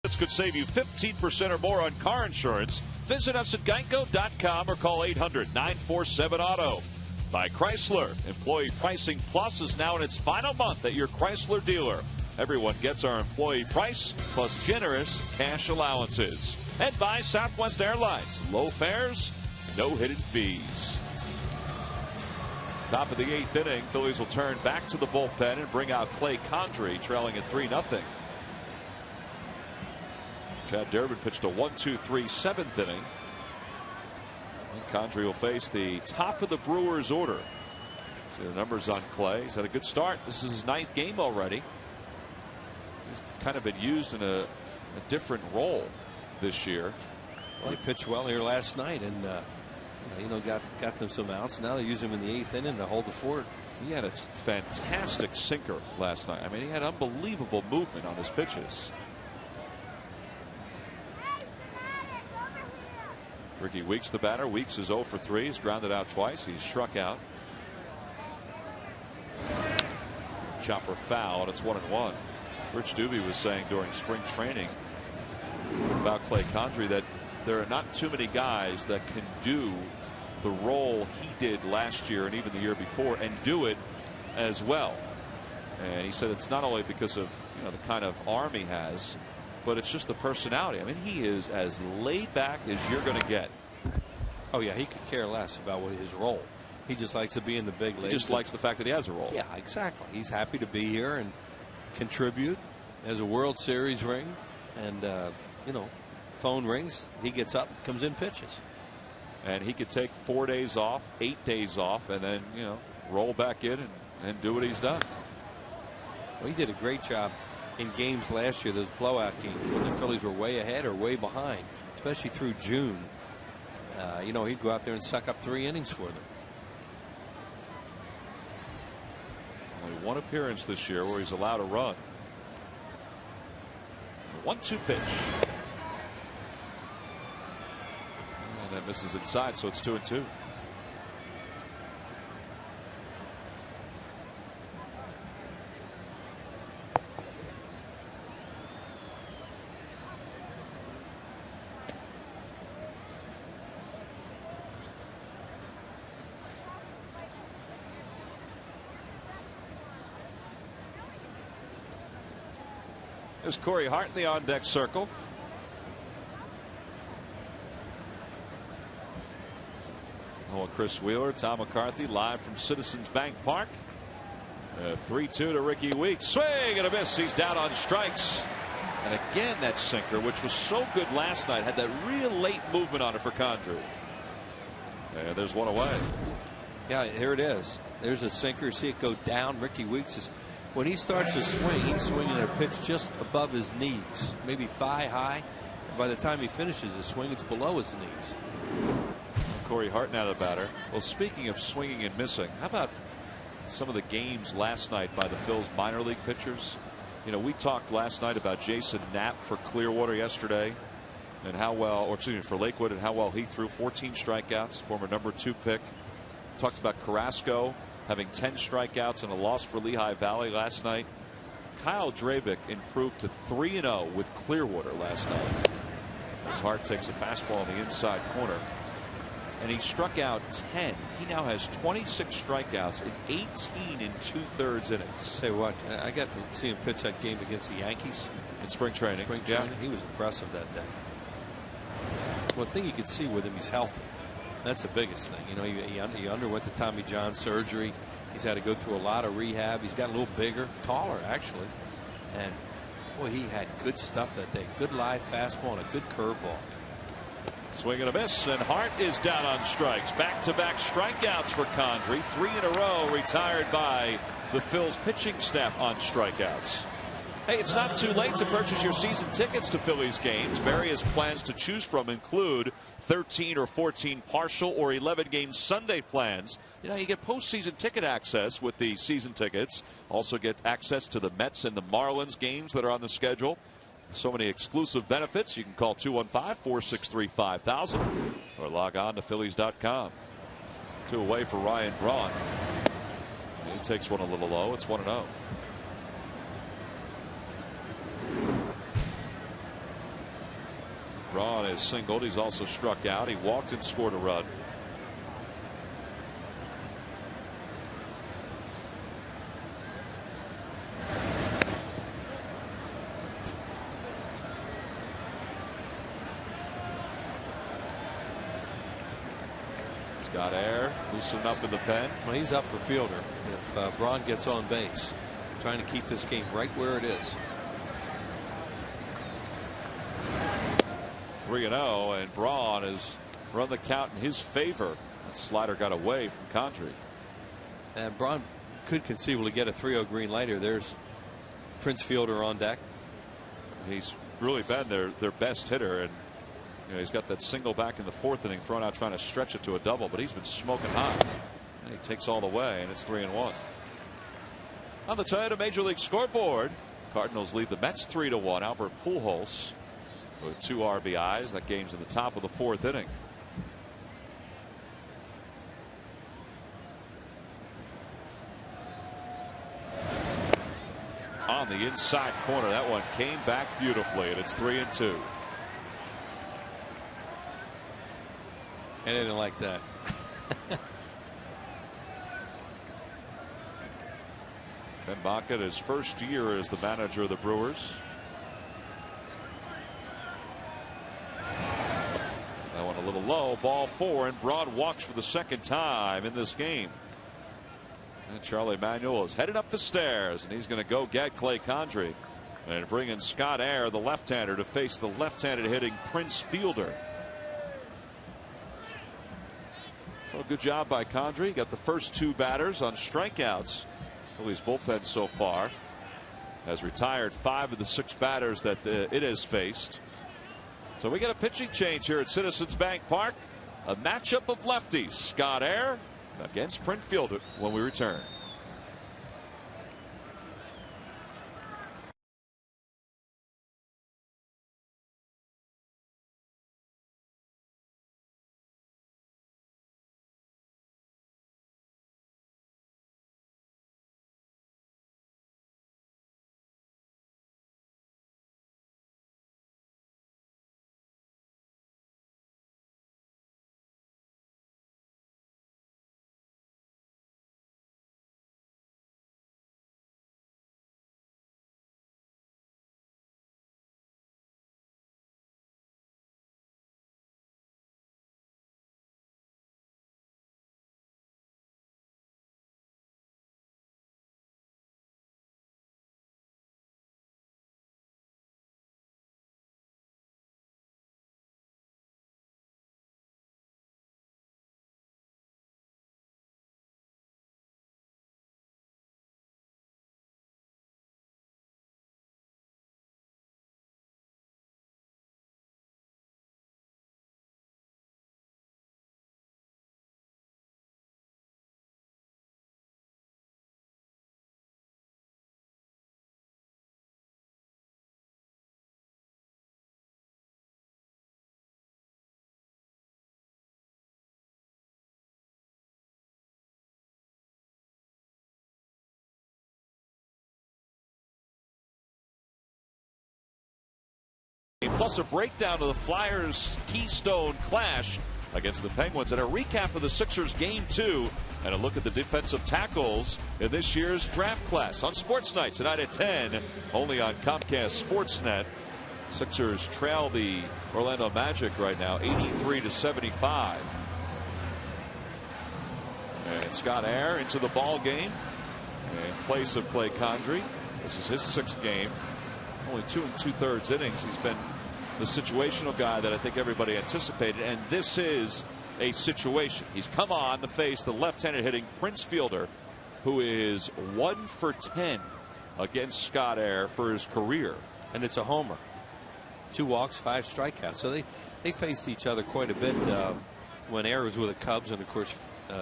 This could save you 15% or more on car insurance. Visit us at geico.com or call 800-947-AUTO. By Chrysler, Employee Pricing Plus is now in its final month at your Chrysler dealer. Everyone gets our employee price plus generous cash allowances. And by Southwest Airlines, low fares, no hidden fees. Top of the 8th inning, Phillies will turn back to the bullpen and bring out Clay Condrey, trailing at 3-0. Chad Durbin pitched a 1-2-3 7th inning. And Condrey will face the top of the Brewers order. See the numbers on Clay. He's had a good start. This is his 9th game already. He's kind of been used in a different role this year. Well, he pitched well here last night and got them some outs. Now they use him in the 8th inning to hold the fort. He had a fantastic sinker last night. I mean, he had unbelievable movement on his pitches. Ricky Weeks the batter. Weeks is 0 for 3. He's grounded out twice. He's struck out. Chopper foul, and it's 1-1. Rich Doobie was saying during spring training about Clay Condrey that there are not too many guys that can do the role he did last year and even the year before and do it as well. And he said it's not only because of the kind of arm he has, but it's just the personality. I mean, he is as laid back as you're going to get. Oh yeah, he could care less about what his role. He just likes to be in the big leagues. He just likes the fact that he has a role. Yeah, exactly. He's happy to be here and contribute. Has a World Series ring, and phone rings. He gets up, comes in, pitches. And he could take 4 days off, 8 days off, and then roll back in and do what he's done. Well, he did a great job in games last year, those blowout games when the Phillies were way ahead or way behind, especially through June. He'd go out there and suck up 3 innings for them. Only 1 appearance this year where he's allowed a run. 1-2 pitch. And that misses inside, so it's 2-2. There's Corey Hart in the on-deck circle. Oh, Chris Wheeler, Tom McCarthy live from Citizens Bank Park. 3-2 to Ricky Weeks. Swing and a miss. He's down on strikes. And again, that sinker, which was so good last night, had that real late movement on it for Condrey. And there's one away. Yeah, here it is. There's a sinker. See it go down. Ricky Weeks is. When he starts to swing, he's swinging at a pitch just above his knees, maybe thigh high. And by the time he finishes his swing, it's below his knees. Corey Hart now the batter. Well, speaking of swinging and missing, how about some of the games last night by the Phil's minor league pitchers? We talked last night about Jason Knapp for Clearwater yesterday and how well, or excuse me, for Lakewood and how well he threw. 14 strikeouts, former #2 pick. Talked about Carrasco having 10 strikeouts and a loss for Lehigh Valley last night. Kyle Drabick improved to 3-0 with Clearwater last night. As Hart takes a fastball in the inside corner. And he struck out 10. He now has 26 strikeouts in 18 and 2/3 innings. Say what, I got to see him pitch that game against the Yankees in spring training. Yeah. He was impressive that day. Well, the thing you could see with him, he's healthy. That's the biggest thing. He underwent the Tommy John surgery. He's had to go through a lot of rehab. He's gotten a little bigger, taller actually. And boy, he had good stuff that day. Good live fastball and a good curveball. Swing and a miss, and Hart is down on strikes. Back-to-back strikeouts for Condrey. 3 in a row retired by the Phil's pitching staff on strikeouts. Hey, it's not too late to purchase your season tickets to Phillies games. Various plans to choose from include 13 or 14 partial or 11 game Sunday plans. You get postseason ticket access with the season tickets. Also get access to the Mets and the Marlins games that are on the schedule. So many exclusive benefits. You can call 215-463-5000 or log on to Phillies.com. 2 away for Ryan Braun. He takes one a little low. It's 1-0. Braun is singled. He's also struck out. He walked and scored a run. Scott Air loosened up in the pen. Well, he's up for Fielder if Braun gets on base, trying to keep this game right where it is. 3-0, and Braun has run the count in his favor. That slider got away from Condrey. And Braun could conceivably get a 3-0 green light here. There's Prince Fielder on deck. He's really been their best hitter, and he's got that single back in the 4th inning thrown out trying to stretch it to a double, but he's been smoking hot. And he takes all the way, and it's 3-1. On the Toyota Major League scoreboard, Cardinals lead the Mets 3-1. Albert Pujols with 2 RBIs. That game's in the top of the 4th inning. On the inside corner, that one came back beautifully, and it's 3-2. I didn't like that. Ken Baca, his first year as the manager of the Brewers. That one a little low. Ball 4, and Braun walks for the 2nd time in this game. And Charlie Manuel is headed up the stairs, and he's going to go get Clay Condrey and bring in Scott Air, the left-hander, to face the left-handed hitting Prince Fielder. So good job by Condrey. Got the first 2 batters on strikeouts. Phillies bullpen so far has retired 5 of the 6 batters that it has faced. So we get a pitching change here at Citizens Bank Park. A matchup of lefties. Scott Air against Prince Fielder when we return. Plus a breakdown of the Flyers' Keystone Clash against the Penguins, and a recap of the Sixers Game 2, and a look at the defensive tackles in this year's draft class on Sports Night tonight at 10, only on Comcast Sportsnet. Sixers trail the Orlando Magic right now 83-75. And Scott Air into the ball game in place of Clay Condrey. This is his 6th game. Only 2 2/3 innings. He's been the situational guy that I think everybody anticipated, and this is a situation. He's come on to face the left-handed hitting Prince Fielder, who is 1 for 10 against Scott Air for his career. And it's a homer. 2 walks, 5 strikeouts. So they faced each other quite a bit when Air was with the Cubs, and of course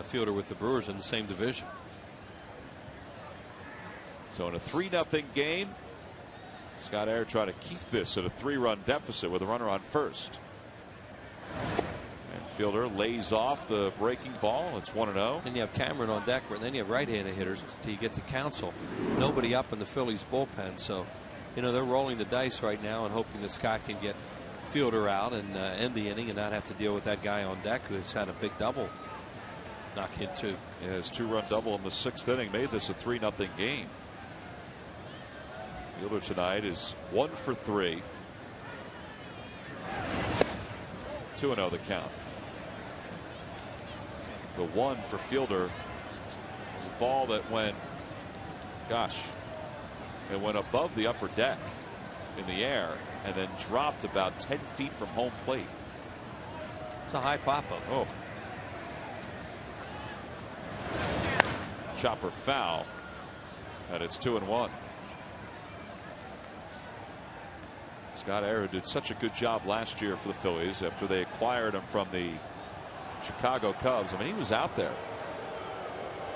Fielder with the Brewers in the same division. So in a 3-0 game, Scott Air trying to keep this at a 3-run deficit with a runner on first. And Fielder lays off the breaking ball. It's 1-0. Then you have Cameron on deck, and then you have right-handed hitters till you get to Counsell. Nobody up in the Phillies bullpen, so they're rolling the dice right now and hoping that Scott can get fielder out and end the inning and not have to deal with that guy on deck who's had a big double knock in two. Yeah, his 2-run double in the 6th inning made this a 3-0 game. Fielder tonight is 1 for 3. 2-0 the count. The 1 for Fielder is a ball that went, gosh, it went above the upper deck in the air and then dropped about 10 feet from home plate. It's a high pop-up. Oh. Chopper foul, and it's 2-1. Scott Air did such a good job last year for the Phillies after they acquired him from the Chicago Cubs. I mean, he was out there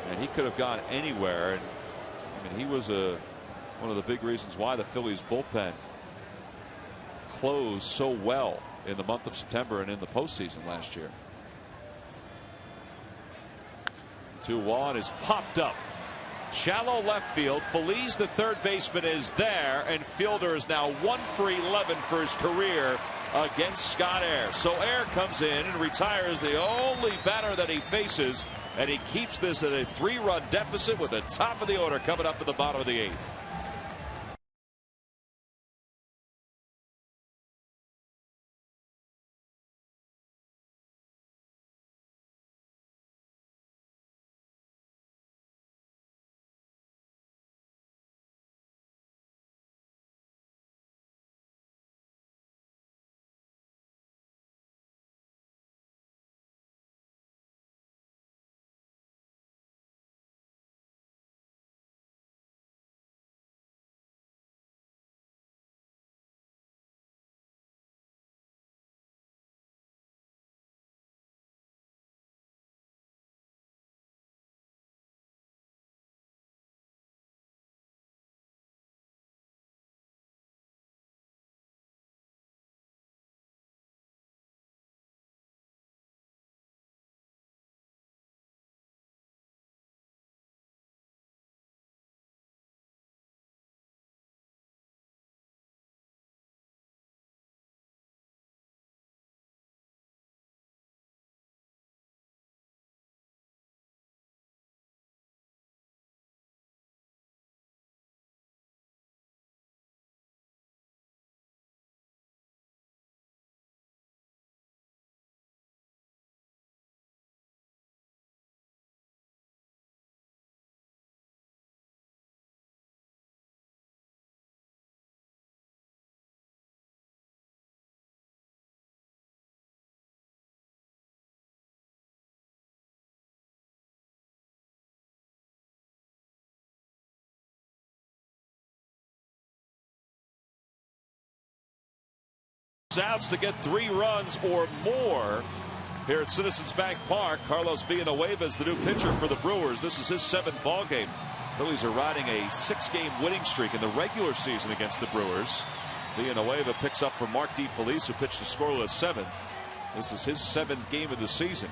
and he could have gone anywhere, and I mean, he was one of the big reasons why the Phillies bullpen closed so well in the month of September and in the postseason last year. 2-1 is popped up. Shallow left field. Feliz, the third baseman, is there, and Fielder is now 1 for 11 for his career against Scott Air. So Air comes in and retires the only batter that he faces, and he keeps this at a 3-run deficit with the top of the order coming up at the bottom of the 8th. Outs to get 3 runs or more here at Citizens Bank Park. Carlos Villanueva is the new pitcher for the Brewers. This is his 7th ball game. Phillies are riding a 6-game winning streak in the regular season against the Brewers. Villanueva picks up for Mark DeFelice, who pitched a scoreless 7th. This is his 7th game of the season.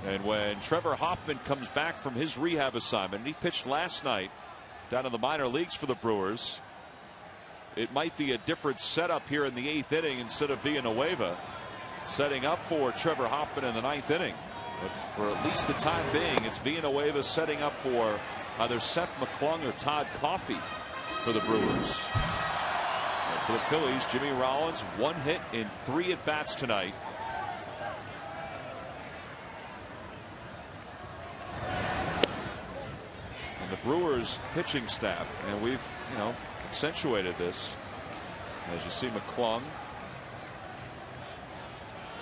And when Trevor Hoffman comes back from his rehab assignment, he pitched last night down in the minor leagues for the Brewers. It might be a different setup here in the 8th inning instead of Villanueva setting up for Trevor Hoffman in the 9th inning. But for at least the time being, it's Villanueva setting up for either Seth McClung or Todd Coffey for the Brewers. And for the Phillies, Jimmy Rollins, 1 hit in 3 at-bats tonight. And the Brewers pitching staff, and we've, accentuated this, as you see McClung.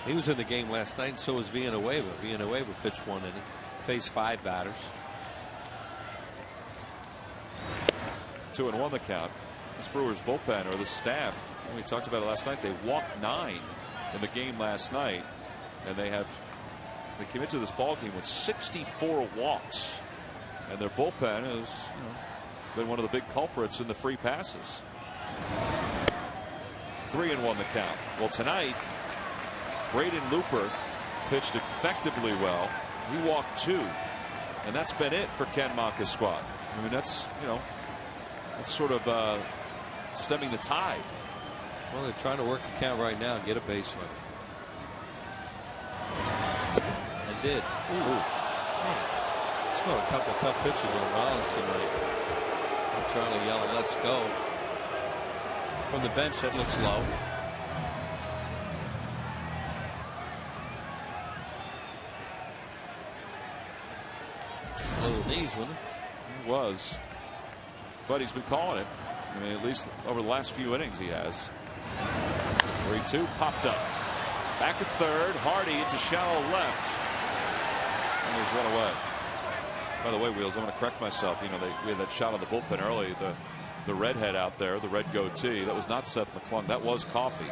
He was in the game last night, and so was Villanueva. Villanueva pitched 1 inning, faced 5 batters. 2-1 the count. This Brewers bullpen, or the staff, we talked about it last night, they walked 9 in the game last night, and they came into this ball game with 64 walks, and their bullpen has been one of the big culprits in the free passes. 3-1 the count. Well, tonight Braden Looper pitched effectively well. He walked 2, and that's been it for Ken Maka's squad. I mean, that's sort of stemming the tide Well, they're trying to work the count right now and get a base runner. And did. Ooh. He's got a couple of tough pitches on Rollins tonight. I'm trying to yell, let's go. From the bench, that looks low. Little knees, wasn't it? He was. But he's been calling it. I mean, at least over the last few innings he has. 3-2 popped up. Back at third. Hardy into shallow left. And there's one away. By the way, Wheels, I'm going to correct myself. You know, we had that shot on the bullpen early. The redhead out there, the red goatee, that was not Seth McClung. That was Coffey,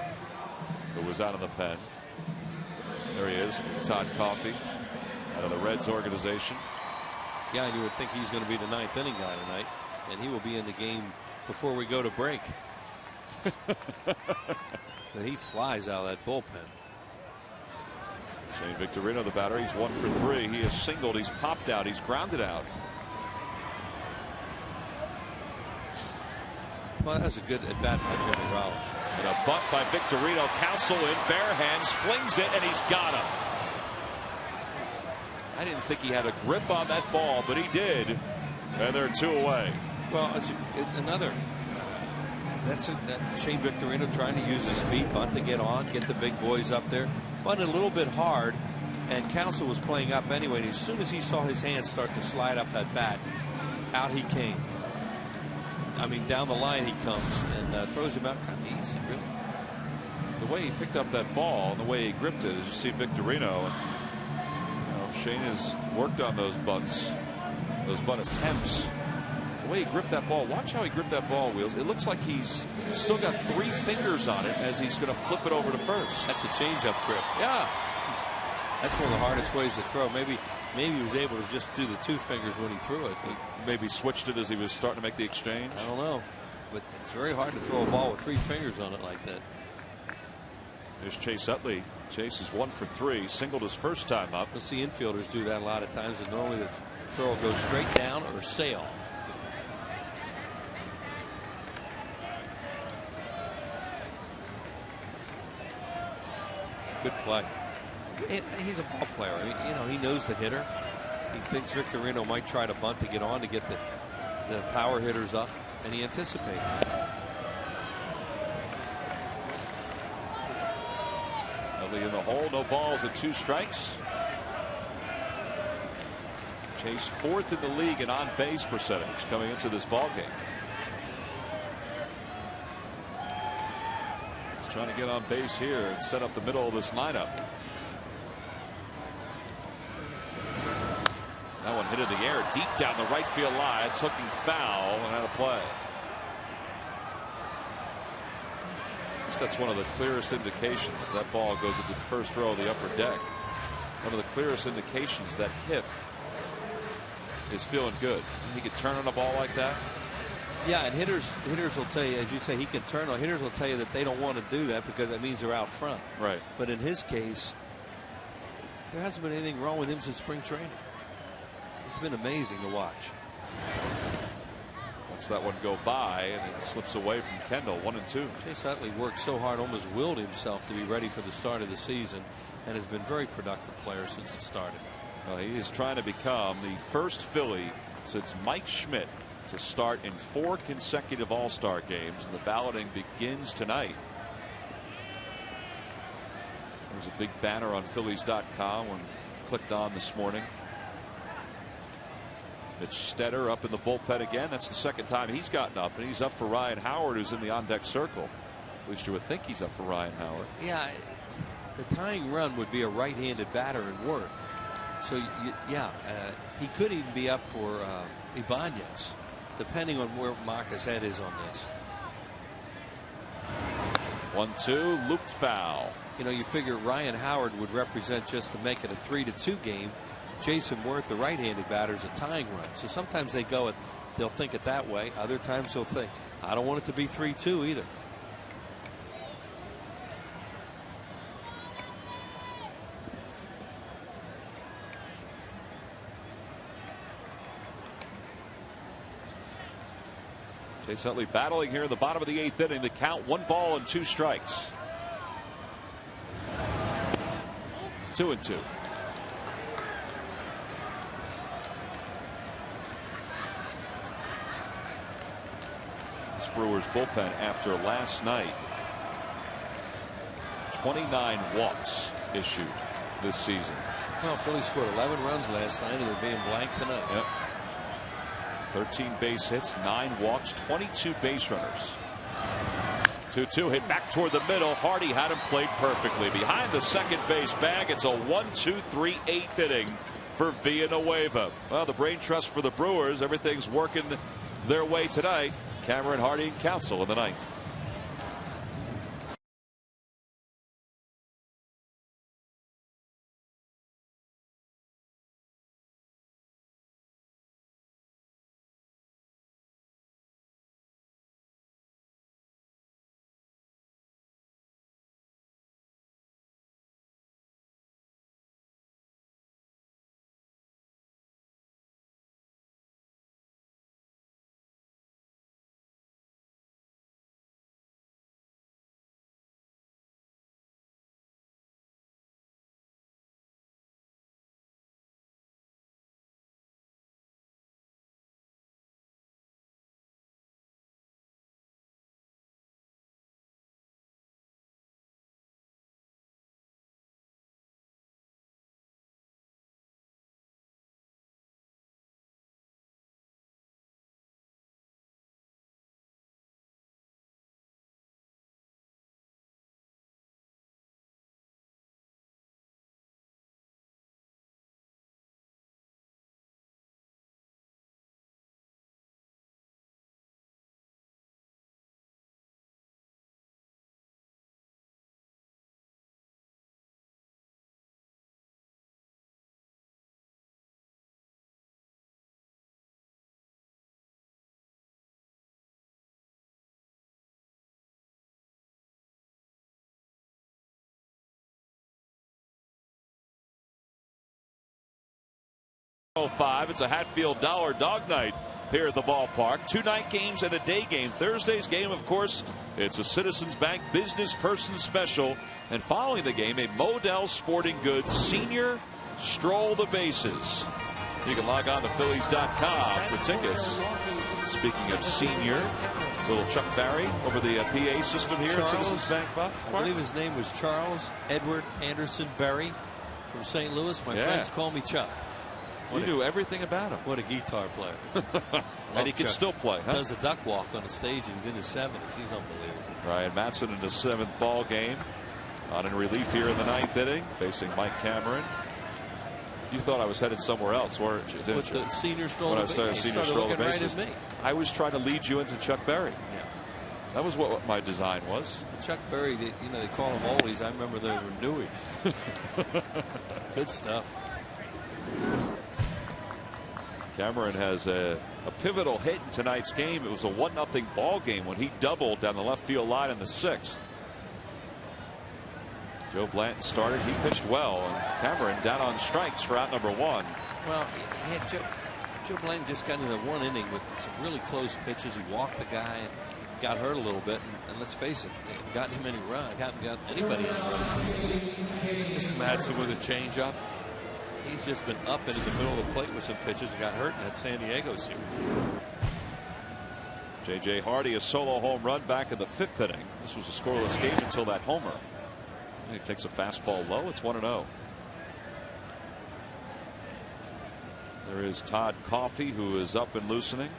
who was out of the pen. There he is, Todd Coffey, out of the Reds organization. Yeah, and you would think he's going to be the ninth inning guy tonight, and he will be in the game before we go to break. But he flies out of that bullpen. Shane Victorino, the batter, he's 1 for 3. He has singled, he's popped out, he's grounded out. Well, that was a good at bat by Jimmy Rollins. And a bunt by Victorino. Counsell in, bare hands, flings it, and he's got him. I didn't think he had a grip on that ball, but he did. And they're 2 away. Well, it's another. That's Shane Victorino trying to use his feet, bunt to get on, get the big boys up there. Bunted a little bit hard, and Counsell was playing up anyway. And as soon as he saw his hands start to slide up that bat, out he came. I mean, down the line he comes and throws him out kind of easy, really. The way he picked up that ball and the way he gripped it, as you see Victorino, and Shane has worked on those bunts, those bunt attempts. The way he gripped that ball, watch how he gripped that ball, Wheels. It looks like he's still got 3 fingers on it as he's going to flip it over to first. That's a changeup grip. Yeah. That's one of the hardest ways to throw. Maybe he was able to just do the 2 fingers when he threw it. Maybe switched it as he was starting to make the exchange. I don't know. But it's very hard to throw a ball with 3 fingers on it like that. There's Chase Utley. Chase is 1 for 3. Singled his first time up. You'll see infielders do that a lot of times, and normally the throw goes straight down or sail. Good play. He's a ball player. I mean, you know, he knows the hitter. He thinks Victorino might try to bunt to get on to get the power hitters up, and he anticipated. Utley in the hole, no balls and 2 strikes. Chase 4th in the league in on base percentage coming into this ball game. He's trying to get on base here and set up the middle of this lineup. That one hit in the air deep down the right field line. It's hooking foul and out of play. I guess that's one of the clearest indications that ball goes into the first row of the upper deck. One of the clearest indications that hip is feeling good. He could turn on a ball like that. Yeah, and hitters will tell you, as you say, he can turn on. Hitters will tell you that they don't want to do that because that means they're out front. Right. But in his case, there hasn't been anything wrong with him since spring training. It's been amazing to watch. Lets that one go by, and it slips away from Kendall. 1-2. Chase Utley worked so hard, almost willed himself to be ready for the start of the season, and has been a very productive player since it started. Well, he is trying to become the first Philly since Mike Schmidt to start in 4 consecutive All-Star games, and the balloting begins tonight. There's a big banner on Phillies.com when clicked on this morning. Mitch Stetter up in the bullpen again. That's the 2nd time he's gotten up, and he's up for Ryan Howard, who's in the on-deck circle. At least you would think he's up for Ryan Howard. Yeah, the tying run would be a right-handed batter in Worth. So, he could even be up for Ibanez, depending on where Maka's head is on this. 1-2, looped foul. You know, you figure Ryan Howard would represent, just to make it a 3-2 game, Jason Worth, the right-handed batter, is a tying run. So sometimes they'll think it that way. Other times they'll think, I don't want it to be 3-2 either. Chase Utley battling here in the bottom of the 8th inning. The count 1 ball and 2 strikes. 2-2. This Brewers bullpen after last night. 29 walks issued this season. Well, Philly scored 11 runs last night, and they're being blanked tonight. Yep. 13 base hits, 9 walks, 22 base runners. 2-2 hit back toward the middle. Hardy had him played perfectly behind the second base bag. It's a 1-2-3 8th inning for Villanueva. Well, the brain trust for the Brewers. Everything's working their way tonight. Cameron, Hardy, and Counsell in the 9th. It's a Hatfield Dollar Dog Night here at the ballpark. 2 night games and a day game. Thursday's game, of course, it's a Citizens Bank Business Person Special. And following the game, a Modell Sporting Goods Senior Stroll the Bases. You can log on to Phillies.com for tickets. Speaking of senior, little Chuck Barry over the PA system here at Citizens Bank Park. I believe his name was Charles Edward Anderson Berry from St. Louis. My friends call me Chuck. You knew everything about him. What a guitar player. And he can still play. Huh? Does a duck walk on the stage, and he's in his 70s. He's unbelievable. Ryan Matson in the 7th ball game. On in relief here in the 9th inning, facing Mike Cameron. You thought I was headed somewhere else, weren't you? Didn't you? The senior stroll. When I started senior stroll the bases. Right at me. I was trying to lead you into Chuck Berry. Yeah. That was what my design was. Chuck Berry, they call him oldies. I remember they were newies. Good stuff. Cameron has a pivotal hit in tonight's game. It was a 1-0 ball game when he doubled down the left field line in the 6th. Joe Blanton started. He pitched well. And Cameron down on strikes for out number 1. Well, Joe Blanton just got into 1 inning with some really close pitches. He walked the guy and got hurt a little bit. And let's face it, they haven't gotten him any run. Haven't got anybody any run. This Madsen with a changeup. He's just been up into the middle of the plate with some pitches and got hurt in that San Diego series. J.J. Hardy, a solo home run back in the 5th inning. This was a scoreless game until that homer. And he takes a fastball low. It's 1-0. There is Todd Coffey, who is up and loosening.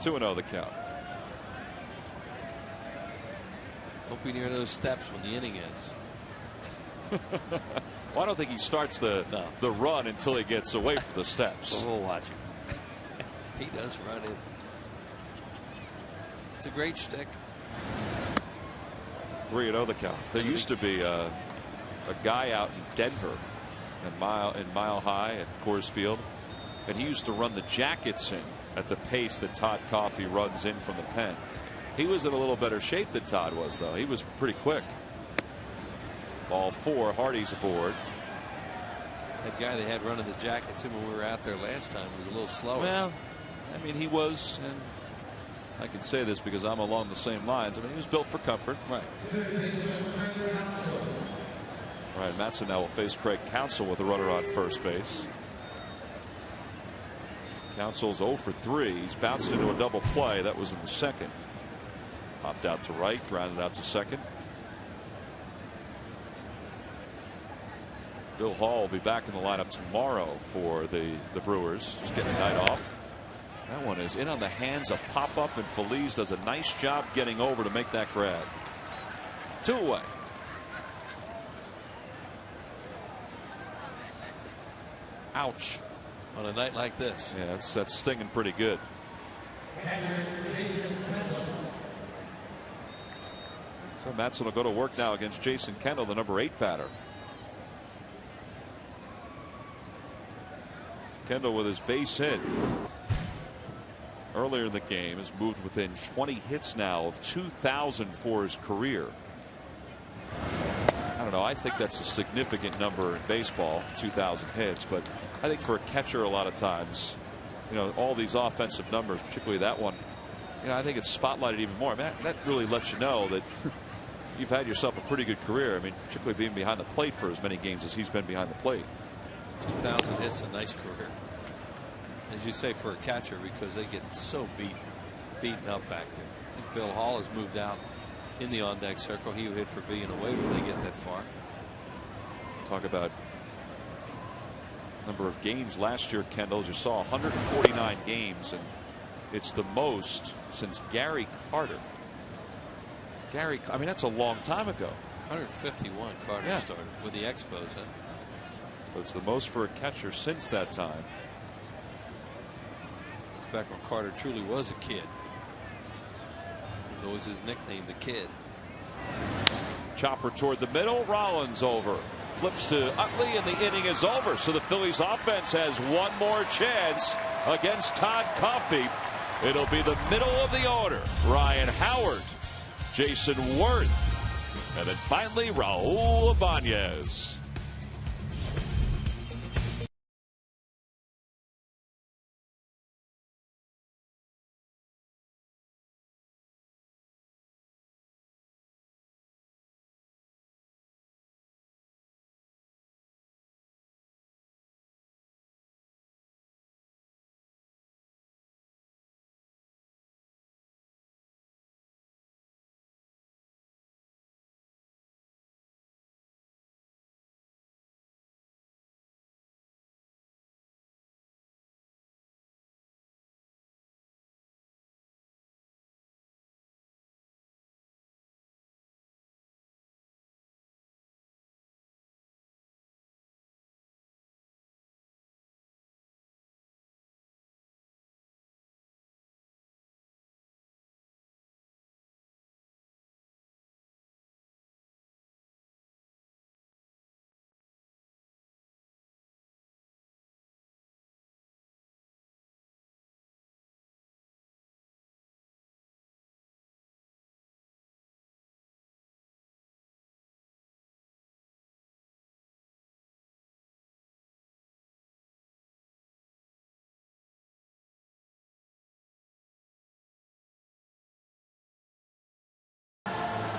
2-0 the count. Don't be near those steps when the inning ends. Well, I don't think he starts the run until he gets away from the steps. So we'll watch him. He does run it. It's a great shtick. 3-0 the count. There used to be a guy out in Denver in Mile High at Coors Field, and he used to run the jackets in at the pace that Todd Coffey runs in from the pen. He was in a little better shape than Todd was, though. He was pretty quick. Ball 4, Hardy's aboard. That guy they had running the Jackets in when we were out there last time was a little slower. Well, I mean, he was, and I can say this because I'm along the same lines. I mean, he was built for comfort. Right. Ryan Matson now will face Craig Counsell with a runner on first base. Counsell's 0 for 3. He's bounced into a double play. That was in the second. Popped out to right, grounded out to second. Bill Hall will be back in the lineup tomorrow for the Brewers. Just getting a night off. That one is in on the hands of pop-up, and Feliz does a nice job getting over to make that grab. 2 away. Ouch. On a night like this. Yeah, that's stinging pretty good. So Matson will go to work now against Jason Kendall, the number 8 batter. Kendall with his base hit earlier in the game has moved within 20 hits now of 2,000 for his career. I don't know. I think that's a significant number in baseball, 2,000 hits. But I think for a catcher, a lot of times, you know, all these offensive numbers, particularly that one, you know, I think it's spotlighted even more. I mean, that really lets you know that you've had yourself a pretty good career. I mean, particularly being behind the plate for as many games as he's been behind the plate. 2,000 hits, a nice career, as you say, for a catcher, because they get so beaten up back there. I think Bill Hall has moved out in the on deck circle. He would hit for V and away if they get that far. Talk about number of games last year, Kendall, as you saw, 149 games, and it's the most since Gary Carter. I mean, that's a long time ago. 151 Carter started with the Expos, huh? But it's the most for a catcher since that time. It's back when Carter truly was a kid. It was always his nickname, the Kid. Chopper toward the middle. Rollins over. Flips to Utley, and the inning is over. So the Phillies offense has one more chance against Todd Coffey. It'll be the middle of the order. Ryan Howard, Jason Worth, and then finally Raul Ibanez.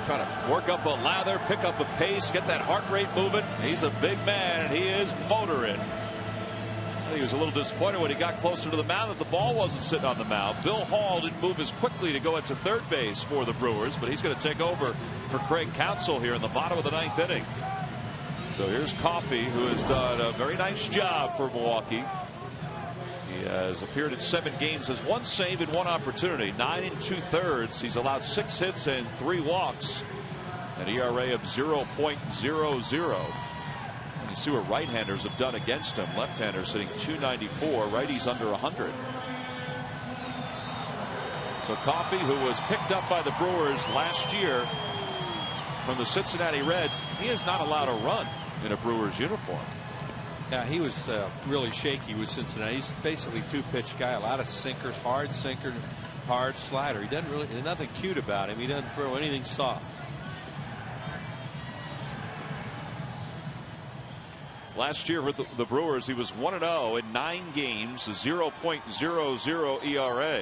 Trying to work up a lather, pick up a pace, get that heart rate moving. He's a big man, and he is motoring. I think he was a little disappointed when he got closer to the mound that the ball wasn't sitting on the mound. Bill Hall didn't move as quickly to go into third base for the Brewers, but he's going to take over for Craig Counsell here in the bottom of the 9th inning. So here's Coffey, who has done a very nice job for Milwaukee. He has appeared in 7 games, has 1 save and 1 opportunity, 9 2/3. He's allowed 6 hits and 3 walks, an ERA of 0.00. And you see what right-handers have done against him. Left-handers hitting .294, righties under 100. So Coffey, who was picked up by the Brewers last year from the Cincinnati Reds, he is not allowed to run in a Brewers uniform. Yeah, he was really shaky with Cincinnati. He's basically two-pitch guy. A lot of sinkers, hard sinker, hard slider. He doesn't really, there's nothing cute about him. He doesn't throw anything soft. Last year with the Brewers, he was 1-0 in 9 games, a 0.00 ERA.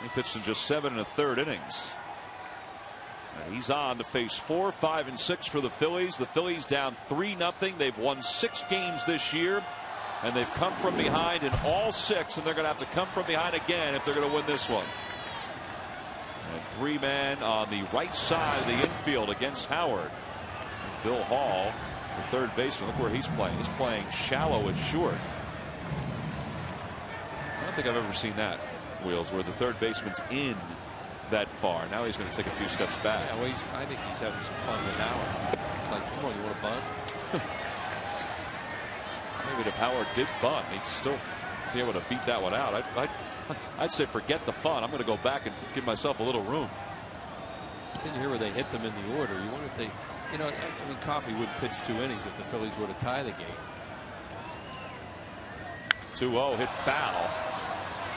He pitched in just 7 1/3 innings. And he's on to face 4, 5, and 6 for the Phillies. The Phillies down 3-0. They've won 6 games this year, and they've come from behind in all 6, and they're going to have to come from behind again if they're going to win this one. And 3-man on the right side of the infield against Howard. Bill Hall, the third baseman. Look where he's playing. He's playing shallow at short. I don't think I've ever seen that, Wheels, where the third baseman's in that far. Now he's going to take a few steps back. Yeah, well, I think he's having some fun with Howard. Like, come on, you want to bunt? Maybe if Howard did bunt, he'd still be able to beat that one out. I'd say forget the fun. I'm going to go back and give myself a little room. Didn't hear where they hit them in the order. You wonder if they, you know, I mean, Coffey wouldn't pitch 2 innings if the Phillies were to tie the game. 2-0 hit foul.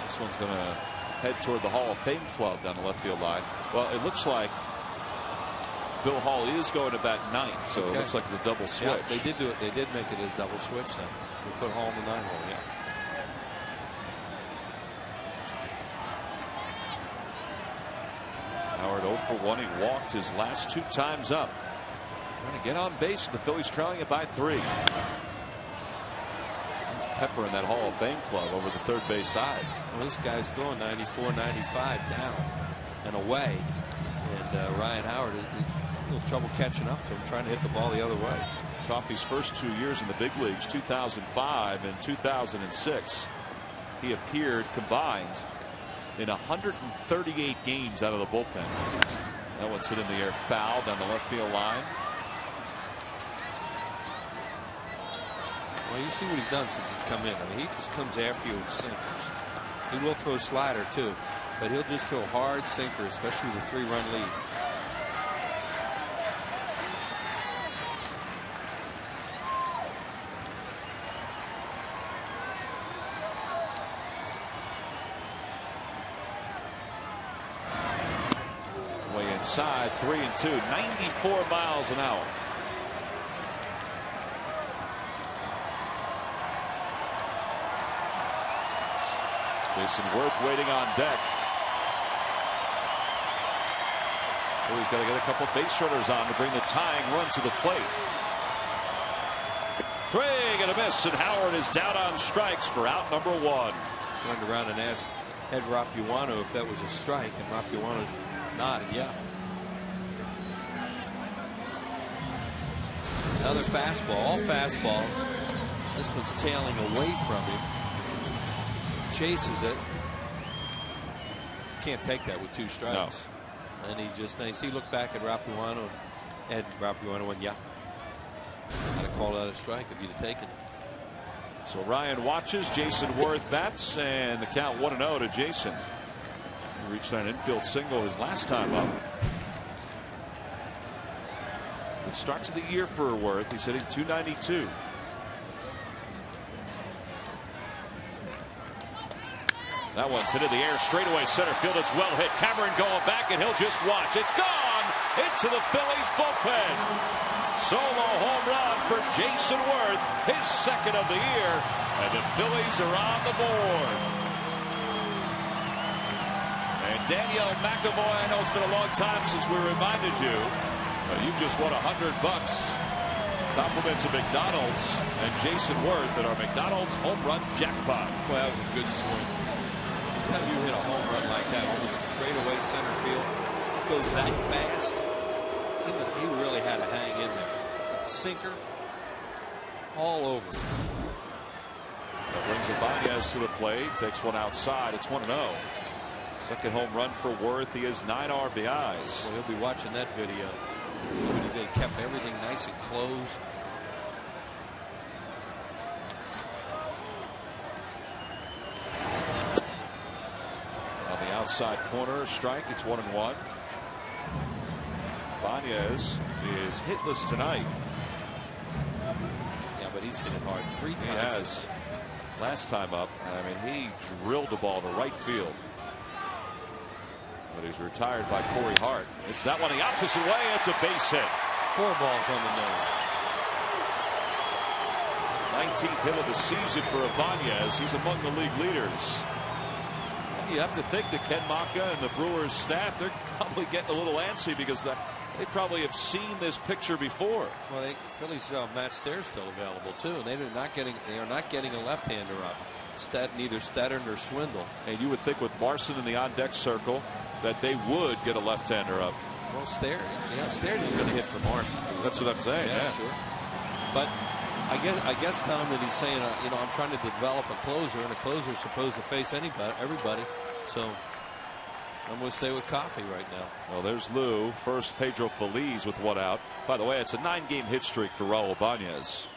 This one's going to head toward the Hall of Fame club down the left field line. Well, it looks like Bill Hall is going to bat 9th, so it looks like it's a double switch. Yeah, they did do it. They did make it a double switch then. They put Hall in the 9 hole. Yeah. Howard 0 for 1. He walked his last 2 times up. Trying to get on base. The Phillies trailing it by 3. There's Pepper in that Hall of Fame club over the third base side. Well, this guy's throwing 94, 95 down and away. And Ryan Howard is a little trouble catching up to him, trying to hit the ball the other way. Coffey's first 2 years in the big leagues, 2005 and 2006. He appeared combined in 138 games out of the bullpen. That one's hit in the air foul down the left field line. Well, you see what he's done since he's come in. I mean, he just comes after you with sinkers. He will throw a slider too, but he'll just throw hard sinker, especially with a 3-run lead. Way inside, 3-2, 94 miles an hour. Jason Worth waiting on deck. Oh, he's got to get a couple base runners on to bring the tying run to the plate. Swing and a miss, and Howard is down on strikes for out number 1. Turned around and asked Ed Rapuano if that was a strike, and Rapuano nodded, yeah. Another fastball, all fastballs. This one's tailing away from him. Chases it. Can't take that with 2 strikes. No. And he just, he looked back at Rapuano, and Rapuano went, yeah. I'd have called out a strike if you'd have taken it. So Ryan watches, Jason Worth bats, and the count 1-0 to Jason. He reached an infield single his last time up. Good start to the year for Worth. He's hitting .292. That one's hit in the air straightaway center field. It's well hit. Cameron going back, and he'll just watch. It's gone into the Phillies bullpen. Solo home run for Jason Worth, his 2nd of the year, and the Phillies are on the board. And Danielle McAvoy, I know it's been a long time since we reminded you, but you just won $100. Compliments of McDonald's and Jason Worth at our McDonald's home run jackpot. Well, that was a good swing. Anytime you hit a home run like that, almost a straightaway center field, it goes that fast. He really had to hang in there. It's a sinker all over. That brings Ibanez to the plate. Takes one outside. It's 1-0. 2nd home run for Worth. He has 9 RBIs. Well, he'll be watching that video. See what he did. Kept everything nice and closed. On the outside corner, strike. It's 1-1. Ibanez is hitless tonight. Yeah, but he's hit it hard 3 times. He has. Last time up, I mean, he drilled the ball to right field. But he's retired by Corey Hart. It's that one the opposite way. It's a base hit. 4 balls on the nose. 19th hit of the season for Ibanez. He's among the league leaders. You have to think that Ken Maka and the Brewers staff, they're probably getting a little antsy because they probably have seen this picture before. Well, Phillies still have Matt Stairs still available too, and they are not getting a left-hander up. Neither Stetter nor Swindle. And you would think with Marson in the on-deck circle that they would get a left-hander up. Well, Stairs is going to hit for Marson. That's what I'm saying. Yeah, sure. But I guess Tom, that he's saying, I'm trying to develop a closer, and a closer is supposed to face everybody. So I'm going to stay with Coffey right now. Well, there's Lou. First, Pedro Feliz with one out. By the way, it's a 9-game hit streak for Raul Ibanez.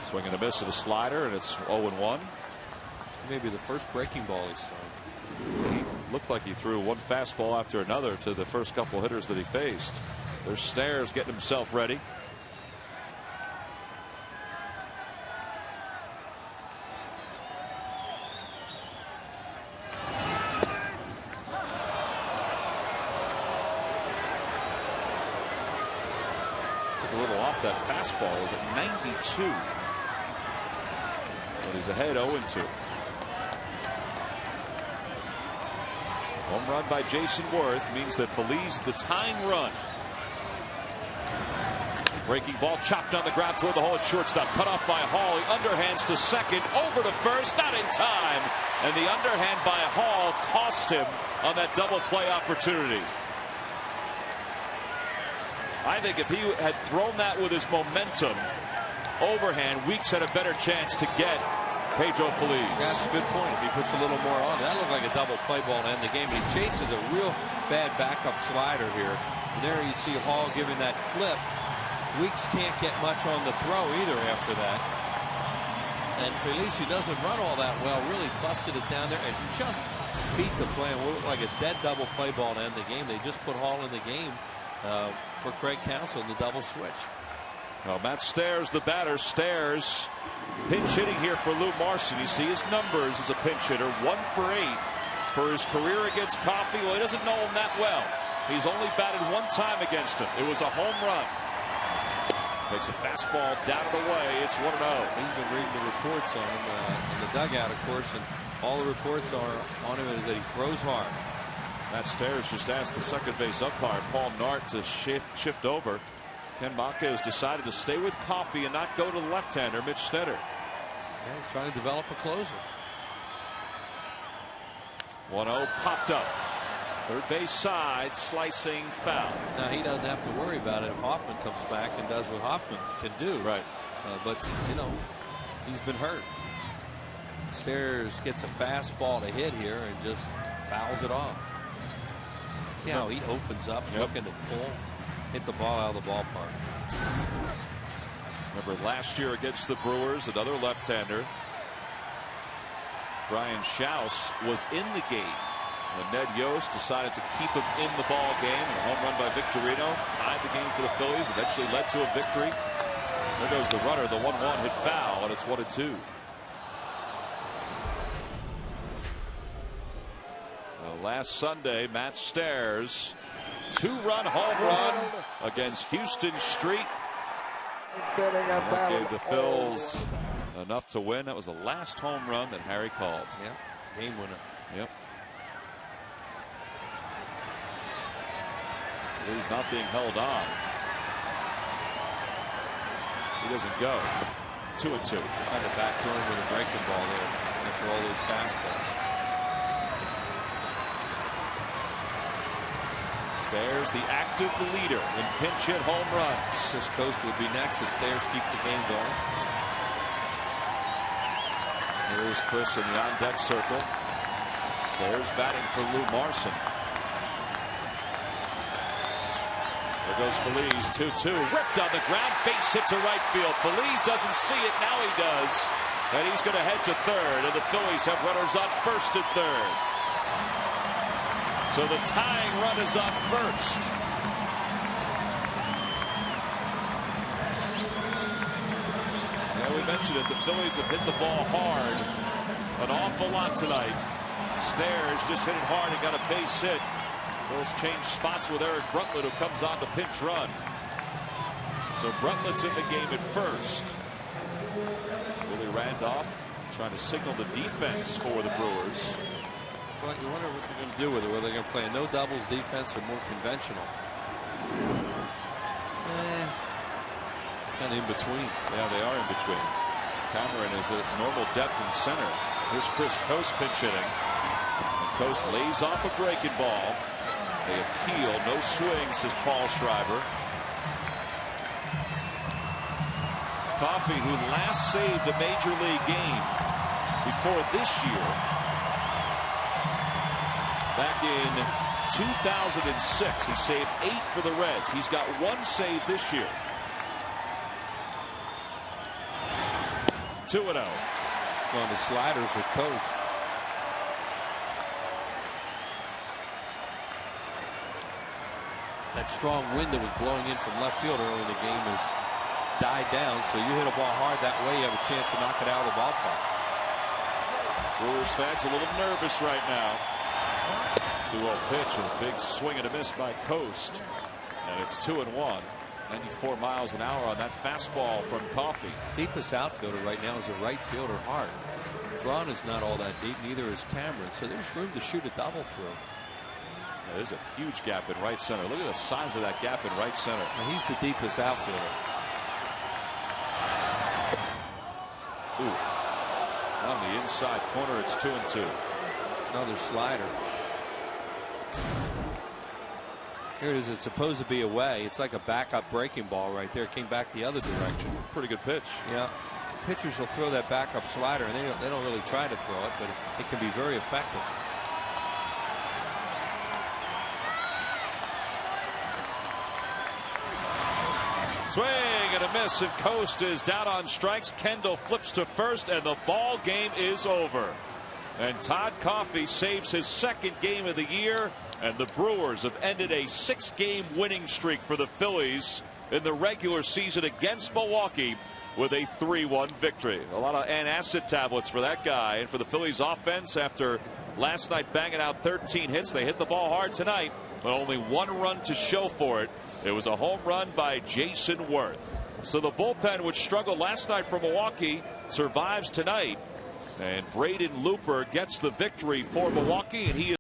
Swing and a miss at a slider, and it's 0-1. Maybe the first breaking ball he's thrown. He looked like he threw one fastball after another to the first couple hitters that he faced. There's Stairs getting himself ready. Took a little off that fastball. It was at 92. But he's ahead 0-2. Home run by Jason Worth means that Feliz the tying run. Breaking ball chopped on the ground toward the hole at shortstop. Cut off by Hall. He underhands to second. Over to first. Not in time. And the underhand by Hall cost him on that double play opportunity. I think if he had thrown that with his momentum overhand, Weeks had a better chance to get Pedro Feliz. That's a good point. If he puts a little more on, that looked like a double play ball to end the game. He chases a real bad backup slider here. And there you see Hall giving that flip. Weeks can't get much on the throw either after that. And Feliz, who doesn't run all that well, really busted it down there and just beat the play. It looked like a dead double play ball to end the game. They just put Hall in the game for Craig Counsell in the double switch. Well, Matt Stairs, the batter. Stairs pinch hitting here for Lou Marson. You see his numbers as a pinch hitter, 1 for 8 for his career against Coffey. Well, he doesn't know him that well. He's only batted 1 time against him. It was a home run. Takes a fastball down and away. It's 1-0. He's been reading the reports on him in the dugout, of course, and all the reports are on him is that he throws hard. Matt Stairs just asked the second base umpire, Paul Nart, to shift over. Ken Maka has decided to stay with Coffey and not go to the left-hander, Mitch Stetter. Yeah, he's trying to develop a closer. 1-0 popped up. Third base side, slicing foul. Now he doesn't have to worry about it if Hoffman comes back and does what Hoffman can do. Right. But, he's been hurt. Stairs gets a fastball to hit here and just fouls it off. See how he opens up, looking to pull. Hit the ball out of the ballpark. Remember last year against the Brewers, another left-hander, Brian Schaus, was in the game when Ned Yost decided to keep him in the ball game. And a home run by Victorino tied the game for the Phillies, eventually led to a victory. There goes the runner. The 1-1 hit foul, and it's 1-2. Last Sunday, Matt Stairs, 2-run home run against Houston Street. That gave the Phils enough to win. That was the last home run that Harry called. Yeah, game winner. Yep. He's not being held on. He doesn't go. 2-2. Kind of backdoor with a breaking ball there after all those fastballs. Stairs, the active leader in pinch hit home runs. This coast would be next if Stairs keeps the game going. Here's Chris in the on-deck circle. Stairs batting for Lou Marson. There goes Feliz, 2-2. Ripped on the ground, base hit to right field. Feliz doesn't see it, now he does. And he's going to head to third, and the Phillies have runners on first and third. So the tying run is on first. Yeah, we mentioned it. The Phillies have hit the ball hard an awful lot tonight. Stairs just hit it hard and got a base hit. Phillies change spots with Eric Bruntlett, who comes on the pinch run. So Bruntlett's in the game at first. Randolph trying to signal the defense for the Brewers. Well, you wonder what they're going to do with it, whether they're going to play a no doubles defense or more conventional. Kind of in between. Yeah, they are in between. Cameron is at normal depth in center. Here's Chris Coast pinch hitting. And Coast lays off a breaking ball. They appeal. No swing, says Paul Schreiber. Coffey, who last saved a major league game before this year, back in 2006, he saved 8 for the Reds. He's got 1 save this year. 2-0. On the sliders with Coast. That strong wind that was blowing in from left field early in the game has died down, so you hit a ball hard that way, you have a chance to knock it out of the ballpark. Brewers fans a little nervous right now. 2-0 pitch and a big swing and a miss by Coast, and it's 2-1. 94 miles an hour on that fastball from Coffey. Deepest outfielder right now is a right fielder, Hart. Braun is not all that deep, neither is Cameron, so there's room to shoot a double through. There's a huge gap in right center. Look at the size of that gap in right center. Now he's the deepest outfielder. Ooh. On the inside corner, it's 2-2. Another slider. Here it is. It's supposed to be away. It's like a backup breaking ball right there. It came back the other direction. Pretty good pitch. Yeah. Pitchers will throw that backup slider, and they don't really try to throw it, but it can be very effective. Swing and a miss, and Coast is down on strikes. Kendall flips to first, and the ball game is over. And Todd Coffey saves his 2nd game of the year, and the Brewers have ended a 6-game winning streak for the Phillies in the regular season against Milwaukee with a 3-1 victory. A lot of antacid tablets for that guy, and for the Phillies offense after last night banging out 13 hits. They hit the ball hard tonight, but only 1 run to show for it. It was a home run by Jason Worth. So the bullpen, which struggled last night for Milwaukee, survives tonight. And Braden Looper gets the victory for Milwaukee, and he is